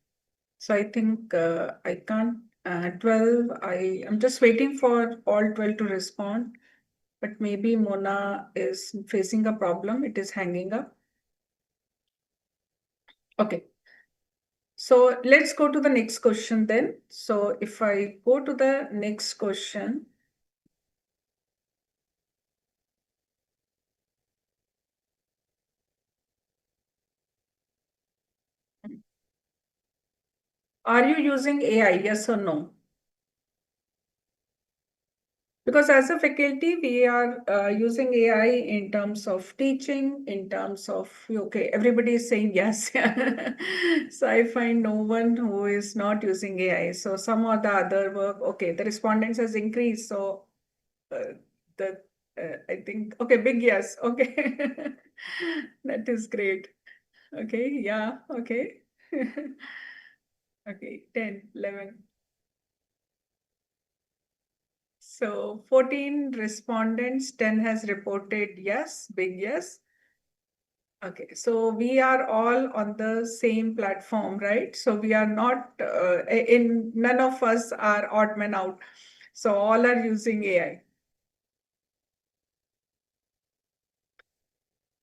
so I think I can't. 12, I'm just waiting for all 12 to respond, but maybe Mona is facing a problem. It is hanging up. Okay. So let's go to the next question then. So if I go to the next question, are you using AI? Yes or no? Because as a faculty, we are using AI in terms of teaching, in terms of, okay, everybody is saying yes. So I find no one who is not using AI. So some or the other work, okay, the respondents has increased. So the I think, okay, big yes. Okay, that is great. Okay, yeah, okay. Okay, 10, 11. So 14 respondents, 10 has reported yes, big yes. Okay, so we are all on the same platform, right? So we are not, none of us are odd men out. So all are using AI.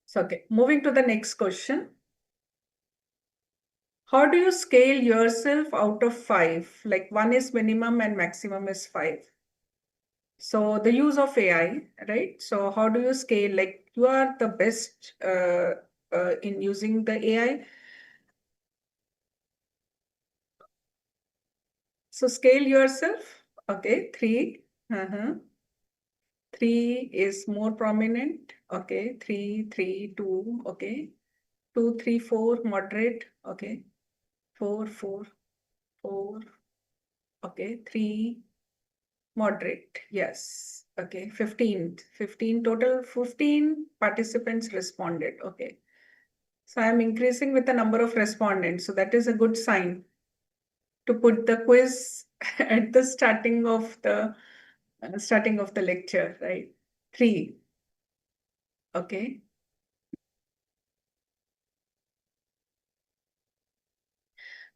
So, okay, moving to the next question. How do you scale yourself out of 5? Like 1 is minimum and maximum is 5. So the use of AI, right? So how do you scale? Like you are the best in using the AI. So scale yourself. Okay, 3. 3 is more prominent. Okay, 3, 3, 2. Okay, 2, 3, 4, moderate. Okay, 4, 4, 4. Okay, 3, moderate. Yes. Okay, 15. 15 total, 15 participants responded. Okay. So I'm increasing with the number of respondents. So that is a good sign to put the quiz at the starting of the lecture, right? 3. Okay.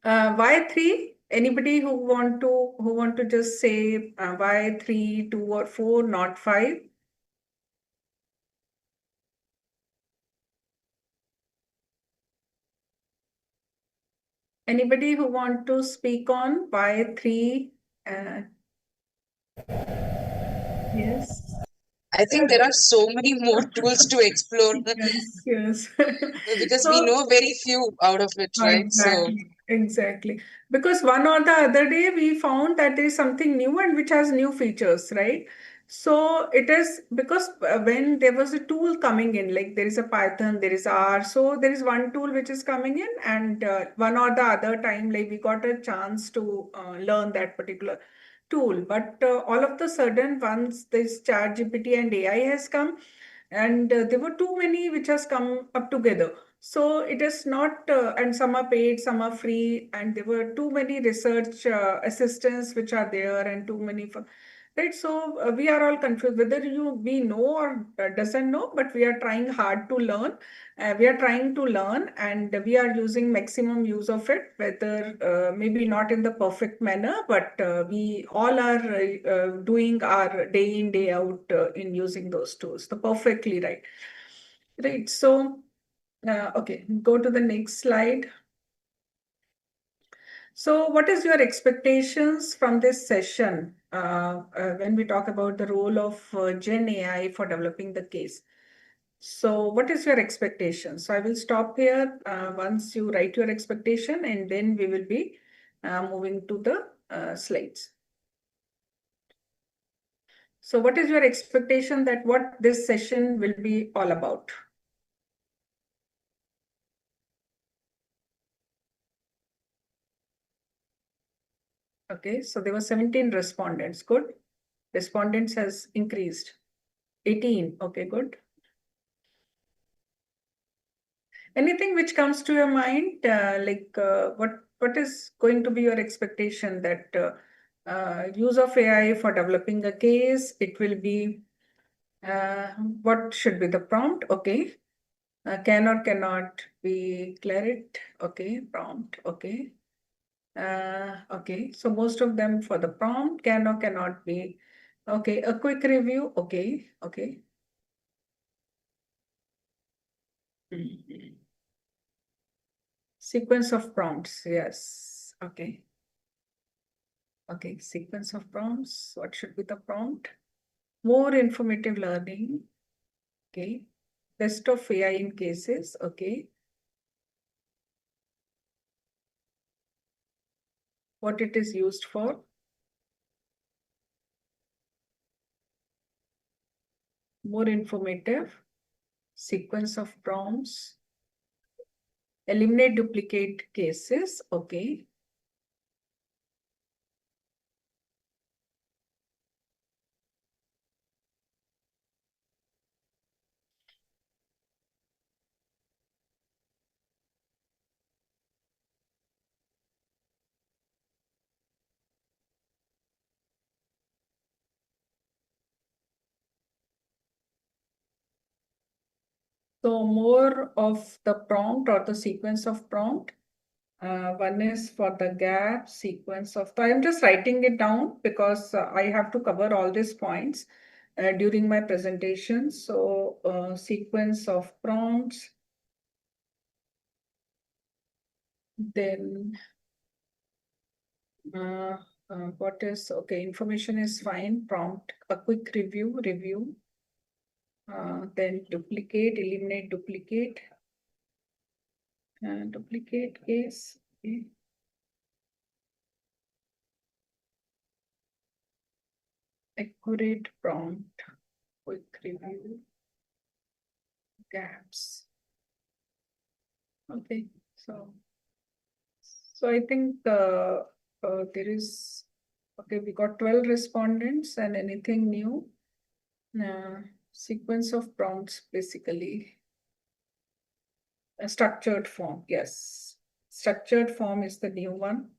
Why 3? Anybody who want to just say why 3, 2, or 4, not 5? Anybody who want to speak on why 3? Yes. I think there are so many more tools to explore Yes, yes. because we So know very few out of it, right? So exactly. Because one or the other day we found that there is something new and which has new features, right? So it is because when there was a tool coming in, like there is a Python, there is R, so there is one tool which is coming in, and one or the other time, like we got a chance to learn that particular tool. But all of the sudden, once this ChatGPT and AI has come, and there were too many which has come up together. So it is not, and some are paid, some are free, and there were too many research assistants which are there, and too many for, right? So we are all confused whether we know or doesn't know, but we are trying hard to learn. We are trying to learn, and we are using maximum use of it. Whether maybe not in the perfect manner, but we all are doing our day in day out in using those tools. The perfectly right, right? So. Okay, go to the next slide. So what is your expectations from this session when we talk about the role of Gen AI for developing the case? So what is your expectation? So I will stop here once you write your expectation, and then we will be moving to the slides. So what is your expectation that what this session will be all about? Okay, so there were 17 respondents. Good. Respondents has increased. 18. Okay, good. Anything which comes to your mind, what is going to be your expectation that use of AI for developing a case? It will be what should be the prompt? Okay, can or cannot be claret. Okay, prompt. Okay, okay. So most of them for the prompt can or cannot be. Okay, a quick review. Okay, okay. Sequence of prompts, yes. Okay. Okay, sequence of prompts. What should be the prompt? More informative learning. Okay. Best of AI in cases. Okay. What it is used for. More informative. Sequence of prompts. Eliminate duplicate cases. Okay. So more of the prompt or the sequence of prompt. One is for the gap sequence of, I'm just writing it down because I have to cover all these points during my presentation. So sequence of prompts, then what is, okay, information is fine, prompt, a quick review, then duplicate, eliminate duplicate, duplicate case, okay. Accurate prompt, quick review, gaps. Okay, so I think there is, okay, we got 12 respondents and anything new. Sequence of prompts, basically. A structured form, yes. Structured form is the new one.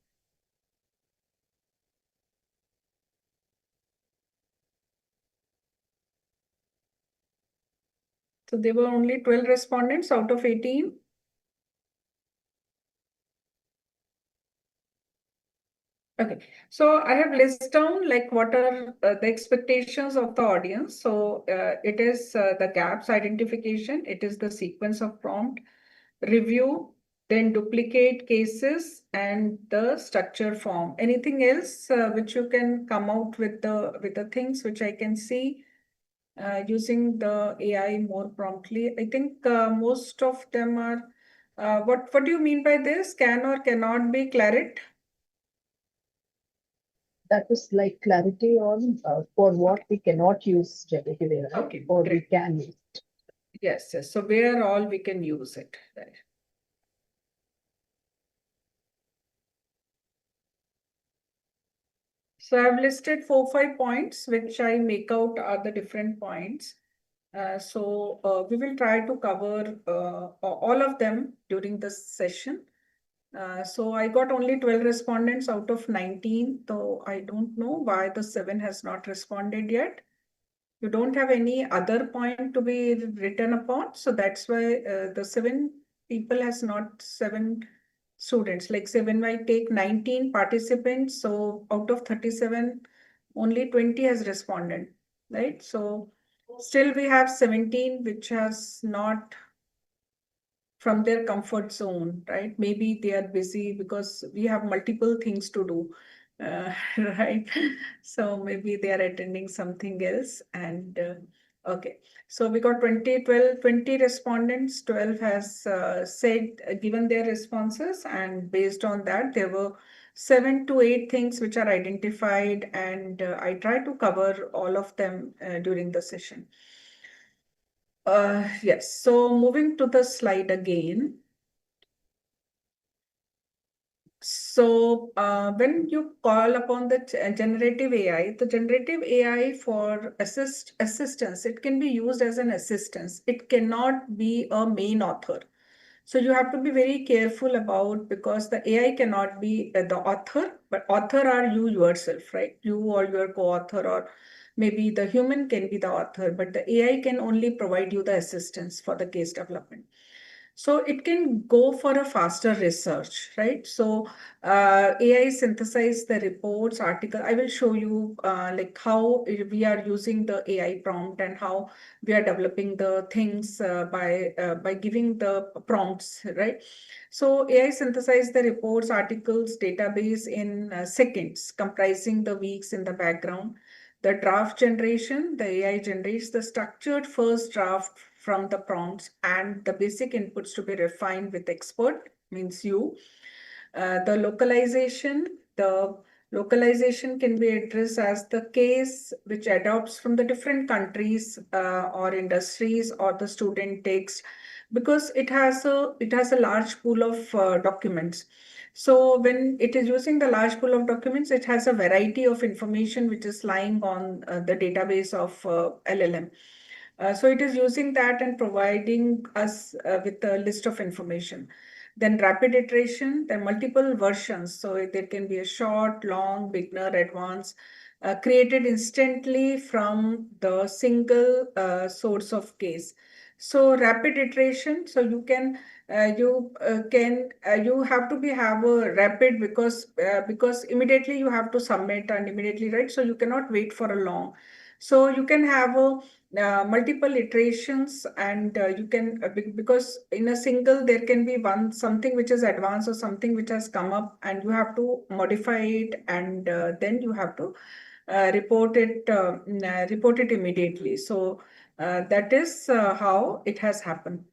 So there were only 12 respondents out of 18. Okay, so I have listed down like what are the expectations of the audience. So it is the gaps identification, it is the sequence of prompt, review, then duplicate cases and the structure form. Anything else which you can come out with the things which I can see using the AI more promptly? I think most of them are, what do you mean by this? Can or cannot be claret? That was like clarity on for what we cannot use generative AI, Okay, or we great. can use. Yes, yes. So where all we can use it. Right. So I've listed 4-5 points, which I make out are the different points. We will try to cover all of them during this session. So I got only 12 respondents out of 19, so I don't know why the 7 has not responded yet. You don't have any other point to be written upon, so that's why the 7 people has not 7 students. Like say when I take 19 participants, so out of 37, only 20 has responded, right? So still we have 17 which has not from their comfort zone, right? Maybe they are busy because we have multiple things to do, right? So maybe they are attending something else. And okay, so we got 20 respondents, 12 has given their responses, and based on that, there were 7 to 8 things which are identified, and I try to cover all of them during the session. Yes, so moving to the slide again. So when you call upon the generative AI, the generative AI for assistance, it can be used as an assistance. It cannot be a main author. So you have to be very careful about, because the AI cannot be the author, but author are you yourself, right? You or your co-author, or maybe the human can be the author, but the AI can only provide you the assistance for the case development. So it can go for a faster research, right? So AI synthesize the reports, article. I will show you like how we are using the AI prompt and how we are developing the things by giving the prompts, right? So AI synthesize the reports, articles, database in seconds, comprising the weeks in the background. The draft generation, the AI generates the structured first draft from the prompts and the basic inputs to be refined with expert, means you. The localization can be addressed as the case which adopts from the different countries or industries or the student takes, because it has a large pool of documents. So when it is using the large pool of documents, it has a variety of information which is lying on the database of LLM. So it is using that and providing us with a list of information. Then rapid iteration, there are multiple versions. So there can be a short, long, beginner, advanced, created instantly from the single source of case. So rapid iteration, so you can you have to have a rapid, because immediately you have to submit and immediately, right? So you cannot wait for a long. So you can have a multiple iterations, and you can because in a single there can be something which is advanced or something which has come up, and you have to modify it, and then you have to report it immediately. So that is how it has happened.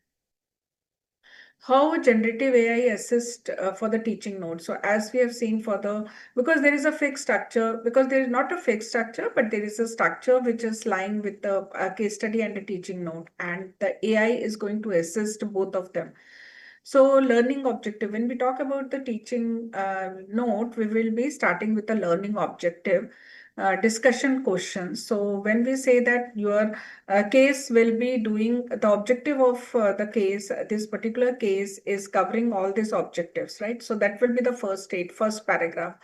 How generative AI assist for the teaching note. So as we have seen because there is a fixed structure, because there is not a fixed structure, but there is a structure which is lying with the case study and the teaching note, and the AI is going to assist both of them. So learning objective, when we talk about the teaching note, we will be starting with the learning objective. Discussion questions. So when we say that your case will be doing the objective of the case, this particular case is covering all these objectives, right? So that will be the first paragraph.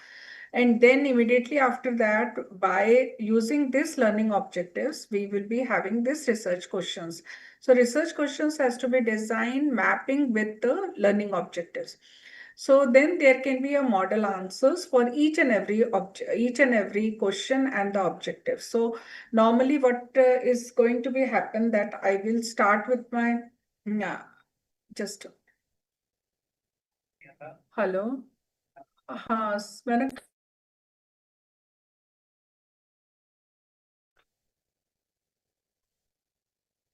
And then immediately after that, by using this learning objectives, we will be having this research questions. So research questions has to be designed mapping with the learning objectives. So then there can be a model answers for each and every question and the objective. So normally what is going to be happen, that I will start with my just hello. मैंने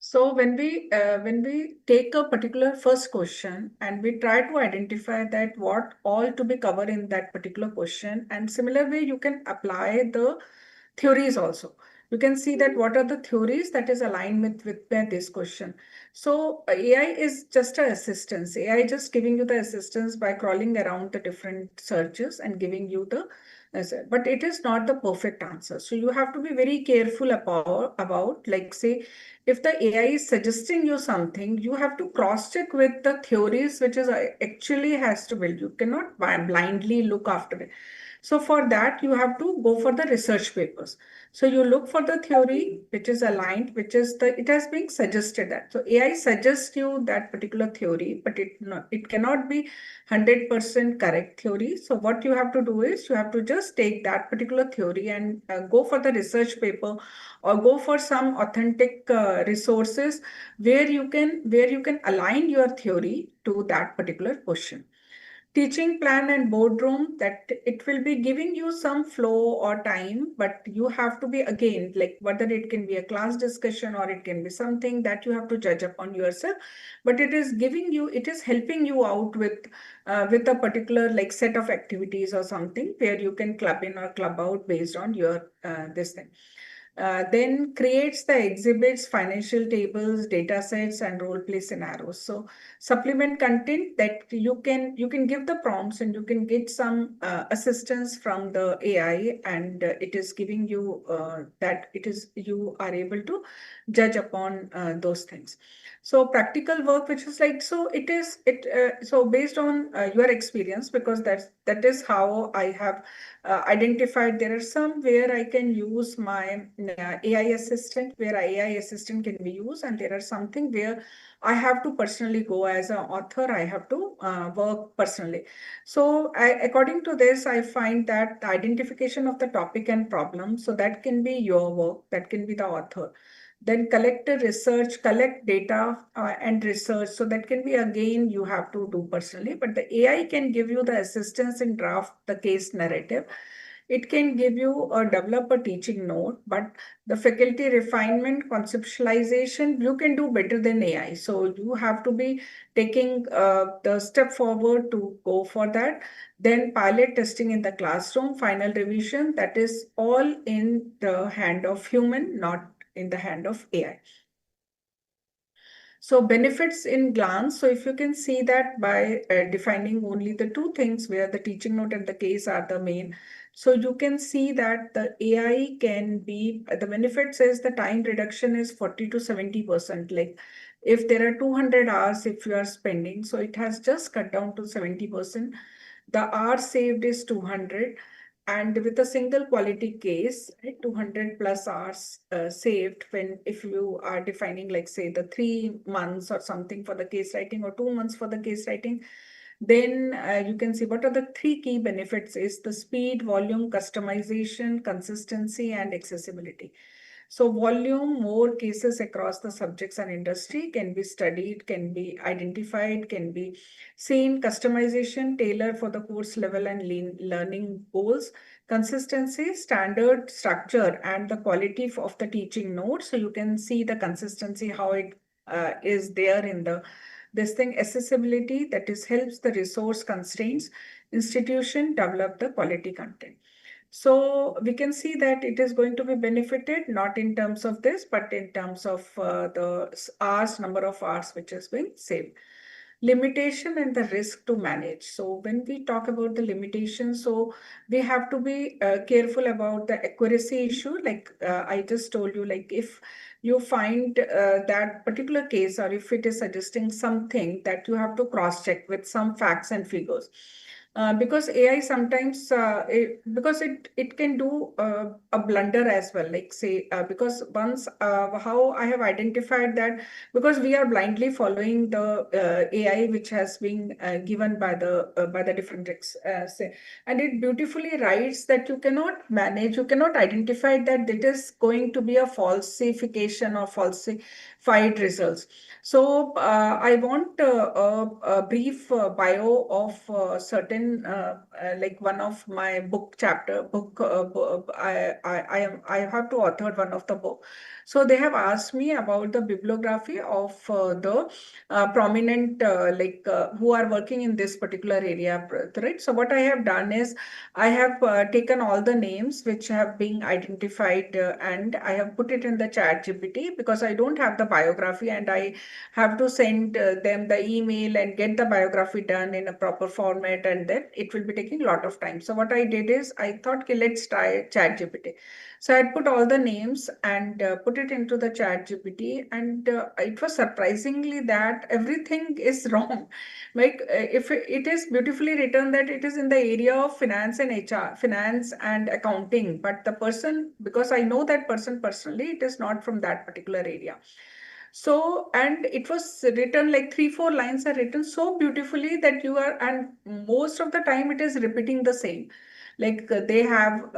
So when we take a particular first question and we try to identify that what all to be covered in that particular question, and similar way you can apply the theories also. You can see that what are the theories that is aligned with this question. So AI is just an assistance. AI just giving you the assistance by crawling around the different searches and giving you the but it is not the perfect answer. So you have to be very careful about like say, if the AI is suggesting you something, you have to cross check with the theories which is actually has to build. You cannot blindly look after it. So for that, you have to go for the research papers. So you look for the theory which is aligned, it has been suggested that. So AI suggests you that particular theory, but it cannot be 100% correct theory. So what you have to do is you have to just take that particular theory and go for the research paper, or go for some authentic resources where you can align your theory to that particular question. Teaching plan and boardroom, that it will be giving you some flow or time, but you have to be, again, like whether it can be a class discussion or it can be something that you have to judge upon yourself, but it is helping you out with a particular like set of activities or something where you can club in or club out based on your this thing. then creates the exhibits, financial tables, data sets, and role play scenarios. So supplement content that you can give the prompts and you can get some assistance from the AI, and it is giving you that it is you are able to judge upon those things. So practical work, which is like, so it is it so based on your experience, because that is how I have identified there are some where I can use my AI assistant, where AI assistant can be used, and there are something where I have to personally go as an author, I have to work personally. So according to this, I find that the identification of the topic and problem, so that can be your work, that can be the author. Then collect a research, collect data and research. So that can be again you have to do personally, but the AI can give you the assistance in draft the case narrative. It can give you a develop a teaching note, but the faculty refinement, conceptualization, you can do better than AI. So you have to be taking the step forward to go for that. Then pilot testing in the classroom, final revision, that is all in the hand of human, not in the hand of AI. So benefits in glance. So if you can see that by defining only the two things where the teaching note and the case are the main. So you can see that the AI can be, the benefits is the time reduction is 40 to 70%. Like if there are 200 hours, if you are spending, so it has just cut down to 70%. The hour saved is 200. And with a single quality case, right, 200 plus hours saved when if you are defining like say the 3 months or something for the case writing or 2 months for the case writing, then you can see what are the three key benefits is the speed, volume, customization, consistency, and accessibility. So volume, more cases across the subjects and industry can be studied, can be identified, can be seen. Customization, tailor for the course level and learning goals. Consistency, standard structure, and the quality of the teaching notes. So you can see the consistency, how it is there in the this thing. Accessibility, that is helps the resource constraints. Institution develop the quality content. So we can see that it is going to be benefited not in terms of this, but in terms of the hours, number of hours which has been saved. Limitation and the risk to manage. So when we talk about the limitation, so we have to be careful about the accuracy issue. Like I just told you, like if you find that particular case, or if it is suggesting something that you have to cross check with some facts and figures. Because AI sometimes because it can do a blunder as well. Like say because once how I have identified that, because we are blindly following the AI which has been given by the different say, and it beautifully writes that you cannot manage, you cannot identify that it is going to be a falsification or falsified results. So I want a brief bio of certain like one of my book chapter book. I have to author one of the book. So they have asked me about the bibliography of the prominent who are working in this particular area, right? So what I have done is I have taken all the names which have been identified and I have put it in the chat GPT, because I don't have the biography and I have to send them the email and get the biography done in a proper format, and then it will be taking a lot of time. So what I did is I thought, okay, let's try chat GPT. So I put all the names and put it into the chat GPT, and it was surprisingly that everything is wrong. Like if it is beautifully written that it is in the area of finance and HR, finance and accounting, but the person, because I know that person personally, it is not from that particular area. So, and it was written like 3-4 lines are written so beautifully that you are, and most of the time it is repeating the same. Like they have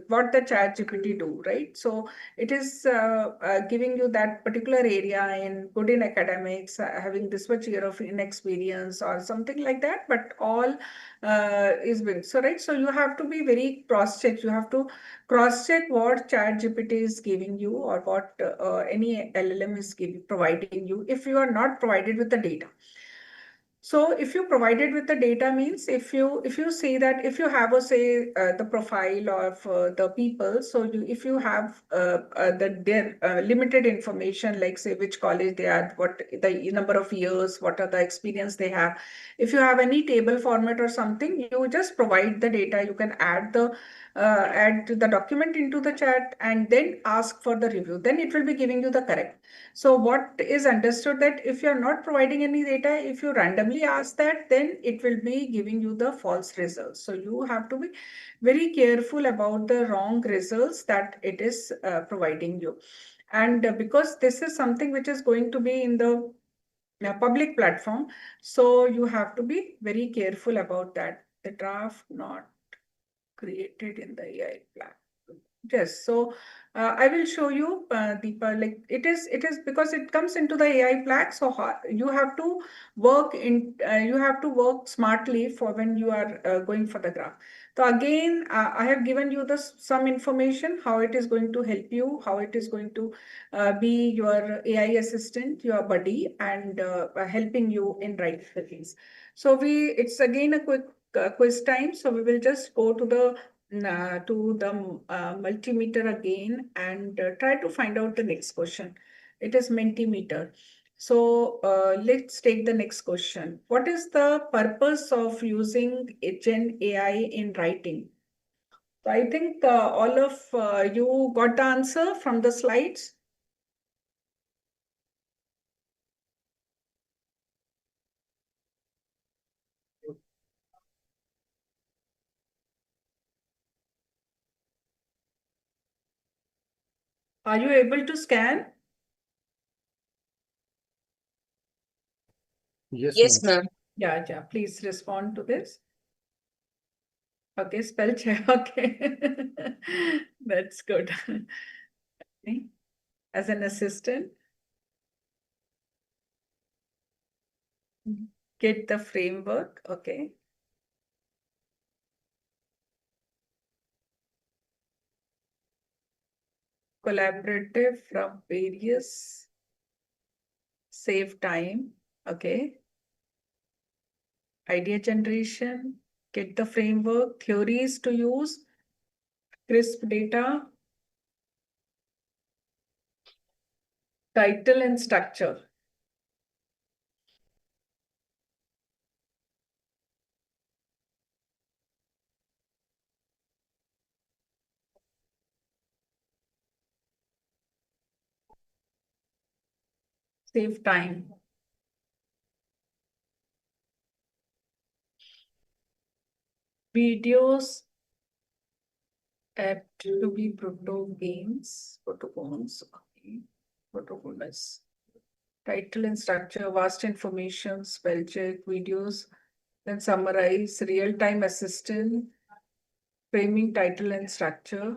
what the chat GPT do, right? So it is giving you that particular area in good in academics, having this much year of inexperience or something like that, but all is big. So, right. So you have to be very cross-check. You have to cross-check what chat GPT is giving you or what any LLM is providing you if you are not provided with the data. So if you provide it with the data means if you say that if you have a say the profile of the people, so if you have their limited information like say which college they are, what the number of years, what are the experience they have, if you have any table format or something, you just provide the data. You can add the document into the chat and then ask for the review. Then it will be giving you the correct. So what is understood that if you're not providing any data, if you randomly ask that, then it will be giving you the false results. So you have to be very careful about the wrong results that it is providing you. And because this is something which is going to be in the public platform, so you have to be very careful about that. The draft not created in the AI platform. Yes, so I will show you Deepa. Like it is because it comes into the AI plaque. So you have to you have to work smartly for when you are going for the graph. So again, I have given you some information how it is going to help you, how it is going to be your AI assistant, your buddy, and helping you in writing the things. So it's again a quick quiz time. So we will just go to the multimeter again and try to find out the next question. It is Mentimeter. So let's take the next question. What is the purpose of using Gen AI in writing? So I think all of you got the answer from the slides. Are you able to scan? Yes, ma'am. Yeah, please respond to this. Okay, spell check. Okay, that's good. Okay. As an assistant, get the framework. Okay. Collaborative from various, save time. Okay. Idea generation, get the framework, theories to use, crisp data, title and structure. Save time. Videos apt to be protocols. Okay. Protocols. Title and structure, vast information, spell check, videos, then summarize, real-time assistant, framing, title and structure.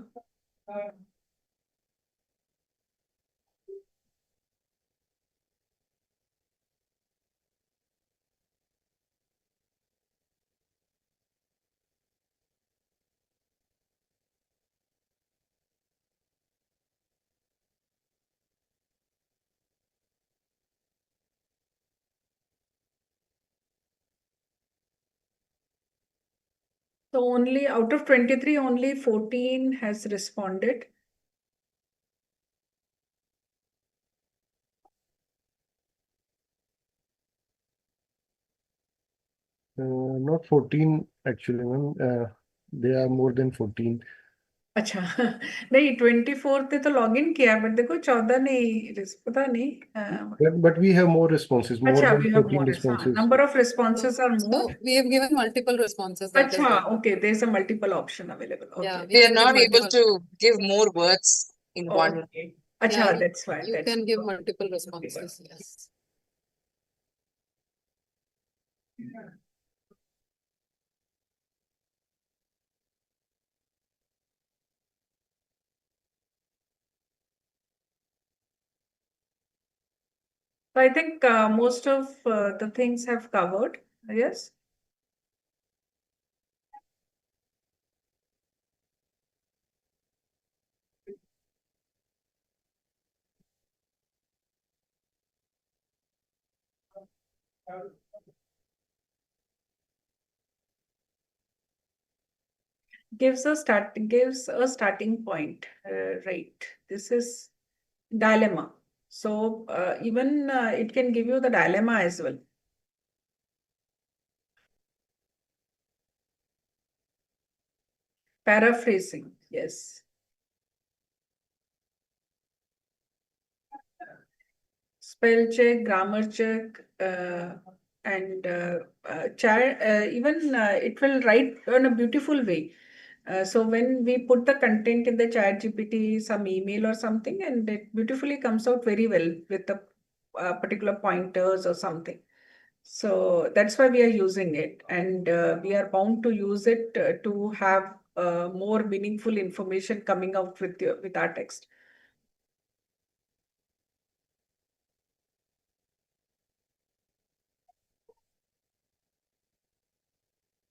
So only out of 23, only 14 has responded. Not 14 actually, ma'am. They are more than 14. अच्छा नहीं 24 पे तो log in किया but देखो 14 नहीं पता नहीं But we have more responses, more अच्छा than we have 14 more responses. number of responses are more. So we have given multiple responses. That is अच्छा why. okay, there's a multiple option available. Okay. Yeah, We are can not give able multiple. to give more words in one. Okay. अच्छा Yeah, that's why. You can give multiple responses. Yes. So I think most of the things have covered. Yes. gives a starting point, right? This is dilemma. So even it can give you the dilemma as well. Paraphrasing, yes. Spell check, grammar check, and even it will write in a beautiful way. So when we put the content in the chat GPT, some email or something, and it beautifully comes out very well with the particular pointers or something. So that's why we are using it, and we are bound to use it to have more meaningful information coming out with our text.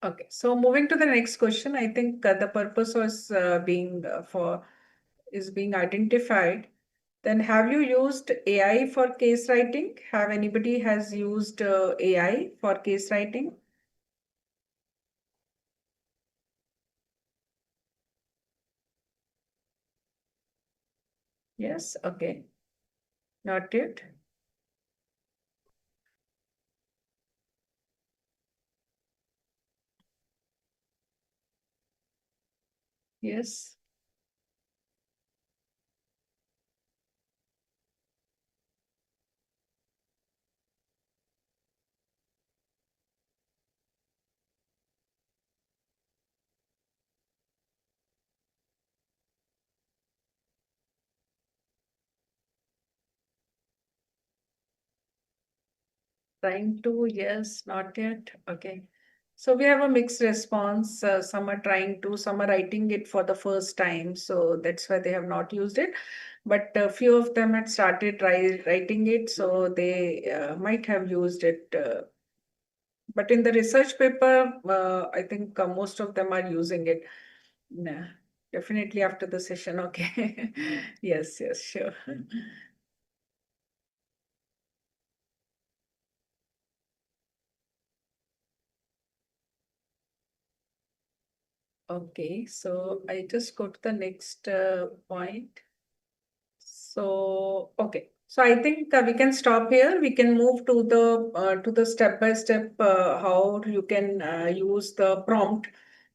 Okay, so moving to the next question, I think the purpose was is being identified. Then have you used AI for case writing? Have anybody has used AI for case writing? Yes, okay. Not yet. Yes. Trying to, yes, not yet. Okay. So we have a mixed response. Some are trying to, some are writing it for the first time. So that's why they have not used it. But a few of them had started writing it. So they might have used it. But in the research paper, I think most of them are using it. Nah, definitely after the session. Okay. Yes, yes, sure. Okay, so I just go to the next point. So, okay. So I think we can stop here. We can move to the step by step how you can use the prompt,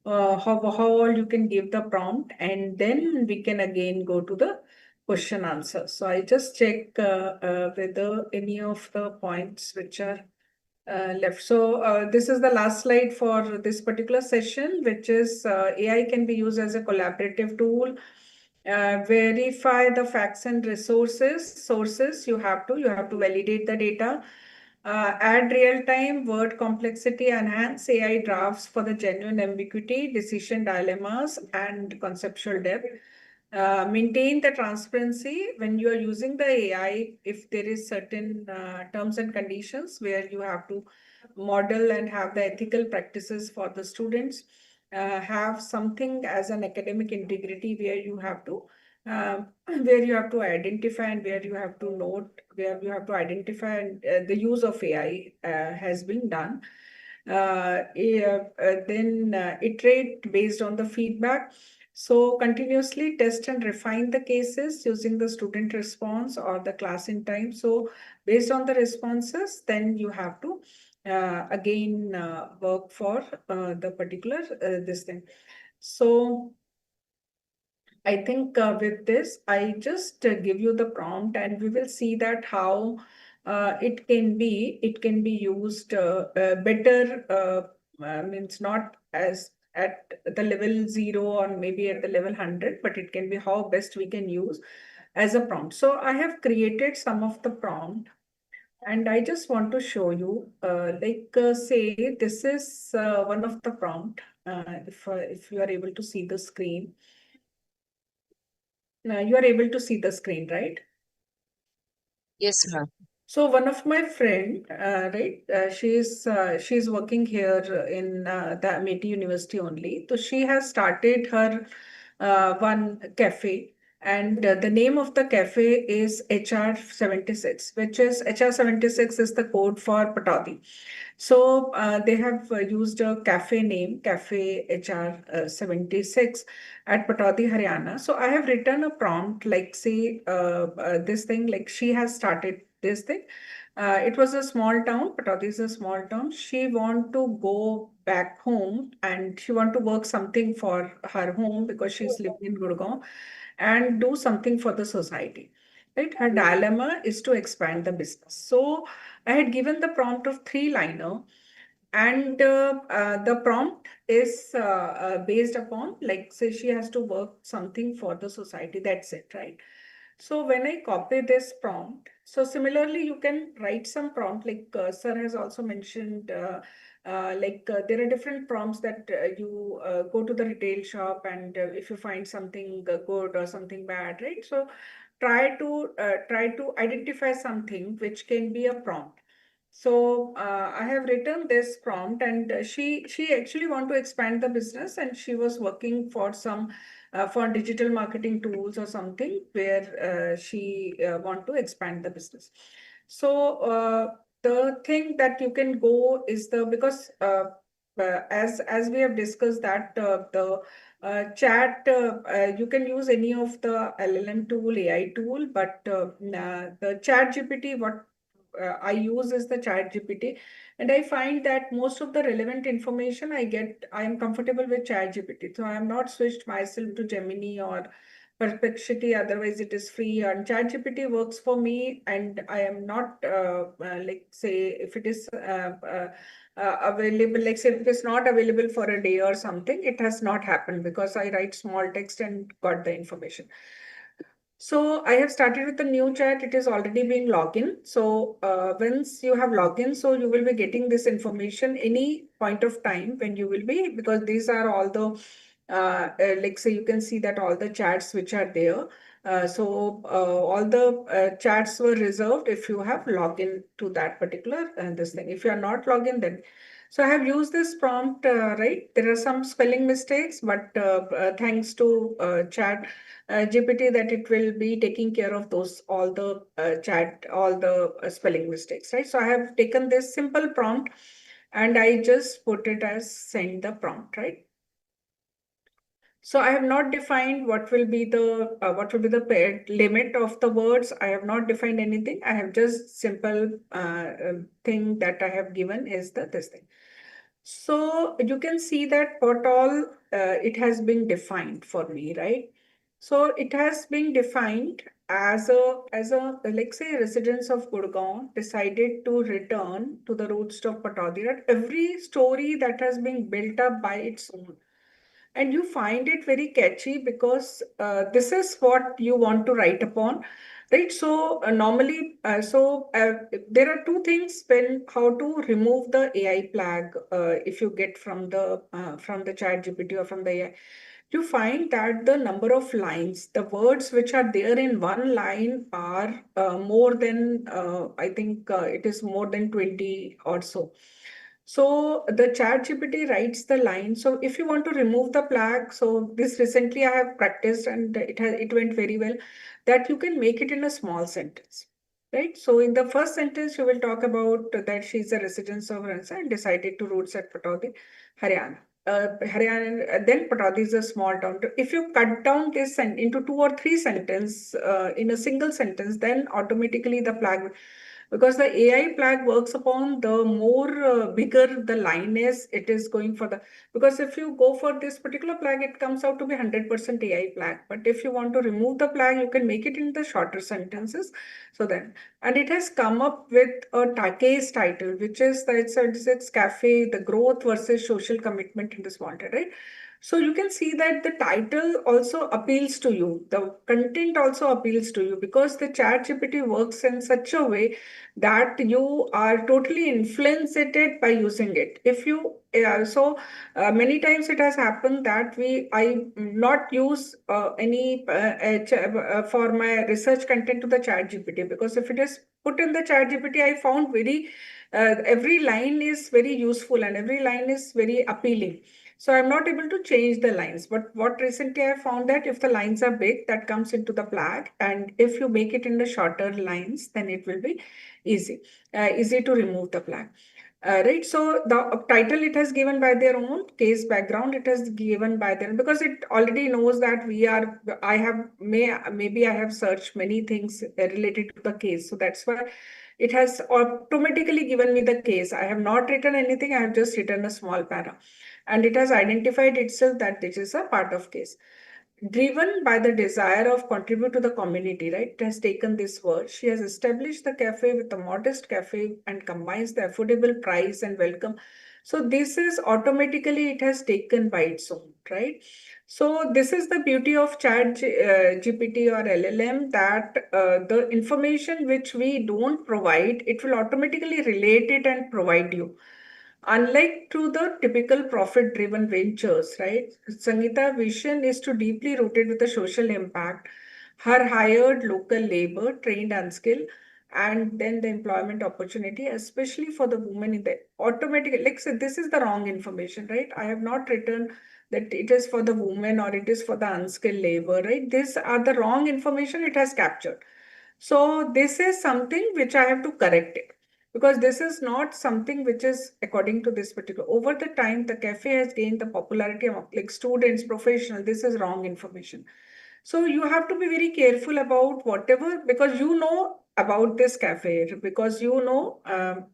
how all you can give the prompt, and then we can again go to the question answer. So I just check whether any of the points which are left. So this is the last slide for this particular session, which is AI can be used as a collaborative tool. Verify the facts and sources. You have to validate the data. Add real-time word complexity, enhance AI drafts for the genuine ambiguity, decision dilemmas, and conceptual depth. Maintain the transparency when you are using the AI. If there is certain terms and conditions where you have to model and have the ethical practices for the students, have something as an academic integrity where you have to where you have to identify and where you have to note, where you have to identify and the use of AI has been done. Then iterate based on the feedback. So continuously test and refine the cases using the student response or the class in time. So based on the responses, then you have to again work for the particular this thing. So I think with this, I just give you the prompt, and we will see that how it can be used better. Means not as at the level 0 or maybe at the level 100, but it can be how best we can use as a prompt. So I have created some of the prompt, and I just want to show you. Say this is one of the prompt. If you are able to see the screen. You are able to see the screen, right? Yes, ma'am. So one of my friend, right, she's working here in the Amity University only. So she has started her one cafe, And the name of the cafe is HR76, which is HR76 is the code for Patodi. So they have used a cafe name, Cafe HR76 at Patodi, Haryana. So I have written a prompt like, say, this thing, like she has started this thing. It was a small town. Patodi is a small town. She want to go back home and she want to work something for her home because she's living in Gurgaon and do something for the society. Right? Her dilemma is to expand the business. So I had given the prompt of three-liner, and the prompt is based upon, like, say she has to work something for the society. That's it, right? So when I copy this prompt, so similarly, you can write some prompt, like sir has also mentioned, there are different prompts that you go to the retail shop, and if you find something good or something bad, right? So try to identify something which can be a prompt. So I have written this prompt, and she actually want to expand the business, and she was working for some for digital marketing tools or something where she want to expand the business. So the thing that you can go is the, because as we have discussed that the chat, you can use any of the LLM tool, AI tool, but the chat GPT, what I use is the chat GPT, and I find that most of the relevant information I am comfortable with chat GPT. So I am not switched myself to Gemini or Perplexity, otherwise it is free, and chat GPT works for me, and I am not like, say, if it is available, like say if it is not available for a day or something, it has not happened because I write small text and got the information. So I have started with the new chat. It is already being login. So once you have login, so you will be getting this information any point of time when you will be, because these are all the, like say you can see that all the chats which are there. All the chats were reserved if you have login to that particular this thing. If you are not logged in, then. So I have used this prompt, right? There are some spelling mistakes, but thanks to chat GPT, that it will be taking care of those, all the all the spelling mistakes, right? So I have taken this simple prompt and I just put it as send the prompt, right? So I have not defined what will be the paired limit of the words. I have not defined anything. I have just simple thing that I have given is this thing. So you can see that what all it has been defined for me, right? So it has been defined as a like say residents of Gurgaon decided to return to the roots of Patodi. Every story that has been built up by its own, and you find it very catchy because this is what you want to write upon, right? So normally, there are two things when how to remove the AI flag if you get from the chat GPT or from the AI. You find that the number of lines, the words which are there in one line are more than, I think it is more than 20 or so. So the chat GPT writes the line. So if you want to remove the flag, so this recently I have practiced and it went very well, that you can make it in a small sentence. Right. So in the first sentence, you will talk about that she's a resident of Ransa and decided to roots at Patodi, Haryana. Haryana, then Patodi is a small town. If you cut down this into two or three sentences in a single sentence, then automatically the flag, because the AI flag works upon the more bigger the line is, it is going for the, because if you go for this particular flag, it comes out to be 100% AI flag. But if you want to remove the flag, you can make it in the shorter sentences. So then, and it has come up with a case title, which is that it's cafe, the growth versus social commitment in this wanted, right? So you can see that the title also appeals to you. The content also appeals to you because the chat GPT works in such a way that you are totally influenced by using it. If you many times it has happened that I not use any for my research content to the chat GPT, because if it is put in the chat GPT, I found very every line is very useful and every line is very appealing. So I'm not able to change the lines. But what recently I found that if the lines are big, that comes into the flag. And if you make it in the shorter lines, then it will be easy to remove the flag. Right, so the title it has given by their own, case background it has given by their, because it already knows that maybe I have searched many things related to the case, so that's why it has automatically given me the case. I have not written anything, I have just written a small para, and it has identified itself that this is a part of case. Driven by the desire of contribute to the community, right? It has taken this word. She has established the cafe with a modest cafe and combines the affordable price and welcome. So this is automatically it has taken by its own, right? So this is the beauty of Chat GPT or LLM, that the information which we don't provide, it will automatically relate it and provide you. Unlike to the typical profit-driven ventures, right? Sangeeta vision is to deeply rooted with the social impact. Her hired local labor, trained and skilled, and then the employment opportunity, especially for the women in the automatic. Like say, this is the wrong information, right? I have not written that it is for the women or it is for the unskilled labor, right? These are the wrong information it has captured. So this is something which I have to correct it, because this is not something which is according to this particular. Over the time, the cafe has gained the popularity among like students, professional. This is wrong information. So you have to be very careful about whatever, because you know about this cafe, because you know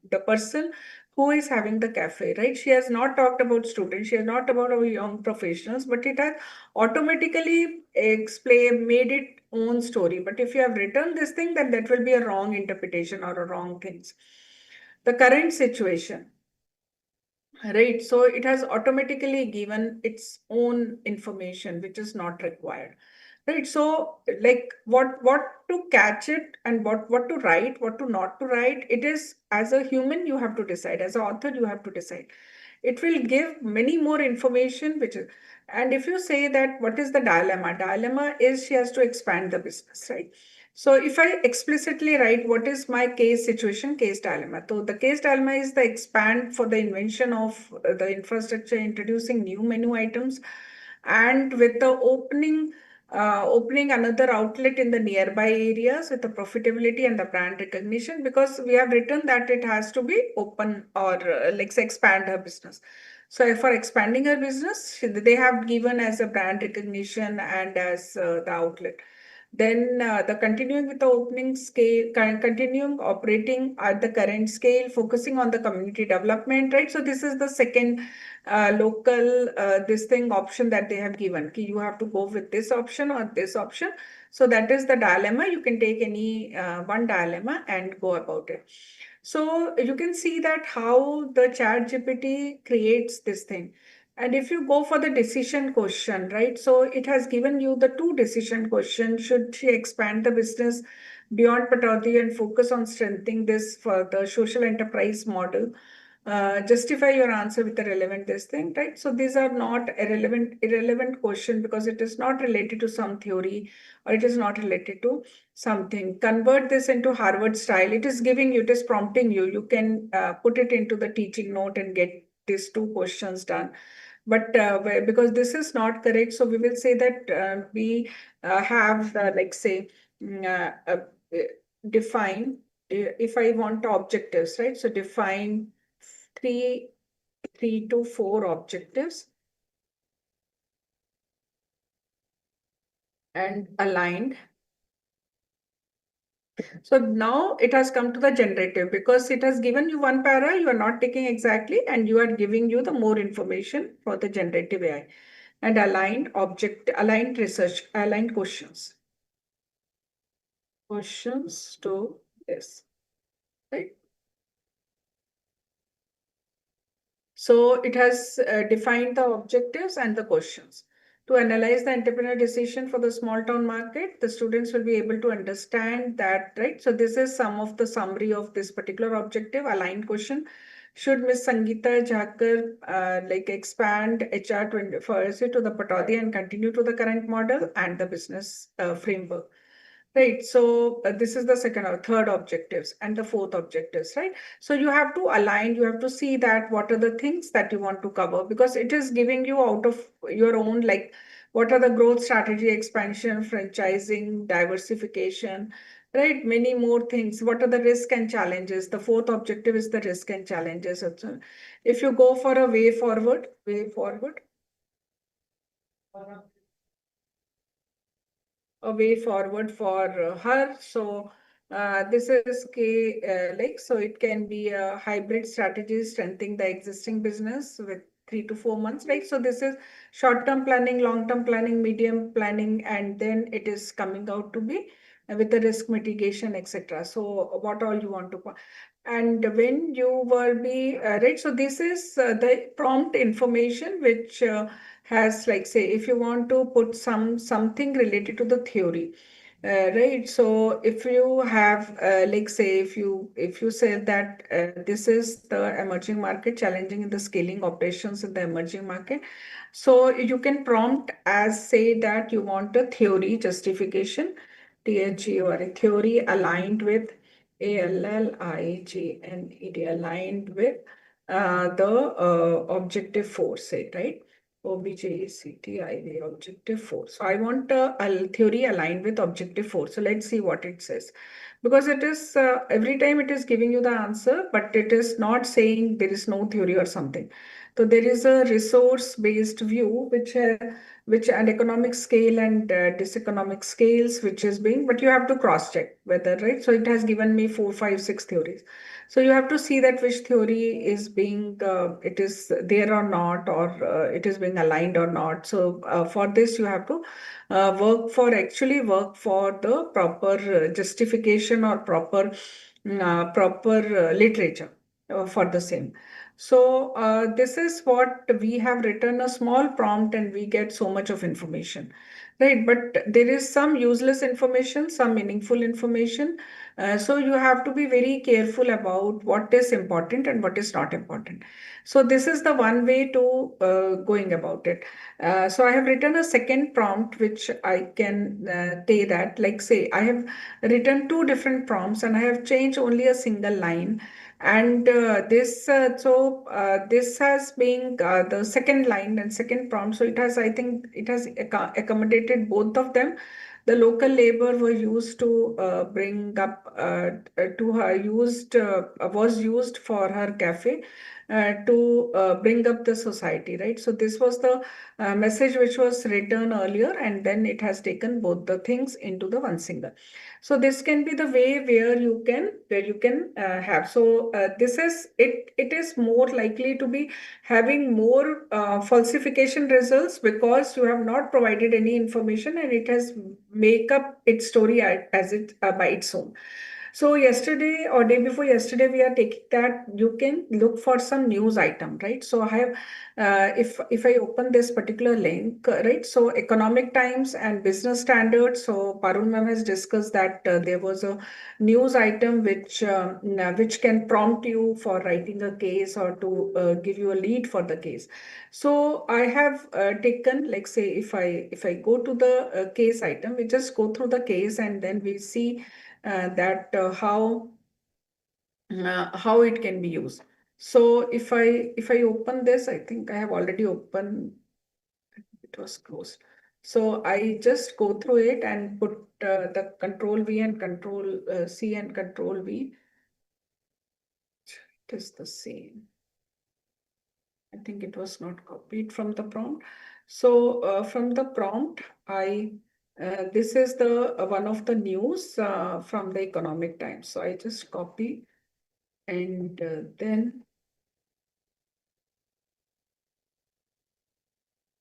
the person who is having the cafe, right? She has not talked about students, she has not about our young professionals, but it has automatically made it own story. But if you have written this thing, then that will be a wrong interpretation or a wrong things. The current situation, right? So it has automatically given its own information, which is not required. Right. So like what to catch it and what to write, what to not to write, it is as a human you have to decide, as an author you have to decide. It will give many more information, which is, and if you say that what is the dilemma? Dilemma is she has to expand the business, right? So if I explicitly write what is my case situation, case dilemma. So the case dilemma is the expand for the invention of the infrastructure, introducing new menu items, and with the opening another outlet in the nearby areas with the profitability and the brand recognition, because we have written that it has to be open or like say expand her business. So for expanding her business, they have given as a brand recognition and as the outlet. Then the continuing with the opening scale, continuing operating at the current scale, focusing on the community development, right? So this is the second local this thing option that they have given. You have to go with this option or this option. So that is the dilemma. You can take any one dilemma and go about it. So you can see that how the Chat GPT creates this thing. And if you go for the decision question, right? So it has given you the two decision questions. Should she expand the business beyond Patauti and focus on strengthening this for the social enterprise model? Justify your answer with the relevant this thing, right? So these are not irrelevant question, because it is not related to some theory or it is not related to something. Convert this into Harvard style. It is giving you, it is prompting you. You can put it into the teaching note and get these two questions done. But because this is not correct, so we will say that we have like say define, if I want objectives, right? So define three to four objectives and aligned. So now it has come to the generative, because it has given you one para, you are not taking exactly, and you are giving you the more information for the generative AI. And aligned research, aligned questions. Questions to this, right? So it has defined the objectives and the questions. To analyze the entrepreneur decision for the small town market, the students will be able to understand that, right? So this is some of the summary of this particular objective, aligned question. Should Ms. Sangeeta Jakar like expand HR 24 to the Pataudia and continue to the current model and the business framework? Right. So this is the second or third objectives and the fourth objectives, right? So you have to align, you have to see that what are the things that you want to cover, because it is giving you out of your own, like what are the growth strategy, expansion, franchising, diversification, right? Many more things. What are the risk and challenges? The fourth objective is the risk and challenges. Also, if you go for a way forward, a way forward for her. So this is like, so it can be a hybrid strategy, strengthening the existing business with 3 to 4 months, right? So this is short-term planning, long-term planning, medium planning, and then it is coming out to be with the risk mitigation, etc. So what all you want to, and when you will be right. So this is the prompt information which has, like, say, if you want to put something related to the theory, right? So if you have like, say, if you say that this is the emerging market, challenging in the scaling operations in the emerging market, so you can prompt as, say, that you want a theory justification, THE, or a theory aligned with ALLIGNED, aligned with the objective 4, say, right? OBJECTIV, objective 4. So I want a theory aligned with objective 4. So let's see what it says. Because it is every time it is giving you the answer, but it is not saying there is no theory or something. So there is a resource-based view, which and economic scale and diseconomic scales, which is being, but you have to cross-check whether, right? So it has given me 4, 5, 6 theories. So you have to see that which theory is being, it is there or not, or it is being aligned or not. So for this, you have to actually work for the proper justification or proper literature for the same. So this is what we have written, a small prompt, and we get so much of information, right? But there is some useless information, some meaningful information. So you have to be very careful about what is important and what is not important. So this is the one way to going about it. So I have written a second prompt, which I can say that, like, say, I have written 2 different prompts and I have changed only a single line. And this has been the second line and second prompt. So it has, I think, it has accommodated both of them. The local labor were used to bring up to her used was used for her cafe to bring up the society, right? So this was the message which was written earlier, and then it has taken both the things into the one single. So this can be the way where you can have. So this is it. It is more likely to be having more falsification results, because you have not provided any information and it has make up its story as it by its own. So yesterday or day before yesterday, we are taking that you can look for some news item, right? So I have, if I open this particular link, right? So Economic Times and Business Standard. So Parul ma'am has discussed that there was a news item which can prompt you for writing a case or to give you a lead for the case. So I have taken, like, say, if I go to the case item, we just go through the case and then we see that how it can be used. So if I open this, I think I have already opened. It was closed. So I just go through it and put the Control V and Control C and Control V. It is the same. I think it was not copied from the prompt. So from the prompt, this is the one of the news from the Economic Times. So I just copy and then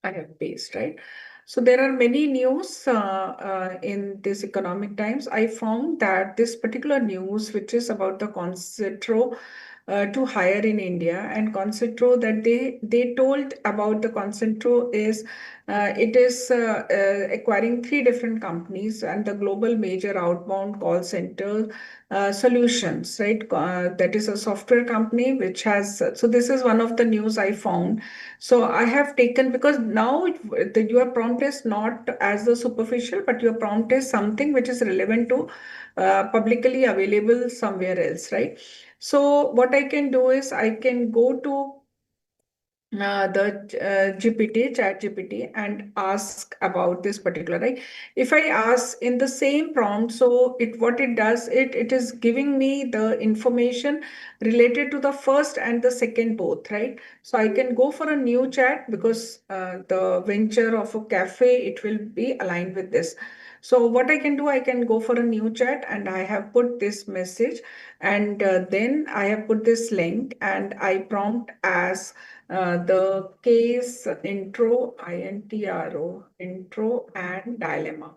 I have paste, right? So there are many news in this Economic Times. I found that this particular news, which is about the Concentro to hire in India, and Concentro, that they told about the Concentro is It is acquiring 3 different companies and the global major outbound call center solutions, right? That is a software company which has, so this is one of the news I found. So I have taken, because now your prompt is not as the superficial, but your prompt is something which is relevant to publicly available somewhere else, right? So what I can do is I can go to the GPT, chat GPT, and ask about this particular, right? If I ask in the same prompt, so what it does, it is giving me the information related to the first and the second both, right? So I can go for a new chat because the venture of a cafe, it will be aligned with this. So what I can do, I can go for a new chat and I have put this message, and then I have put this link and I prompt as the case intro, intro and dilemma,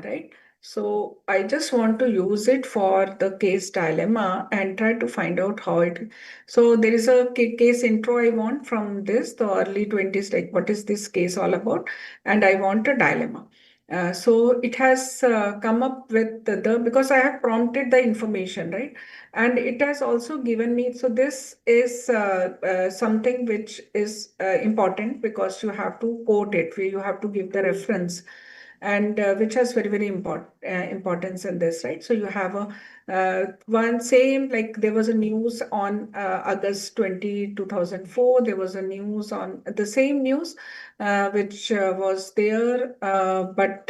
right? So I just want to use it for the case dilemma and try to find out how it. So there is a case intro I want from this, the early 20s, like what is this case all about? And I want a dilemma. So it has come up with because I have prompted the information, right? And it has also given me, so this is something which is important because you have to quote it, where you have to give the reference, and which has very importance in this, right? So you have a one same, like there was a news on August 20, 2004. There was a news on the same news which was there, but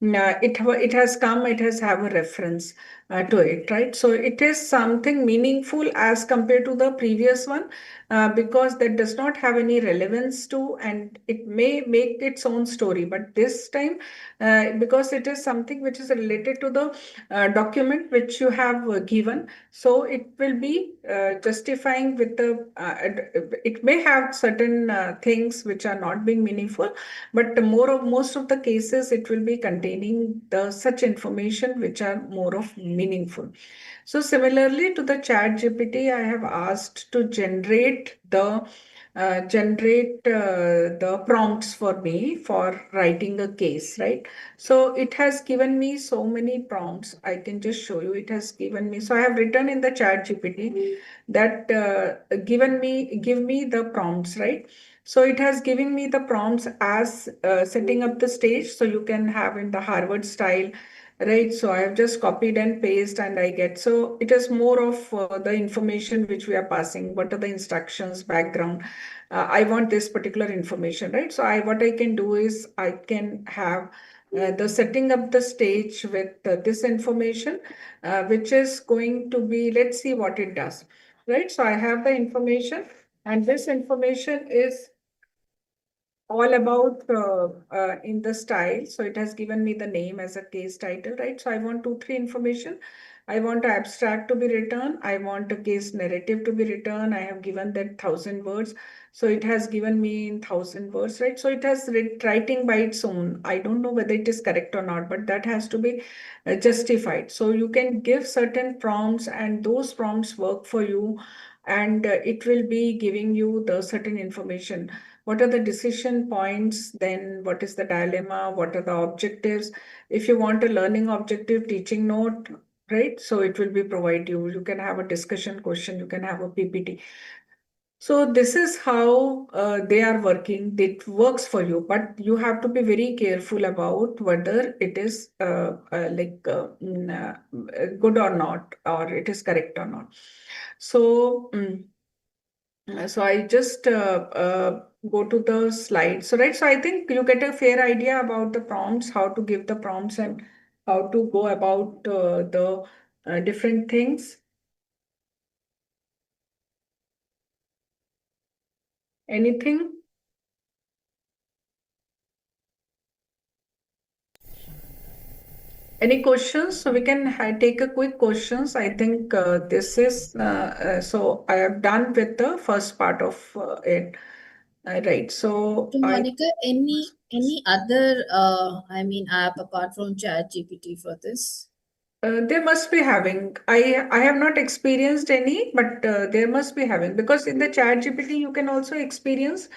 it has come, it has have a reference to it, right? So it is something meaningful as compared to the previous one, because that does not have any relevance to, and it may make its own story. But this time, because it is something which is related to the document which you have given, so it will be justifying with the, it may have certain things which are not being meaningful, but most of the cases it will be containing the such information which are more of meaningful. So similarly to the chat GPT, I have asked to generate the prompts for me for writing a case, right? So it has given me so many prompts. I can just show you. It has given me. So I have written in the chat GPT that give me the prompts, right? So it has given me the prompts as setting up the stage. So you can have in the Harvard style, right? So I have just copied and paste and I get, so it is more of the information which we are passing. What are the instructions, background? I want this particular information, right? So what I can do is I can have the setting up the stage with this information, which is going to be, let's see what it does, right? So I have the information, and this information is all about in the style. So it has given me the name as a case title, right? So I want 2, 3 information. I want an abstract to be written. I want a case narrative to be written. I have given that 1,000 words. So it has given me in 1,000 words, right? So it has writing by its own. I don't know whether it is correct or not, but that has to be justified. So you can give certain prompts and those prompts work for you, and it will be giving you the certain information. What are the decision points? Then what is the dilemma? What are the objectives? If you want a learning objective teaching note, right? So it will be provide you. You can have a discussion question. You can have a PPT. So this is how they are working. It works for you, but you have to be very careful about whether it is good or not, or it is correct or not. So. So I just go to the slide. So, right. So I think you get a fair idea about the prompts, how to give the prompts and how to go about the different things. Anything? Any questions? So we can take a quick questions. I think this is, so I have done with the first part of it. Right. So Monica, any other app apart from ChatGPT for this? They must be having. I have not experienced any, but there must be having, because in the chat GPT you can also experience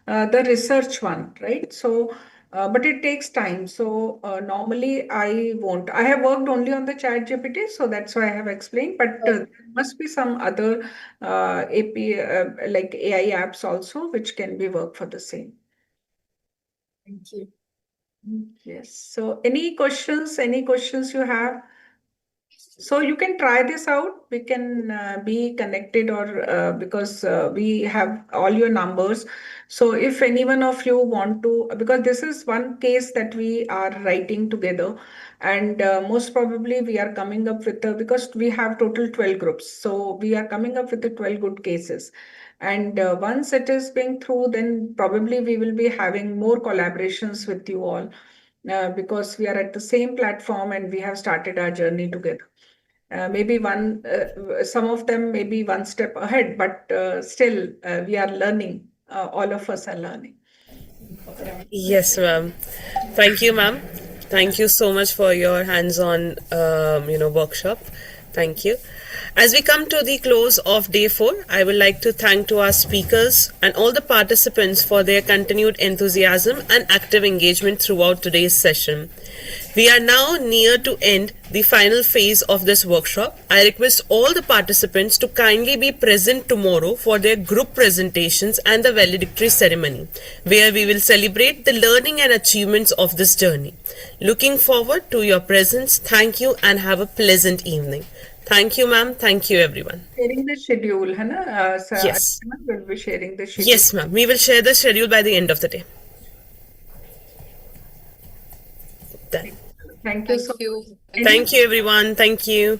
the research one, right? So, but it takes time. So normally I won't. I have worked only on the chat GPT, so that's why I have explained. But there must be some other AP like AI apps also, which can be worked for the same. Thank you. Yes. So any questions? Any questions you have? So you can try this out. We can be connected, or because we have all your numbers. So if any one of you want to, because this is one case that we are writing together, and most probably we are coming up with because we have total 12 groups. So we are coming up with the 12 good cases. And once it is being through, then probably we will be having more collaborations with you all because we are at the same platform and we have started our journey together. Maybe some of them may be one step ahead, but still we are learning. All of us are learning. Yes, ma'am. Thank you, ma'am. Thank you so much for your hands-on, workshop. Thank you. As we come to the close of day 4, I would like to thank to our speakers and all the participants for their continued enthusiasm and active engagement throughout today's session. We are now near to end the final phase of this workshop. I request all the participants to kindly be present tomorrow for their group presentations and the valedictory ceremony, where we will celebrate the learning and achievements of this journey. Looking forward to your presence. Thank you and have a pleasant evening. Thank you, ma'am. Thank you, everyone. Sharing the schedule, Hannah. Yes. We'll be sharing the schedule. Yes, ma'am. We will share the schedule by the end of the day. Done. Thank you so you. Thank you, everyone. Thank you.